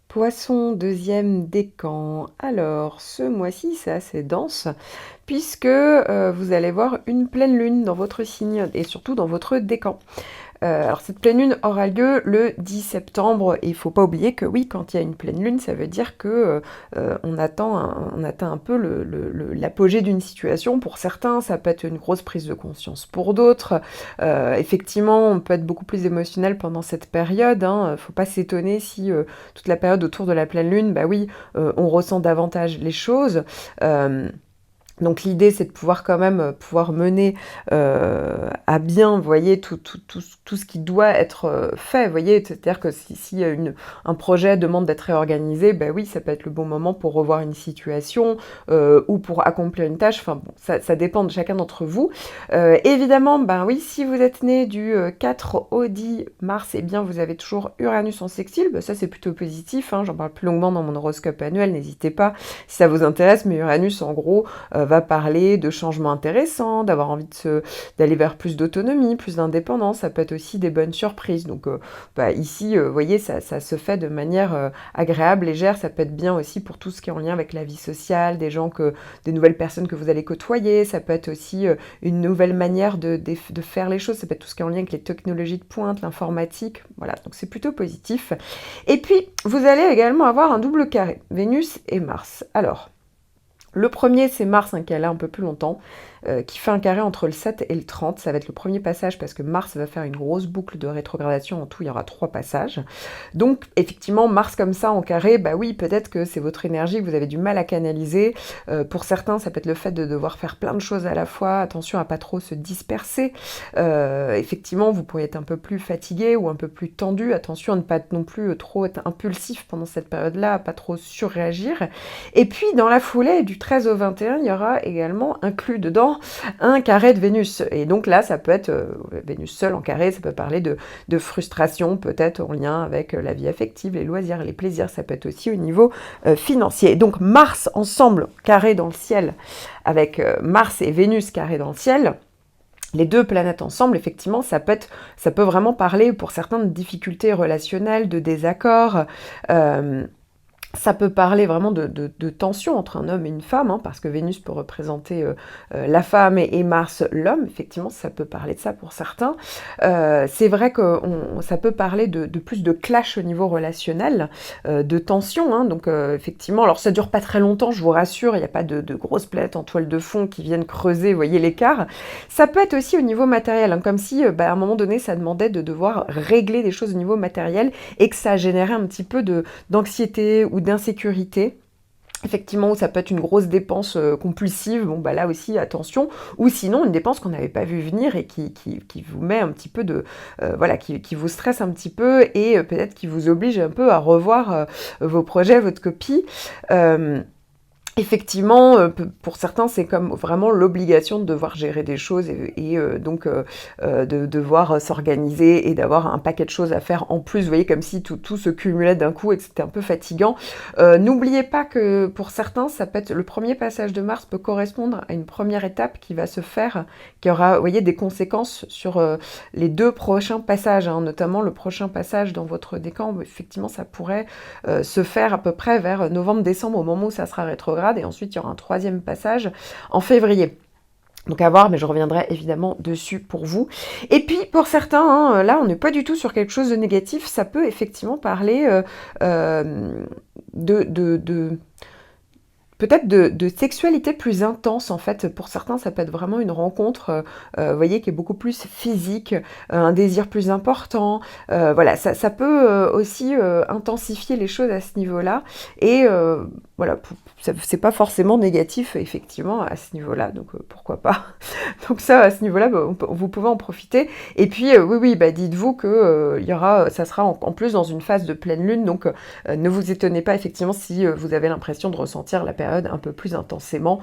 Poisson, deuxième décan. Alors, ce mois-ci, c'est assez dense, puisque vous allez voir une pleine lune dans votre signe, et surtout dans votre décan. Alors cette pleine lune aura lieu le 10 septembre, et il ne faut pas oublier que oui, quand il y a une pleine lune, ça veut dire que on atteint un peu l'apogée d'une situation. Pour certains, ça peut être une grosse prise de conscience. Pour d'autres, effectivement, on peut être beaucoup plus émotionnel pendant cette période. Hein. Faut pas s'étonner si toute la période autour de la pleine lune, bah oui, on ressent davantage les choses. Donc l'idée, c'est de pouvoir quand même pouvoir mener à bien, vous voyez, tout ce qui doit être fait, vous voyez, c'est-à-dire que si un projet demande d'être réorganisé, ben oui, ça peut être le bon moment pour revoir une situation ou pour accomplir une tâche, enfin bon, ça dépend de chacun d'entre vous. Évidemment, ben oui, si vous êtes né du 4 au 10 mars, eh bien vous avez toujours Uranus en sextile, ben ça c'est plutôt positif, hein, j'en parle plus longuement dans mon horoscope annuel, n'hésitez pas si ça vous intéresse, mais Uranus en gros va parler de changements intéressants, d'avoir envie d'aller vers plus d'autonomie, plus d'indépendance. Ça peut être aussi des bonnes surprises. Donc ici, vous voyez, ça se fait de manière agréable, légère. Ça peut être bien aussi pour tout ce qui est en lien avec la vie sociale, des nouvelles personnes que vous allez côtoyer. Ça peut être aussi une nouvelle manière de faire les choses. Ça peut être tout ce qui est en lien avec les technologies de pointe, l'informatique. Voilà, donc c'est plutôt positif. Et puis, vous allez également avoir un double carré, Vénus et Mars. Alors, le premier, c'est Mars, hein, qui est là un peu plus longtemps, qui fait un carré entre le 7 et le 30. Ça va être le premier passage parce que Mars va faire une grosse boucle de rétrogradation. En tout, il y aura 3 passages. Donc, effectivement, Mars comme ça en carré, bah oui, peut-être que c'est votre énergie que vous avez du mal à canaliser. Pour certains, ça peut être le fait de devoir faire plein de choses à la fois. Attention à pas trop se disperser. Effectivement, vous pourriez être un peu plus fatigué ou un peu plus tendu. Attention à ne pas être non plus trop être impulsif pendant cette période-là, à pas trop surréagir. Et puis, dans la foulée, du 13 au 21, il y aura également inclus dedans un carré de Vénus. Et donc là, ça peut être Vénus seule en carré, ça peut parler de frustration, peut-être en lien avec la vie affective, les loisirs, les plaisirs. Ça peut être aussi au niveau financier. Donc Mars ensemble, carré dans le ciel, avec Mars et Vénus carré dans le ciel. Les deux planètes ensemble, effectivement, ça peut vraiment parler pour certains de difficultés relationnelles, de désaccords. Ça peut parler vraiment de tension entre un homme et une femme, hein, parce que Vénus peut représenter la femme et Mars l'homme. Effectivement, ça peut parler de ça pour certains. C'est vrai que ça peut parler de plus de clash au niveau relationnel, de tension. Hein, donc effectivement, alors ça dure pas très longtemps, je vous rassure, il n'y a pas de grosses planètes en toile de fond qui viennent creuser, vous voyez l'écart. Ça peut être aussi au niveau matériel, hein, comme si à un moment donné, ça demandait de devoir régler des choses au niveau matériel et que ça générait un petit peu d'anxiété ou d'insécurité. Effectivement, ça peut être une grosse dépense compulsive, bon bah là aussi attention, ou sinon une dépense qu'on n'avait pas vu venir et qui vous met un petit peu de... voilà, qui vous stresse un petit peu et peut-être qui vous oblige un peu à revoir vos projets, votre copie. Effectivement, pour certains, c'est comme vraiment l'obligation de devoir gérer des choses et donc de devoir s'organiser et d'avoir un paquet de choses à faire en plus. Vous voyez, comme si tout se cumulait d'un coup et que c'était un peu fatigant. N'oubliez pas que pour certains, ça peut être le premier passage de Mars peut correspondre à une première étape qui va se faire, qui aura, vous voyez, des conséquences sur les 2 prochains passages, hein, notamment le prochain passage dans votre décan. Effectivement, ça pourrait se faire à peu près vers novembre-décembre, au moment où ça sera rétrograde. Et ensuite, il y aura un 3e passage en février. Donc à voir, mais je reviendrai évidemment dessus pour vous. Et puis pour certains, hein, là on n'est pas du tout sur quelque chose de négatif, ça peut effectivement parler peut-être de sexualité plus intense en fait. Pour certains, ça peut être vraiment une rencontre, vous voyez, qui est beaucoup plus physique, un désir plus important. Voilà, ça peut aussi intensifier les choses à ce niveau-là. Et voilà, c'est pas forcément négatif effectivement à ce niveau-là, donc pourquoi pas. Donc ça, à ce niveau-là, vous pouvez en profiter. Et puis oui, dites-vous que ça sera en plus dans une phase de pleine lune, donc ne vous étonnez pas effectivement si vous avez l'impression de ressentir la période un peu plus intensément.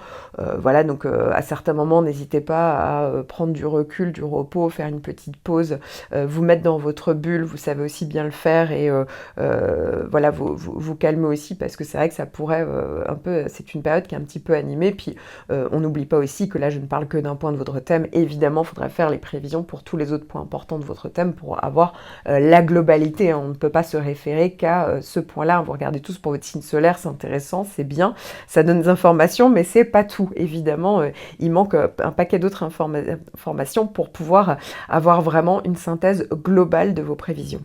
Voilà, donc à certains moments, n'hésitez pas à prendre du recul, du repos, faire une petite pause, vous mettre dans votre bulle, vous savez aussi bien le faire et voilà, vous calmer aussi parce que c'est vrai que ça pourrait un peu, c'est une période qui est un petit peu animée, puis on n'oublie pas aussi que là je ne parle que d'un point de votre thème, évidemment il faudrait faire les prévisions pour tous les autres points importants de votre thème pour avoir la globalité, hein. On ne peut pas se référer qu'à ce point-là, vous regardez tous pour votre signe solaire, c'est intéressant, c'est bien, ça donne des informations, mais c'est pas tout, évidemment, il manque un paquet d'autres informations pour pouvoir avoir vraiment une synthèse globale de vos prévisions.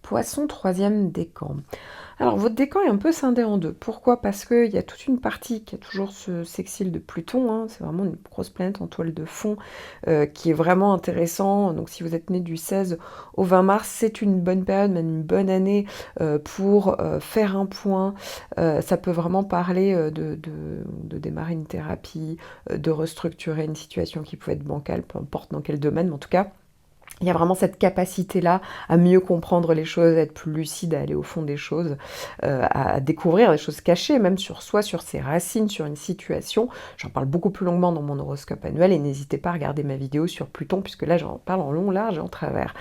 Poisson, 3e décan. Alors, votre décan est un peu scindé en 2. Pourquoi? Parce qu'il y a toute une partie qui a toujours ce sextile de Pluton, hein, c'est vraiment une grosse planète en toile de fond qui est vraiment intéressant. Donc, si vous êtes né du 16 au 20 mars, c'est une bonne période, même une bonne année pour faire un point. Ça peut vraiment parler de démarrer une thérapie, de restructurer une situation qui peut être bancale, peu importe dans quel domaine, mais en tout cas, il y a vraiment cette capacité-là à mieux comprendre les choses, à être plus lucide, à aller au fond des choses, à découvrir des choses cachées, même sur soi, sur ses racines, sur une situation. J'en parle beaucoup plus longuement dans mon horoscope annuel et n'hésitez pas à regarder ma vidéo sur Pluton, puisque là j'en parle en long, large et en travers.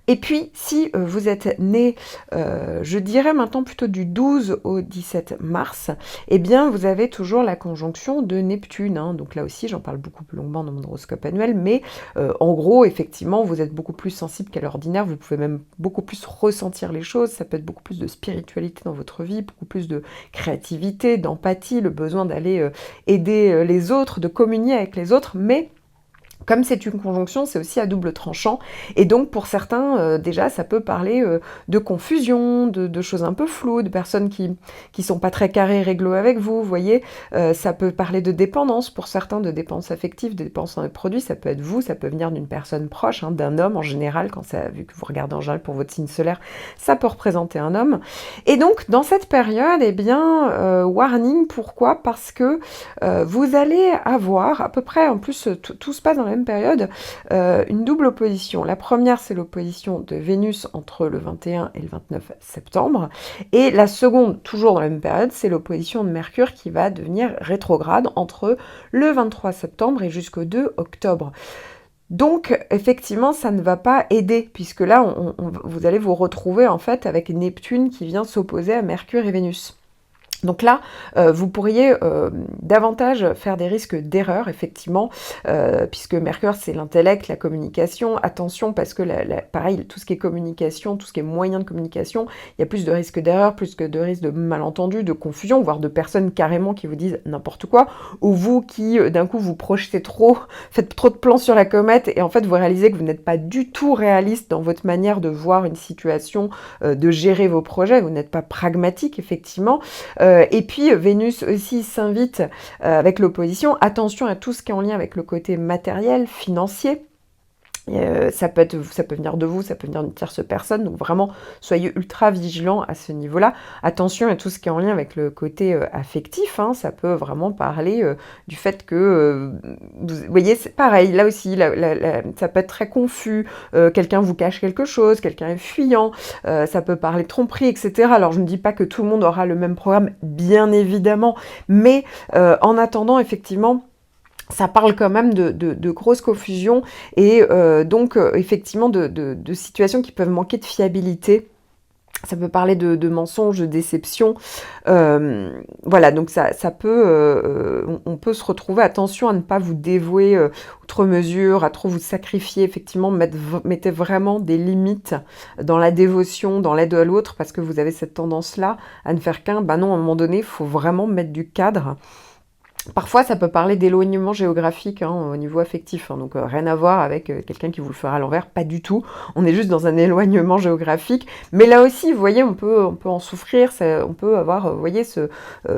Et puis, si vous êtes né, je dirais maintenant plutôt du 12 au 17 mars, eh bien, vous avez toujours la conjonction de Neptune. Hein. Donc là aussi, j'en parle beaucoup plus longuement dans mon horoscope annuel, mais en gros, effectivement, vous êtes beaucoup plus sensible qu'à l'ordinaire, vous pouvez même beaucoup plus ressentir les choses, ça peut être beaucoup plus de spiritualité dans votre vie, beaucoup plus de créativité, d'empathie, le besoin d'aller aider les autres, de communier avec les autres, mais comme c'est une conjonction, c'est aussi à double tranchant. Et donc, pour certains, déjà, ça peut parler de confusion, de choses un peu floues, de personnes qui sont pas très carrées, réglo avec vous, vous voyez. Ça peut parler de dépendance, pour certains, de dépenses affectives, de dépenses dans les produits. Ça peut être vous, ça peut venir d'une personne proche, hein, d'un homme en général, vu que vous regardez en général pour votre signe solaire, ça peut représenter un homme. Et donc, dans cette période, eh bien, warning, pourquoi? Parce que vous allez avoir, à peu près, en plus, tout se passe dans la même période, une double opposition. La première, c'est l'opposition de Vénus entre le 21 et le 29 septembre. Et la seconde, toujours dans la même période, c'est l'opposition de Mercure qui va devenir rétrograde entre le 23 septembre et jusqu'au 2 octobre. Donc, effectivement, ça ne va pas aider, puisque là, vous allez vous retrouver en fait avec Neptune qui vient s'opposer à Mercure et Vénus. Donc là, vous pourriez davantage faire des risques d'erreur, effectivement, puisque Mercure, c'est l'intellect, la communication. Attention, parce que, pareil, tout ce qui est communication, tout ce qui est moyen de communication, il y a plus de risques d'erreur, plus que de risques de malentendus, de confusion, voire de personnes carrément qui vous disent n'importe quoi, ou vous qui, d'un coup, vous projetez trop, faites trop de plans sur la comète, et en fait, vous réalisez que vous n'êtes pas du tout réaliste dans votre manière de voir une situation, de gérer vos projets, vous n'êtes pas pragmatique, effectivement. Et puis Vénus aussi s'invite avec l'opposition. Attention à tout ce qui est en lien avec le côté matériel, financier. Ça peut venir de vous, ça peut venir d'une tierce personne, donc vraiment soyez ultra vigilants à ce niveau-là. Attention à tout ce qui est en lien avec le côté affectif, hein, ça peut vraiment parler du fait que, vous voyez, c'est pareil, là aussi, ça peut être très confus, quelqu'un vous cache quelque chose, quelqu'un est fuyant, ça peut parler de tromperie, etc. Alors je ne dis pas que tout le monde aura le même programme, bien évidemment, mais en attendant, effectivement, ça parle quand même de grosses confusions et donc effectivement de situations qui peuvent manquer de fiabilité. Ça peut parler de mensonges, de déceptions. Voilà, donc ça peut, on peut se retrouver, attention à ne pas vous dévouer outre mesure, à trop vous sacrifier, effectivement, mettez vraiment des limites dans la dévotion, dans l'aide à l'autre, parce que vous avez cette tendance-là à ne faire qu'un. Ben non, à un moment donné, il faut vraiment mettre du cadre. Parfois, ça peut parler d'éloignement géographique hein, au niveau affectif, hein, donc rien à voir avec quelqu'un qui vous le fera à l'envers, pas du tout. On est juste dans un éloignement géographique, mais là aussi, vous voyez, on peut en souffrir, on peut avoir, vous voyez,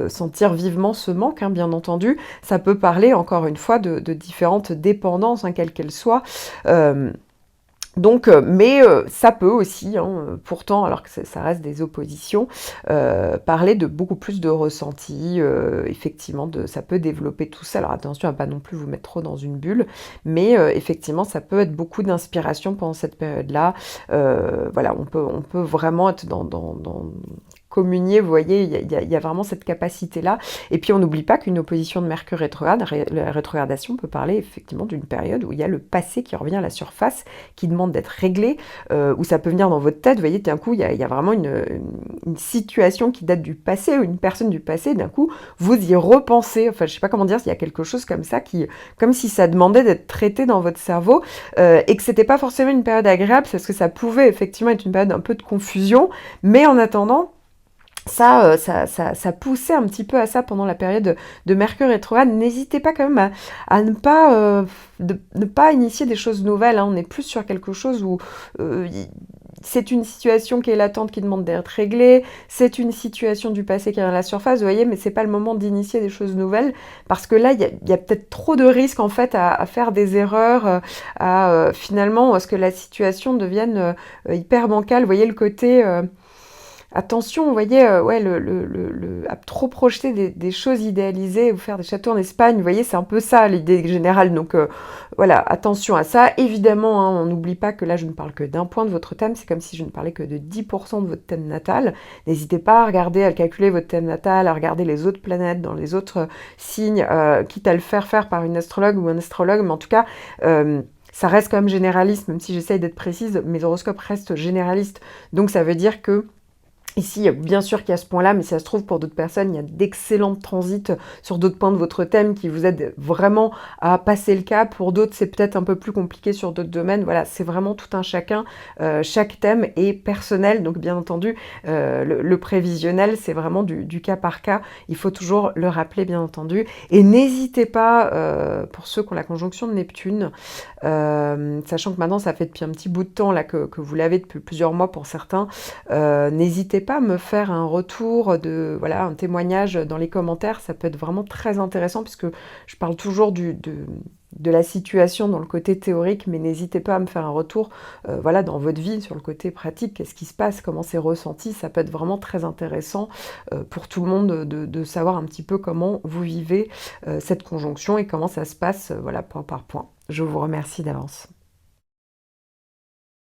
sentir vivement ce manque, hein, bien entendu. Ça peut parler, encore une fois, de différentes dépendances, hein, quelles qu'elles soient. Donc, mais ça peut aussi, hein, pourtant, alors que ça reste des oppositions, parler de beaucoup plus de ressentis, effectivement, ça peut développer tout ça. Alors attention à pas non plus vous mettre trop dans une bulle, mais effectivement, ça peut être beaucoup d'inspiration pendant cette période-là. Voilà, on peut vraiment être dans communier, vous voyez, il y a vraiment cette capacité-là. Et puis on n'oublie pas qu'une opposition de Mercure rétrograde, la rétrogradation peut parler effectivement d'une période où il y a le passé qui revient à la surface, qui demande d'être réglé, où ça peut venir dans votre tête, vous voyez, d'un coup, il y a vraiment une situation qui date du passé, ou une personne du passé, d'un coup, vous y repensez, enfin je sais pas comment dire, il y a quelque chose comme ça, comme si ça demandait d'être traité dans votre cerveau, et que c'était pas forcément une période agréable, parce que ça pouvait effectivement être une période un peu de confusion, mais en attendant, ça poussait un petit peu à ça pendant la période de Mercure rétrograde. N'hésitez pas quand même à ne pas initier des choses nouvelles. Hein. On est plus sur quelque chose où c'est une situation qui est latente, qui demande d'être réglée. C'est une situation du passé qui est à la surface, vous voyez, mais c'est pas le moment d'initier des choses nouvelles parce que là, il y a peut-être trop de risques en fait à faire des erreurs, finalement, à ce que la situation devienne hyper bancale. Vous voyez le côté... Attention, vous voyez, ouais, à trop projeter des choses idéalisées ou faire des châteaux en Espagne, vous voyez, c'est un peu ça l'idée générale. Donc voilà, attention à ça. Évidemment, hein, on n'oublie pas que là, je ne parle que d'un point de votre thème. C'est comme si je ne parlais que de 10% de votre thème natal. N'hésitez pas à regarder, à calculer votre thème natal, à regarder les autres planètes dans les autres signes, quitte à le faire par une astrologue ou un astrologue. Mais en tout cas... ça reste quand même généraliste, même si j'essaye d'être précise, mes horoscopes restent généralistes. Donc ça veut dire que ici, bien sûr qu'il y a ce point-là, mais si ça se trouve, pour d'autres personnes, il y a d'excellents transits sur d'autres points de votre thème qui vous aident vraiment à passer le cap. Pour d'autres, c'est peut-être un peu plus compliqué sur d'autres domaines. Voilà, c'est vraiment tout un chacun. Chaque thème est personnel, donc bien entendu, le prévisionnel, c'est vraiment du cas par cas. Il faut toujours le rappeler, bien entendu. Et n'hésitez pas, pour ceux qui ont la conjonction de Neptune, sachant que maintenant, ça fait depuis un petit bout de temps là que vous l'avez depuis plusieurs mois pour certains, n'hésitez pas à me faire un retour, voilà, un témoignage dans les commentaires, ça peut être vraiment très intéressant puisque je parle toujours de la situation dans le côté théorique, mais n'hésitez pas à me faire un retour voilà, dans votre vie, sur le côté pratique, qu'est-ce qui se passe, comment c'est ressenti, ça peut être vraiment très intéressant pour tout le monde de savoir un petit peu comment vous vivez cette conjonction et comment ça se passe, voilà, point par point. Je vous remercie d'avance.